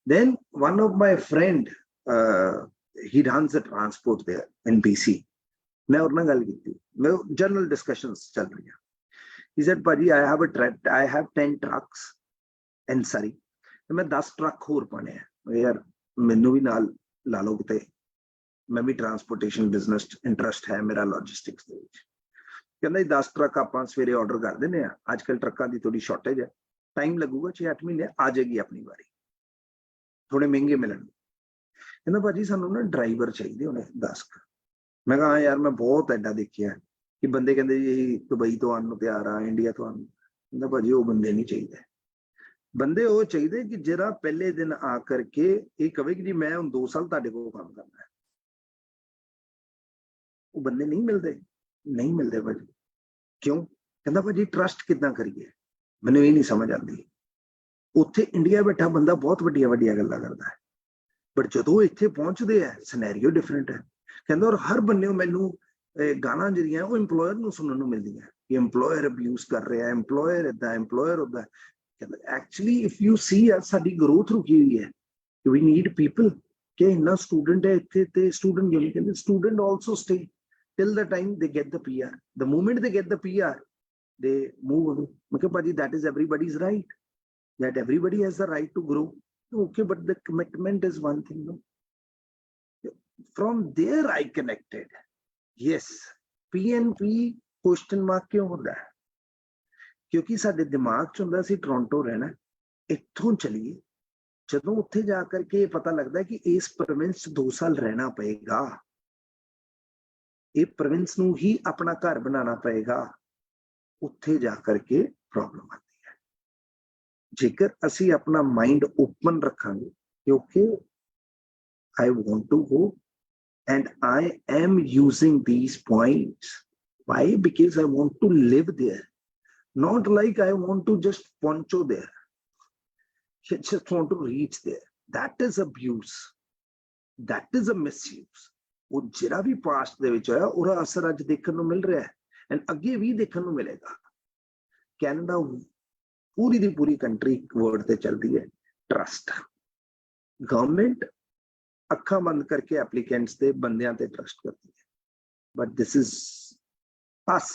Then one of my friend he runs a transport there in BC। मैं और नाल गल कीती, मैं जनरल डिस्कशंस चल रही हैं। He said भाजी I have 10 trucks in Surrey, मैं 10 ट्रक होर पाने हैं। यार मैनू भी नाल ला लो किते, मैं भी ट्रांसपोर्टेशन बिजनेस इंटरस्ट है मेरा लॉजिस्टिक्स दे विच। कहंदा 10 ट्रक आपां सवेरे ऑर्डर कर देने आ, आजकल ट्रकों की थोड़ी शॉर्टेज है, टाइम लगूगा 6-8 महीने, आ जाएगी अपनी बारी, थोड़े महंगे मिलणगे। कहंदा भाजी सानू ना ड्राइवर चाहिए होने 10। मैं कहा यार मैं बहुत ऐडा देखिया कि बंदे कहंदे जी दुबई तो आने नूं तैयार आ, इंडिया तो आने। कहंदा भाजी वो बंदे नहीं चाहिए, बंदे वो चाहिए कि जरा पहले दिन आ करके ये कहे कि जी मैं हुण 2 साल तुहाडे कोल काम करना है। वो बंदे नहीं मिलते भाजी। क्यों? कहता भाजी ट्रस्ट कितना करिए, मैंने ये नहीं समझ आती। उत्थे इंडिया बैठा बंदा बहुत वड्डिया गल्लां करता है, बट जो इत्थे पहुंचते हैं सिनेरियो डिफरेंट है। कहता और हर बंदे मैनू गाना जिहड़ियां वो इंप्लॉयर नूं सुनन नूं मिलदियां कि इंप्लॉयर अब्यूज कर रहा है, इंप्लॉयर इदां, इंप्लॉयर उदां। कहता एक्चुअली इफ यू सी साडी ग्रोथ रुकी हुई है, वी नीड पीपल। कि इन्ना स्टूडेंट है इत्थे ते स्टूडेंट क्यों नहीं? कहते student also stay till the time they get the PR। The moment they get the PR, they move away। Okay, Paji, that is everybody's right, that everybody has the right to grow। Okay, but the commitment is one thing, no? From there I connected, yes, PNP question mark क्यों होता है? क्योंकि साडे दिमाग च हुंदा सी Toronto रहना, ਇੱਥੋਂ ਚਲੀਏ, ਜਦੋਂ ਉੱਥੇ ਜਾ ਕਰਕੇ ਪਤਾ ਲੱਗਦਾ ਕਿ ਇਸ ਪ੍ਰੋਵਿੰਸ 'ਚ 2 ਸਾਲ ਰਹਿਣਾ ਪਏਗਾ, ਇਹ ਪ੍ਰੋਵਿੰਸ ਨੂੰ ਹੀ ਆਪਣਾ ਘਰ ਬਣਾਉਣਾ ਪਏਗਾ, ਉੱਥੇ ਜਾ ਕਰਕੇ ਪ੍ਰੋਬਲਮ ਆਉਂਦੀ ਹੈ। ਜੇਕਰ ਅਸੀਂ ਆਪਣਾ ਮਾਈਂਡ ਓਪਨ ਰੱਖਾਂਗੇ, ਕਿਉਂਕਿ I want to go and I am using these points. Why? Because I want to live there. Not like I want to just poncho there. I just want to reach there. That is abuse. That is a misuse. ਉਹ ਜਿਹੜਾ ਵੀ past ਦੇ ਵਿੱਚ ਹੋਇਆ ਉਹਦਾ ਅਸਰ ਅੱਜ ਦੇਖਣ ਨੂੰ ਮਿਲ ਰਿਹਾ ਹੈ ਐਂਡ ਅੱਗੇ ਵੀ ਦੇਖਣ ਨੂੰ ਮਿਲੇਗਾ। ਕੈਨੇਡਾ ਪੂਰੀ ਦੀ ਪੂਰੀ ਕੰਟਰੀ ਇੱਕ ਵਰਡ ਤੇ ਚੱਲਦੀ ਹੈ, ਟਰਸਟ। ਗਵਰਨਮੈਂਟ ਅੱਖਾਂ ਬੰਦ ਕਰਕੇ ਐਪਲੀਕੈਂਟਸ ਦੇ ਬੰਦਿਆਂ ਤੇ ਟਰਸਟ ਕਰਦੀ ਹੈ, ਬਟ ਦਿਸ ਇਜ਼ ਅਸ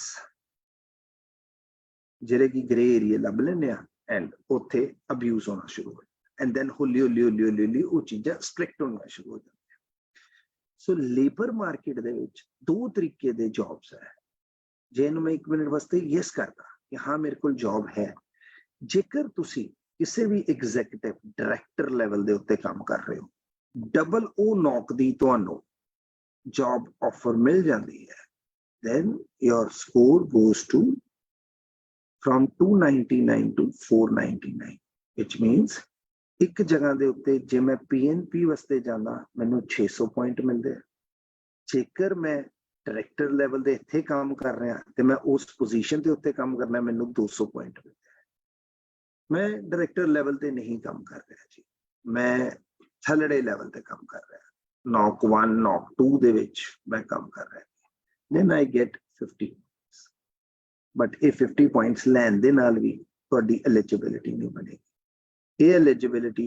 ਜਿਹੜੇ ਕਿ ਗ੍ਰੇ ਏਰੀਆ ਲੱਭ ਲੈਂਦੇ ਆ ਐਂਡ ਉੱਥੇ ਅਬਿਊਜ਼ ਹੋਣਾ ਸ਼ੁਰੂ ਹੋ ਜਾਂਦਾ ਐਂਡ ਦੈਨ ਹੌਲੀ ਹੌਲੀ ਹੌਲੀ ਹੌਲੀ ਹੌਲੀ ਉਹ ਚੀਜ਼ਾਂ ਸਟ੍ਰਿਕਟ ਹੋਣੀਆਂ ਸ਼ੁਰੂ ਹੋ ਜਾਂਦੀਆਂ। ਸੋ ਲੇਬਰ ਮਾਰਕੀਟ ਦੇ ਵਿੱਚ 2 ਤਰੀਕੇ ਦੇ ਜੌਬਸ ਹੈ। ਜੇ ਇਹਨੂੰ ਮੈਂ 1 ਮਿੰਟ ਵਾਸਤੇ ਯੈਸ ਕਰਦਾ ਕਿ ਹਾਂ ਮੇਰੇ ਕੋਲ ਜੌਬ ਹੈ, ਜੇਕਰ ਤੁਸੀਂ ਕਿਸੇ ਵੀ ਐਗਜ਼ੈਕਟਿਵ ਡਾਇਰੈਕਟਰ ਲੈਵਲ ਦੇ ਉੱਤੇ ਕੰਮ ਕਰ ਰਹੇ ਹੋ, ਡਬਲ ਉਹ ਨੌਕ ਦੀ ਤੁਹਾਨੂੰ ਜੌਬ ਆਫਰ ਮਿਲ ਜਾਂਦੀ ਹੈ, then your score goes to from 299 to 499, which means ਇੱਕ ਜਗ੍ਹਾ ਦੇ ਉੱਤੇ ਜੇ ਮੈਂ PNP ਵਾਸਤੇ ਜਾਂਦਾ ਮੈਨੂੰ 600 ਪੁਆਇੰਟ ਮਿਲਦੇ। ਜੇਕਰ ਮੈਂ ਡਾਇਰੈਕਟਰ ਲੈਵਲ ਦੇ ਇੱਥੇ ਕੰਮ ਕਰ ਰਿਹਾ ਤੇ ਮੈਂ ਉਸ ਪੋਜੀਸ਼ਨ ਦੇ ਉੱਤੇ ਕੰਮ ਕਰਨਾ ਮੈਨੂੰ 200 ਪੁਆਇੰਟ ਮਿਲਦੇ। ਮੈਂ ਡਾਇਰੈਕਟਰ ਲੈਵਲ ਤੇ ਨਹੀਂ ਕੰਮ ਕਰ ਰਿਹਾ ਜੀ, ਮੈਂ ਥੱਲੜੇ ਲੈਵਲ ਤੇ ਕੰਮ ਕਰ ਰਿਹਾ, ਨੌਕ 1 ਨੌਕ 2 ਦੇ ਵਿੱਚ ਮੈਂ ਕੰਮ ਕਰ ਰਿਹਾ, then I get 50 points, but ਇਹ 50 points ਲੈਣ ਦੇ ਨਾਲ ਵੀ ਤੁਹਾਡੀ ਐਲੀਜੀਬਿਲਿਟੀ ਨਹੀਂ ਬਣੇਗੀ। ਇਹ ਐਲੀਜੀਬਿਲਿਟੀ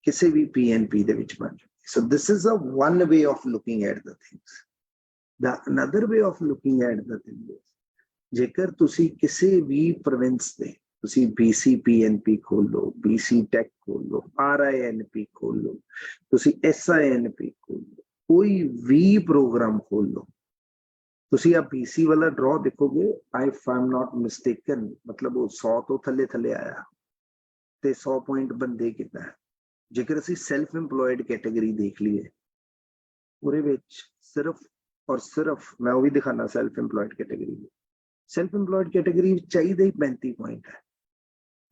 ਕਿਸੇ ਵੀ PNP ਦੇ ਵਿੱਚ ਬਣ ਜਾਏਗੀ। So this is a one way of looking at the things. The another way of looking at the thing is, ਜੇਕਰ ਤੁਸੀਂ ਕਿਸੇ ਵੀ ਪ੍ਰੋਵਿੰਸ ਦੇ ਤੁਸੀਂ BC PNP ਖੋਲ ਲਓ, BC Tech ਖੋਲ ਲਓ, RINP ਖੋਲ ਲਓ, ਤੁਸੀਂ SINP ਖੋਲ ਲਓ, ਕੋਈ ਵੀ ਪ੍ਰੋਗਰਾਮ ਖੋਲ ਲਓ, ਤੁਸੀਂ ਆ BC ਵਾਲਾ ਡਰਾ ਦੇਖੋਗੇ, if I'm not mistaken, ਮਤਲਬ ਉਹ 100 ਤੋਂ ਥੱਲੇ ਥੱਲੇ ਆਇਆ ਤੇ 100 ਪੁਆਇੰਟ ਬੰਦੇ ਕਿੰਨਾ ਹੈ। ਜੇਕਰ ਅਸੀਂ ਸੈਲਫ ਇੰਪਲੋਇਡ ਕੈਟੇਗਰੀ ਦੇਖ ਲਈਏ, ਉਹਦੇ ਵਿੱਚ ਸਿਰਫ ਔਰ ਸਿਰਫ ਮੈਂ ਉਹ ਵੀ ਦਿਖਾਣਾ self employed category. Self employed category ਵਿੱਚ ਚਾਹੀਦਾ ਹੀ 35 ਪੁਆਇੰਟ ਹੈ,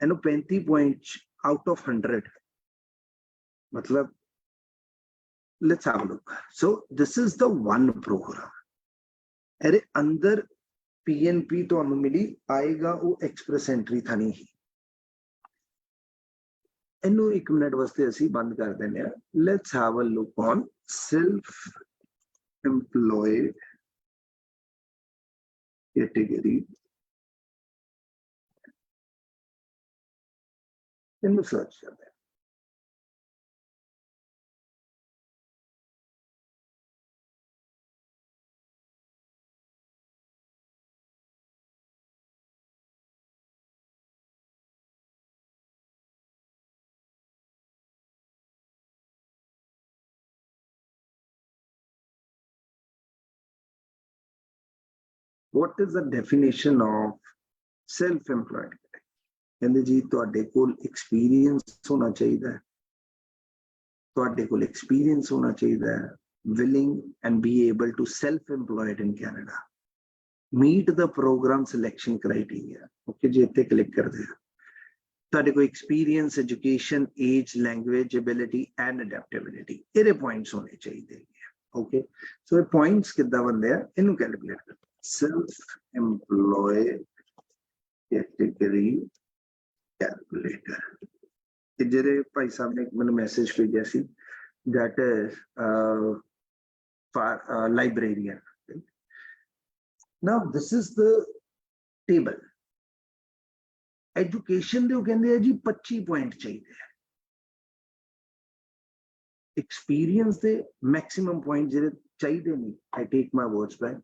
ਇਹਨੂੰ 35 ਪੁਆਇੰਟ ਆਊਟ ਆਫ 100 ਮਤਲਬ let's have a look. So this is the one program. ਇਹਦੇ ਅੰਦਰ PNP ਤੁਹਾਨੂੰ ਮਿਲੀ ਆਏਗਾ ਉਹ ਐਕਸਪ੍ਰੈਸ ਐਂਟਰੀ ਥਾਣੀ ਹੀ। ਇਹਨੂੰ 1 ਮਿੰਟ ਵਾਸਤੇ ਅਸੀਂ ਬੰਦ ਕਰ ਦਿੰਦੇ ਆ। Let's have a look on self employed category. ਇਹਨੂੰ ਸਰਚ ਕਰਦੇ ਹਾਂ। What is the definition of self-employed? ਕਹਿੰਦੇ ਜੀ ਤੁਹਾਡੇ ਕੋਲ ਐਕਸਪੀਰੀਅੰਸ ਹੋਣਾ ਚਾਹੀਦਾ ਹੈ, ਤੁਹਾਡੇ ਕੋਲ ਐਕਸਪੀਰੀਅੰਸ ਹੋਣਾ ਚਾਹੀਦਾ ਹੈ, willing and be able to self-employed in Canada, meet the program selection criteria. Okay ਜੀ ਇੱਥੇ ਕਲਿੱਕ ਕਰਦੇ ਹਾਂ। ਤੁਹਾਡੇ ਕੋਲ experience, education, age, language, ability and adaptability, ਇਹਦੇ ਪੁਆਇੰਟਸ ਹੋਣੇ ਚਾਹੀਦੇ। ਓਕੇ ਸੋ ਇਹ ਪੁਆਇੰਟਸ ਕਿੱਦਾਂ ਬਣਦੇ ਆ, ਇਹਨੂੰ ਕੈਲਕੂਲੇਟ ਕਰੋ। self-employed category calculator। ਇਹ ਜਿਹੜੇ ਭਾਈ ਸਾਹਿਬ ਨੇ ਮੈਨੂੰ ਮੈਸੇਜ ਭੇਜਿਆ ਸੀ, that is librarian. Now this is the table. Education ਦੇ ਉਹ ਕਹਿੰਦੇ ਆ ਜੀ 25 ਪੁਆਇੰਟ ਚਾਹੀਦੇ ਆ। Experience ਦੇ maximum ਪੁਆਇੰਟ ਜਿਹੜੇ ਚਾਹੀਦੇ ਨਹੀਂ, I take my words back,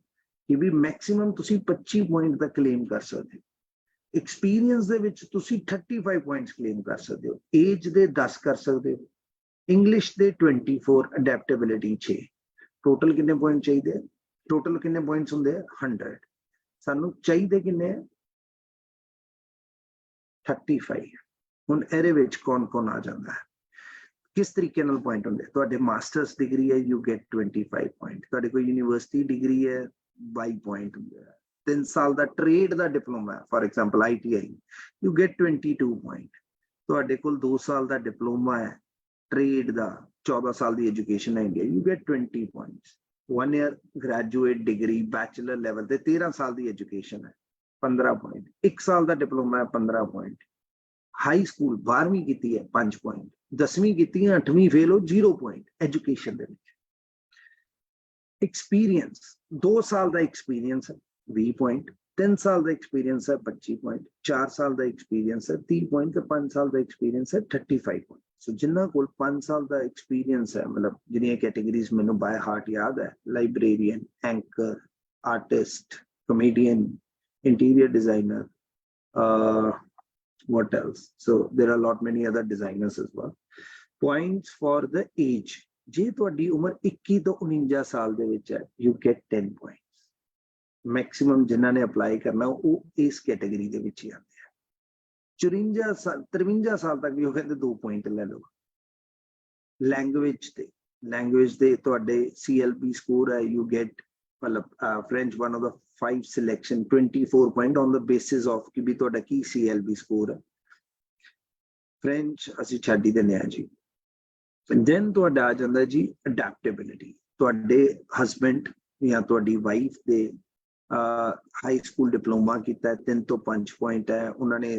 ਕਿ ਵੀ ਮੈਕਸਿਮਮ ਤੁਸੀਂ 25 ਪੁਆਇੰਟ ਦਾ ਕਲੇਮ ਕਰ ਸਕਦੇ ਹੋ। ਐਕਸਪੀਰੀਅੰਸ ਦੇ ਵਿੱਚ ਤੁਸੀਂ 35 ਪੁਆਇੰਟਸ ਕਲੇਮ ਕਰ ਸਕਦੇ ਹੋ, ਏਜ ਦੇ 10 ਕਰ ਸਕਦੇ ਹੋ, ਇੰਗਲਿਸ਼ ਦੇ 24, ਅਡੈਪਟੇਬਿਲਿਟੀ 6। ਟੋਟਲ ਕਿੰਨੇ ਪੁਆਇੰਟ ਚਾਹੀਦੇ? ਟੋਟਲ ਕਿੰਨੇ ਪੁਆਇੰਟਸ ਹੁੰਦੇ ਆ? 100। ਸਾਨੂੰ ਚਾਹੀਦੇ ਕਿੰਨੇ? 35। ਹੁਣ ਇਹਦੇ ਵਿੱਚ ਕੌਣ ਆ ਜਾਂਦਾ ਹੈ, किस तरीके नाल पॉइंट होंगे, ਤੁਹਾਡੇ ਮਾਸਟਰਸ ਡਿਗਰੀ ਹੈ ਯੂ ਗੈਟ 25 ਪੁਆਇੰਟ, ਤੁਹਾਡੇ ਕੋਈ ਯੂਨੀਵਰਸਿਟੀ ਡਿਗਰੀ ਹੈ 22 ਪੁਆਇੰਟ ਹੁੰਦੇ ਆ, 3 ਸਾਲ ਦਾ ਟ੍ਰੇਡ ਦਾ diploma for example ITI you get 22 point, ਤੁਹਾਡੇ ਕੋਲ 2 ਸਾਲ ਦਾ ਡਿਪਲੋਮਾ ਹੈ ਟ੍ਰੇਡ ਦਾ, 14 ਸਾਲ ਦੀ ਐਜੂਕੇਸ਼ਨ ਹੈ India, you get 20 points, 1 year graduate degree bachelor level ਤੇ 13 ਸਾਲ ਦੀ ਐਜੂਕੇਸ਼ਨ ਹੈ 15 ਪੁਆਇੰਟ, 1 ਸਾਲ ਦਾ ਡਿਪਲੋਮਾ ਹੈ 15 ਪੁਆਇੰਟ, ਹਾਈ ਸਕੂਲ 12ਵੀਂ ਕੀਤੀ ਹੈ 5 ਪੁਆਇੰਟ, 10ਵੀਂ ਕੀਤੀ ਹੈ 8ਵੀਂ ਫੇਲ ਹੋ 0 ਪੁਆਇੰਟ ਐਜੂਕੇਸ਼ਨ ਦੇ ਵਿੱਚ। ਐਕਸਪੀਰੀਅੰਸ 2 ਸਾਲ ਦਾ ਐਕਸਪੀਰੀਅੰਸ ਹੈ 20 ਪੁਆਇੰਟ, 3 ਸਾਲ ਦਾ ਐਕਸਪੀਰੀਅੰਸ ਹੈ 25 ਪੁਆਇੰਟ, 4 ਸਾਲ ਦਾ ਐਕਸਪੀਰੀਅੰਸ ਹੈ 30 ਪੁਆਇੰਟ ਤੇ 5 ਸਾਲ ਦਾ ਐਕਸਪੀਰੀਅੰਸ ਹੈ 35 ਪੁਆਇੰਟ। ਸੋ ਜਿਨ੍ਹਾਂ ਕੋਲ 5 ਸਾਲ ਦਾ ਐਕਸਪੀਰੀਅੰਸ ਹੈ, ਮਤਲਬ ਜਿਹੜੀਆਂ ਕੈਟੇਗਰੀਜ਼ ਮੈਨੂੰ ਬਾय ਹਾਰਟ ਯਾਦ ਹੈ, librarian, anchor, artist, comedian, interior designer, what else, so there are a lot many other designers as well. Points for the age, ਜੇ ਤੁਹਾਡੀ ਉਮਰ 21 ਤੋਂ 49 ਸਾਲ ਦੇ ਵਿੱਚ ਹੈ you get 10 points, ਮੈਕਸਿਮਮ ਜਿਨ੍ਹਾਂ ਨੇ ਅਪਲਾਈ ਕਰਨਾ ਉਹ ਇਸ ਕੈਟੇਗਰੀ ਦੇ ਵਿੱਚ ਹੀ ਆਉਂਦੇ ਆ। 54 ਸਾਲ 53 ਸਾਲ ਤੱਕ ਵੀ ਉਹ ਕਹਿੰਦੇ 2 ਪੁਆਇੰਟ ਲੈ ਲਓ। ਲੈਂਗੁਏਜ ਦੇ ਤੁਹਾਡੇ CLP ਸਕੋਰ ਹੈ you get, ਮਤਲਬ French one of the 5 selection 24 point on the basis of ਕਿ ਵੀ ਤੁਹਾਡਾ ਕੀ CLB ਸਕੋਰ ਹੈ। ਫ੍ਰੈਂਚ ਅਸੀਂ ਛੱਡ ਹੀ ਦਿੰਦੇ ਹਾਂ ਜੀ। ਦੈਨ ਤੁਹਾਡਾ ਆ ਜਾਂਦਾ ਜੀ ਅਡੈਪਟੇਬਿਲਿਟੀ, ਤੁਹਾਡੇ ਹਸਬੈਂਡ ਜਾਂ ਤੁਹਾਡੀ ਵਾਈਫ ਦੇ ਹਾਈ ਸਕੂਲ ਡਿਪਲੋਮਾ ਕੀਤਾ 3 ਤੋਂ 5 ਪੁਆਇੰਟ ਹੈ, ਉਹਨਾਂ ਨੇ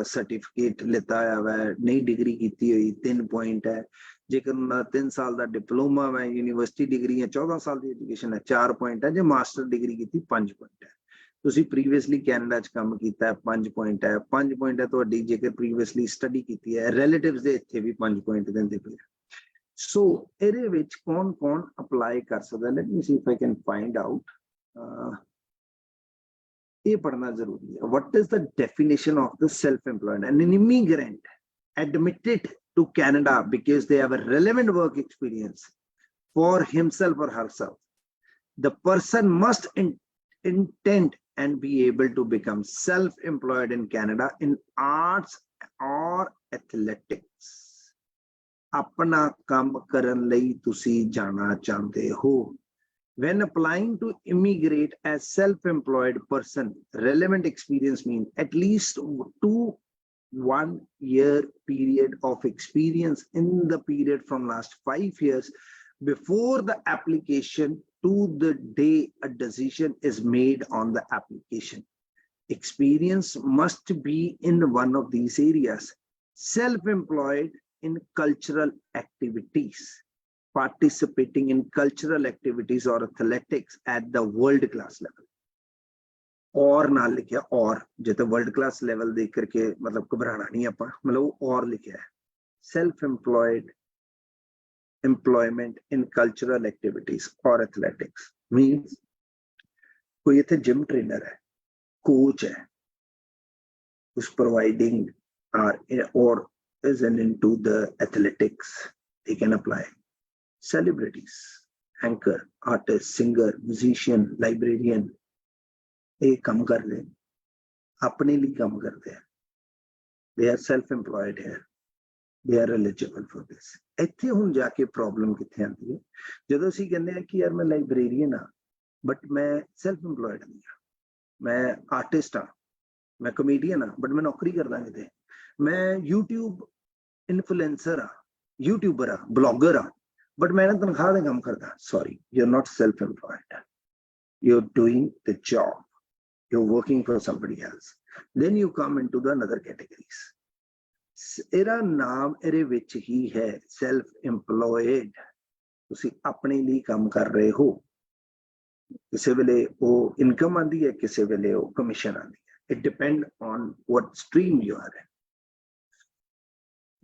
ਸਰਟੀਫਿਕੇਟ ਲਿੱਤਾ ਹੋਇਆ ਹੈ, ਨਈ ਡਿਗਰੀ ਕੀਤੀ ਹੋਈ 3 ਪੁਆਇੰਟ ਹੈ। ਜੇਕਰ ਉਹਨਾਂ 3 ਸਾਲ ਦਾ ਡਿਪਲੋਮਾ ਹੈ, ਯੂਨੀਵਰਸਿਟੀ ਡਿਗਰੀ ਹੈ, 14 ਸਾਲ ਦੀ ਐਜੂਕੇਸ਼ਨ ਹੈ 4 ਪੁਆਇੰਟ ਹੈ, ਜੇ ਮਾਸਟਰ ਡਿਗਰੀ ਕੀਤੀ 5 ਪੁਆਇੰਟ ਹੈ। ਤੁਸੀਂ ਪ੍ਰੀਵੀਅਸਲੀ ਕੈਨੇਡਾ 'ਚ ਕੰਮ ਕੀਤਾ 5 ਪੁਆਇੰਟ ਹੈ, 5 ਪੁਆਇੰਟ ਹੈ ਤੁਹਾਡੀ ਜੇਕਰ ਪ੍ਰੀਵੀਅਸਲੀ ਸਟੱਡੀ ਕੀਤੀ ਹੈ। ਰਿਲੇਟਿਵਸ ਦੇ ਇੱਥੇ ਵੀ 5 ਪੁਆਇੰਟ ਦਿੰਦੇ ਪਏ। ਸੋ ਇਹਦੇ ਵਿੱਚ ਕੌਣ ਅਪਲਾਈ ਕਰ ਸਕਦਾ, let me C if I can find out. ਇਹ ਪੜ੍ਹਨਾ ਜ਼ਰੂਰੀ ਹੈ। What is the definition of the self-employed? An immigrant admitted to Canada because they have a relevant work experience for himself or herself. The person must intend and be able to become self-employed in Canada in arts or athletics. अपना काम करन लई तुसी जाना चाहते हो। When applying to immigrate as self-employed person, relevant experience means at least 1 year period of experience in the period from last 5 years before the application to the day a decision is made on the application. Experience must be in one of these areas. Self-employed in cultural activities, participating in cultural activities or athletics at the world class level. और ना लिखा और जितना world class level देख करके मतलब घबराना नहीं आपा, मतलब और लिखा है self-employed employment in cultural activities or athletics means कोई इथे जिम ट्रेनर है, कोच है, who's providing or is into the athletics, they can apply. Celebrities, anchor, artist, singer, musician, librarian, ये काम कर रहे हैं, अपने लिए काम करते हैं, they are self-employed here, they are eligible for this. ਇੱਥੇ ਹੁਣ ਜਾ ਕੇ ਪ੍ਰੋਬਲਮ ਕਿੱਥੇ ਆਉਂਦੀ ਹੈ, ਜਦੋਂ ਅਸੀਂ ਕਹਿੰਦੇ ਹਾਂ ਕਿ ਯਾਰ ਮੈਂ ਲਾइब्रेरियन ਹਾਂ ਬਟ ਮੈਂ self-employed ਨਹੀਂ ਹਾਂ, ਮੈਂ ਆਰਟਿਸਟ ਹਾਂ, ਮੈਂ ਕਮੇਡੀਅਨ ਹਾਂ ਬਟ ਮੈਂ ਨੌਕਰੀ ਕਰਦਾ ਕਿਤੇ, मैं YouTube इन्फ्लुएंसर हाँ, यूट्यूबर हाँ, ब्लॉगर हाँ, बट मैं ना तनख्वाह दे काम करता। Sorry, you're not self-employed, you're doing the job, you're working for somebody else. Then you come into the another categories. ਇਹਦਾ ਨਾਮ ਇਹਦੇ ਵਿੱਚ ਹੀ ਹੈ self-employed, ਤੁਸੀਂ ਆਪਣੇ ਲਈ ਕੰਮ ਕਰ ਰਹੇ ਹੋ, ਕਿਸੇ ਵੇਲੇ ਉਹ ਇਨਕਮ ਆਉਂਦੀ ਹੈ, ਕਿਸੇ ਵੇਲੇ ਉਹ ਕਮਿਸ਼ਨ ਆਉਂਦੀ ਹੈ, it depend on what stream you are in.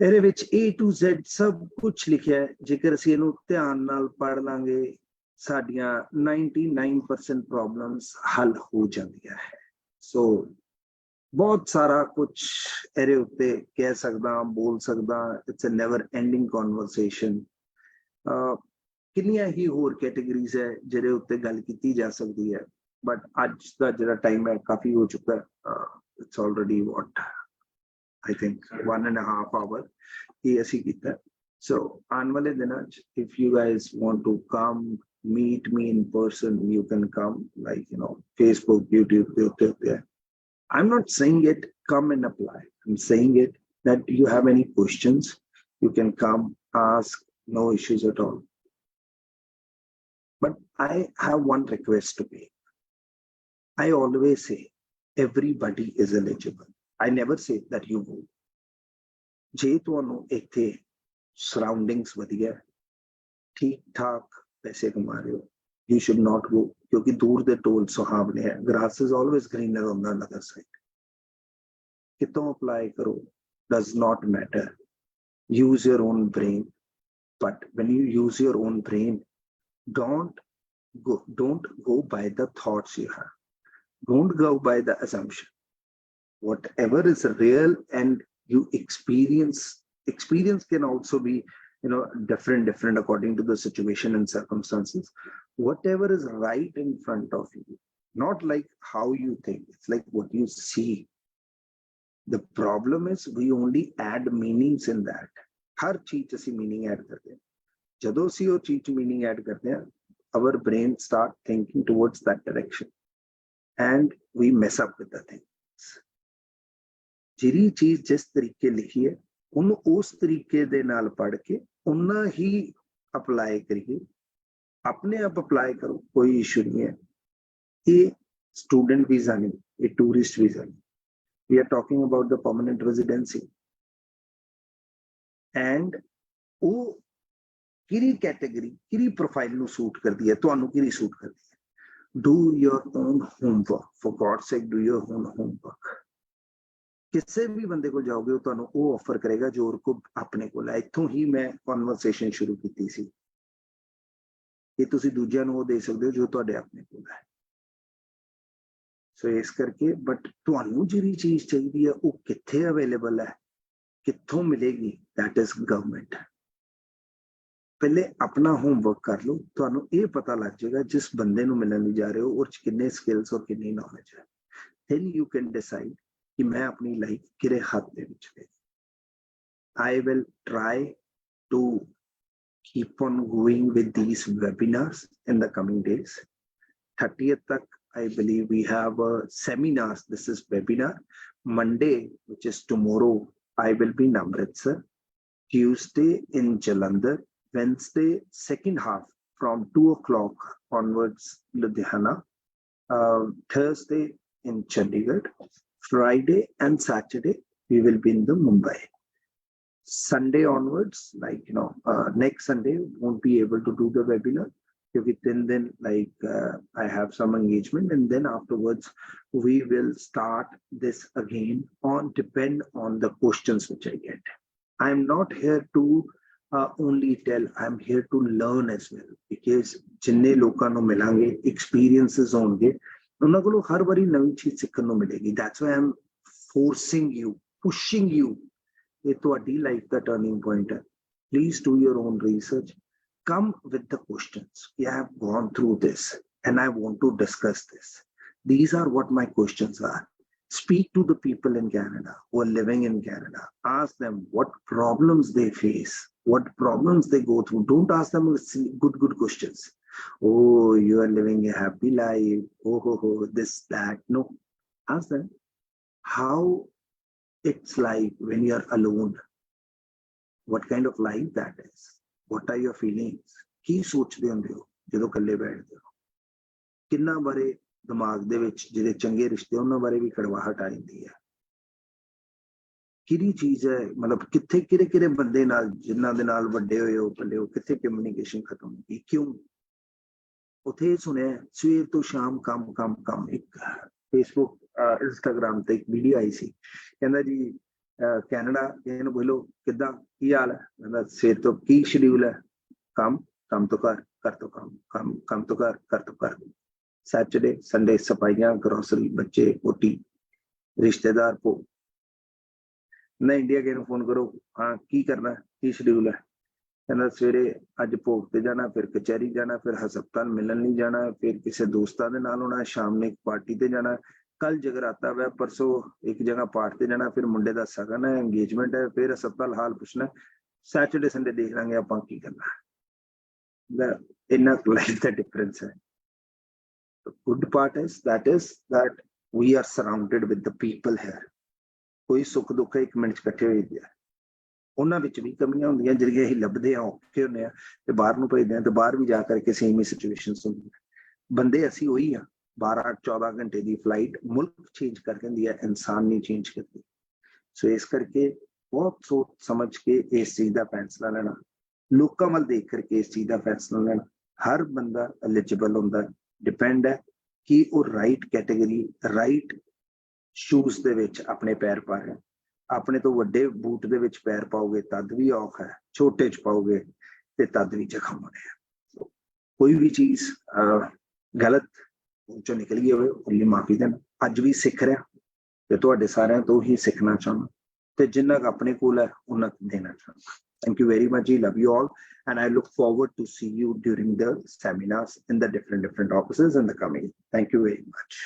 ਇਹਦੇ ਵਿੱਚ A to Z ਸਭ ਕੁਝ ਲਿਖਿਆ ਹੈ, ਜੇਕਰ ਅਸੀਂ ਇਹਨੂੰ ਧਿਆਨ ਨਾਲ ਪੜ੍ਹ ਲਾਂਗੇ ਸਾਡੀਆਂ 99% ਪ੍ਰੋਬਲਮਸ ਹੱਲ ਹੋ ਜਾਂਦੀਆਂ ਹੈ। ਸੋ ਬਹੁਤ ਸਾਰਾ ਕੁਝ ਇਹਦੇ ਉੱਤੇ ਕਹਿ ਸਕਦਾ, ਬੋਲ ਸਕਦਾ, it's a never ending conversation. ਕਿੰਨੀਆਂ ਹੀ ਹੋਰ ਕੈਟੇਗਰੀਜ਼ ਹੈ ਜਿਹਦੇ ਉੱਤੇ ਗੱਲ ਕੀਤੀ ਜਾ ਸਕਦੀ ਹੈ, ਬਟ ਅੱਜ ਦਾ ਜਿਹੜਾ ਟਾਈਮ ਹੈ ਕਾਫੀ ਹੋ ਚੁੱਕਾ ਹੈ, it's already I think 1.5 hour ਇਹ ਅਸੀਂ ਕੀਤਾ। So ਆਉਣ ਵਾਲੇ ਦਿਨਾਂ 'ਚ if you guys want to come meet me in person, you can come, like, you know, Facebook, YouTube, there. I'm not saying it come and apply. I'm saying it that you have any questions, you can come, ask, no issues at all. But I have one request to make. I always say everybody is eligible. I never say that you go. ਜੇ ਤੁਹਾਨੂੰ ਇੱਥੇ surroundings ਵਧੀਆ ਠੀਕ ਠਾਕ ਪੈਸੇ ਕਮਾ ਰਹੇ ਹੋ, you should not go, ਕਿਉਂਕਿ ਦੂਰ ਦੇ ਟੋਲ ਸੁਹਾਵਣੇ ਹੈ। grass is always greener on the other side. ਕਿਤੋਂ ਅਪਲਾਈ ਕਰੋ does not matter. Use your own brain, but when you use your own brain, don't go by the thoughts you have. Don't go by the assumption. Whatever is real and you experience can also be, you know, different according to the situation and circumstances. Whatever is right in front of you, not like how you think, it's like what you see. The problem is we only add meanings in that. हर चीज ਅਸੀਂ meaning add ਕਰਦੇ ਹਾਂ। ਜਦੋਂ ਅਸੀਂ ਉਹ ਚੀਜ਼ meaning add ਕਰਦੇ ਹਾਂ, our brain start thinking towards that direction and we mess up with the things. ਜਿਹੜੀ ਚੀਜ਼ ਜਿਸ ਤਰੀਕੇ ਲਿਖੀ ਹੈ ਉਹਨੂੰ ਉਸ ਤਰੀਕੇ ਦੇ ਨਾਲ ਪੜ੍ਹ ਕੇ ਉਨਾ ਹੀ ਅਪਲਾਈ ਕਰੀਏ। ਆਪਣੇ ਆਪ ਅਪਲਾਈ ਕਰੋ, ਕੋਈ ਇਸ਼ੂ ਨਹੀਂ ਹੈ। ਇਹ ਸਟੂਡੈਂਟ ਵੀਜ਼ਾ ਨਹੀਂ, ਇਹ ਟੂਰਿਸਟ ਵੀਜ਼ਾ ਨਹੀਂ। We are talking about the permanent residency. And ਉਹ ਕਿਹੜੀ ਕੈਟੇਗਰੀ, ਕਿਹੜੀ ਪ੍ਰੋਫਾਈਲ ਨੂੰ ਸੂਟ ਕਰਦੀ ਹੈ, ਤੁਹਾਨੂੰ ਕਿਹੜੀ ਸੂਟ ਕਰਦੀ ਹੈ। Do your own homework. For God's sake, do your own homework. ਕਿਸੇ ਵੀ ਬੰਦੇ ਕੋਲ ਜਾਓਗੇ ਉਹ ਤੁਹਾਨੂੰ ਉਹ ਆਫਰ ਕਰੇਗਾ ਜੋ ਉਹਦੇ ਕੋਲ ਆਪਣੇ ਕੋਲ ਹੈ। ਇੱਥੋਂ ਹੀ ਮੈਂ ਕਨਵਰਸੇਸ਼ਨ ਸ਼ੁਰੂ ਕੀਤੀ ਸੀ ਕਿ ਤੁਸੀਂ ਦੂਜਿਆਂ ਨੂੰ ਉਹ ਦੇ ਸਕਦੇ ਹੋ ਜੋ ਤੁਹਾਡੇ ਆਪਣੇ ਕੋਲ ਹੈ। ਸੋ ਇਸ ਕਰਕੇ ਬਟ ਤੁਹਾਨੂੰ ਜਿਹੜੀ ਚੀਜ਼ ਚਾਹੀਦੀ ਹੈ ਉਹ ਕਿੱਥੇ ਅਵੇਲੇਬਲ ਹੈ, ਕਿੱਥੋਂ ਮਿਲੇਗੀ, ਦੈਟ ਇਜ਼ ਗਵਰਨਮੈਂਟ। ਪਹਿਲੇ ਆਪਣਾ ਹੋਮਵਰਕ ਕਰ ਲਓ, ਤੁਹਾਨੂੰ ਇਹ ਪਤਾ ਲੱਗ ਜਾਏਗਾ ਜਿਸ ਬੰਦੇ ਨੂੰ ਮਿਲਣ ਲਈ ਜਾ ਰਹੇ ਹੋ ਉਹ 'ਚ ਕਿੰਨੇ ਸਕਿੱਲਸ ਔਰ ਕਿੰਨੀ ਨੌਲੇਜ ਹੈ। then you can decide ਕਿ ਮੈਂ ਆਪਣੀ ਲਾਈਫ ਕਿਹੜੇ ਹੱਥ ਦੇ ਵਿੱਚ ਲੈ। I will try to keep on going with these webinars in the coming days. 30th tak I believe we have seminars. This is webinar. Monday, which is tomorrow, I will be in Amritsar. Tuesday in Jalandhar. Wednesday, second half from 2 o'clock onwards, Ludhiana. Thursday in Chandigarh. Friday and Saturday, we will be in the Mumbai. Sunday onwards, like, you know, next Sunday, won't be able to do the webinar. Then like I have some engagement, and then afterwards we will start this again depend on the questions which I get. I'm not here to only tell, I'm here to learn as well, because jinne lokan nu milange experiences honge ਉਹਨਾਂ ਕੋਲੋਂ ਹਰ ਵਾਰੀ ਨਵੀਂ ਚੀਜ਼ ਸਿੱਖਣ ਨੂੰ ਮਿਲੇਗੀ। That's why I'm forcing you, pushing you. ਇਹ ਤੁਹਾਡੀ ਲਾਈਫ ਦਾ ਟਰਨਿੰਗ ਪੁਆਇੰਟ ਹੈ। Please do your own research. Come with the questions. I have gone through this and I want to discuss this. These are what my questions are. Speak to the people in Canada who are living in Canada. Ask them what problems they face, what problems they go through. Don't ask them good questions. Oh, you are living a happy life. Oh, this, that. No. Ask them how it's like when you are alone. What kind of life that is? What are your feelings? ਕੀ ਸੋਚਦੇ ਹੁੰਦੇ ਹੋ ਜਦੋਂ ਇਕੱਲੇ ਬੈਠਦੇ ਹੋ? ਕਿੰਨਾ ਬਾਰੇ ਦਿਮਾਗ ਦੇ ਵਿੱਚ ਜਿਹੜੇ ਚੰਗੇ ਰਿਸ਼ਤੇ ਉਹਨਾਂ ਬਾਰੇ ਵੀ ਕੜਵਾਹਟ ਆ ਜਾਂਦੀ ਹੈ। ਕਿਹੜੀ ਚੀਜ਼ ਹੈ, ਮਤਲਬ ਕਿੱਥੇ ਕਿਹੜੇ ਬੰਦੇ ਨਾਲ ਜਿਨ੍ਹਾਂ ਦੇ ਨਾਲ ਵੱਡੇ ਹੋਏ ਹੋ ਪੱਲੇ ਹੋ, ਕਿੱਥੇ ਕਮਿਊਨੀਕੇਸ਼ਨ ਖਤਮ ਹੋ ਗਈ, ਕਿਉਂ? ਉੱਥੇ ਸੁਣਿਆ ਸਵੇਰ ਤੋਂ ਸ਼ਾਮ ਕੰਮ। ਇੱਕ ਫੇਸਬੁੱਕ ਇੰਸਟਾਗ੍ਰਾਮ ਤੇ ਇੱਕ ਵੀਡੀਓ ਆਈ ਸੀ, ਕਹਿੰਦਾ ਜੀ ਕੈਨੇਡਾ ਇਹਨੂੰ ਬੋਲੋ ਕਿੱਦਾਂ, ਕੀ ਹਾਲ ਹੈ? ਕਹਿੰਦਾ ਸਵੇਰ ਤੋਂ ਕੀ ਸ਼ਡਿਊਲ ਹੈ? ਕੰਮ ਤੋਂ ਘਰ ਤੋਂ ਕੰਮ ਤੋਂ ਘਰ ਤੋਂ ਘਰ। ਸੈਟਰਡੇ ਸੰਡੇ ਸਫਾਈਆਂ, ਗਰੋਸਰੀ, ਬੱਚੇ, ਰੋਟੀ, ਰਿਸ਼ਤੇਦਾਰ ਭੋਗ। ਨਾ ਇੰਡੀਆ ਕਿਸੇ ਨੂੰ ਫੋਨ ਕਰੋ, ਹਾਂ ਕੀ ਕਰਨਾ, ਕੀ ਸ਼ਡਿਊਲ ਹੈ? ਕਹਿੰਦਾ ਸਵੇਰੇ ਅੱਜ ਭੋਗ ਤੇ ਜਾਣਾ, ਫਿਰ ਕਚਹਿਰੀ ਜਾਣਾ, ਫਿਰ ਹਸਪਤਾਲ ਮਿਲਣ ਨਹੀਂ ਜਾਣਾ, ਫਿਰ ਕਿਸੇ ਦੋਸਤਾਂ ਦੇ ਨਾਲ ਹੋਣਾ, ਸ਼ਾਮ ਨੂੰ ਇੱਕ ਪਾਰਟੀ ਤੇ ਜਾਣਾ, कल जगराता वै, परसों एक जगह पाठ ते जाना, फिर मुंडे दा सगन है, एंगेजमेंट है, फिर अस्पताल हाल पुछना, सैटरडे संडे देख लांगे आपां की करना। इन्ना लाइफ दा डिफरेंस है। The good part is that we are surrounded with the people here. कोई सुख दुख एक मिनट इकट्ठे हो जाते हैं, ਉਹਨਾਂ ਵਿੱਚ ਵੀ ਕਮੀਆਂ ਹੁੰਦੀਆਂ ਜਿਹੜੀਆਂ ਅਸੀਂ ਲੱਭਦੇ ਹਾਂ, ਔਖੇ ਹੁੰਦੇ ਆ ਤੇ ਬਾਹਰ ਨੂੰ ਭੇਜਦੇ ਹਾਂ, ਤੇ ਬਾਹਰ ਵੀ ਜਾ ਕਰਕੇ ਸੇਮ ਹੀ ਸਿਚੁਏਸ਼ਨਸ ਹੁੰਦੀਆਂ। ਬੰਦੇ ਅਸੀਂ ਉਹੀ ਆ, 12-14 ਘੰਟੇ ਦੀ ਫਲਾਈਟ ਮੁਲਕ ਚੇਂਜ ਕਰ ਦਿੰਦੀ ਹੈ, ਇਨਸਾਨ ਨਹੀਂ ਚੇਂਜ ਕਰਦੀ। ਸੋ ਇਸ ਕਰਕੇ ਬਹੁਤ ਸੋਚ ਸਮਝ ਕੇ ਇਸ ਚੀਜ਼ ਦਾ ਫੈਸਲਾ ਲੈਣਾ, ਲੋਕਾਂ ਵੱਲ ਦੇਖ ਕਰਕੇ ਇਸ ਚੀਜ਼ ਦਾ ਫੈਸਲਾ ਲੈਣਾ। ਹਰ ਬੰਦਾ ਐਲੀਜੀਬਲ ਹੁੰਦਾ, ਡਿਪੈਂਡ ਹੈ ਕਿ ਉਹ ਰਾਈਟ ਕੈਟੇਗਰੀ, ਰਾਈਟ ਸ਼ੂਜ਼ ਦੇ ਵਿੱਚ ਆਪਣੇ ਪੈਰ ਪਾ ਰਿਹਾ। ਆਪਣੇ ਤੋਂ ਵੱਡੇ ਬੂਟ ਦੇ ਵਿੱਚ ਪੈਰ ਪਾਓਗੇ ਤਦ ਵੀ ਔਖ ਹੈ, ਛੋਟੇ ਚ ਪਾਓਗੇ ਤੇ ਤਦ ਵੀ ਜ਼ਖਮ ਹੋਣੇ ਆ। ਕੋਈ ਵੀ ਚੀਜ਼ ਗਲਤ ਚੋਂ ਨਿਕਲ ਗਈ ਹੋਵੇ ਉਹਦੀ ਮਾਫੀ ਦੇਣਾ। ਅੱਜ ਵੀ ਸਿੱਖ ਰਿਹਾ ਤੇ ਤੁਹਾਡੇ ਸਾਰਿਆਂ ਤੋਂ ਹੀ ਸਿੱਖਣਾ ਚਾਹੁੰਦਾ, ਤੇ ਜਿੰਨਾ ਕੁ ਆਪਣੇ ਕੋਲ ਹੈ ਉਹਨਾਂ ਦੇਣਾ ਚਾਹੁੰਦਾ। Thank you very much. I love you all, and I look forward to see you during the seminars in the different offices in the coming. Thank you very much.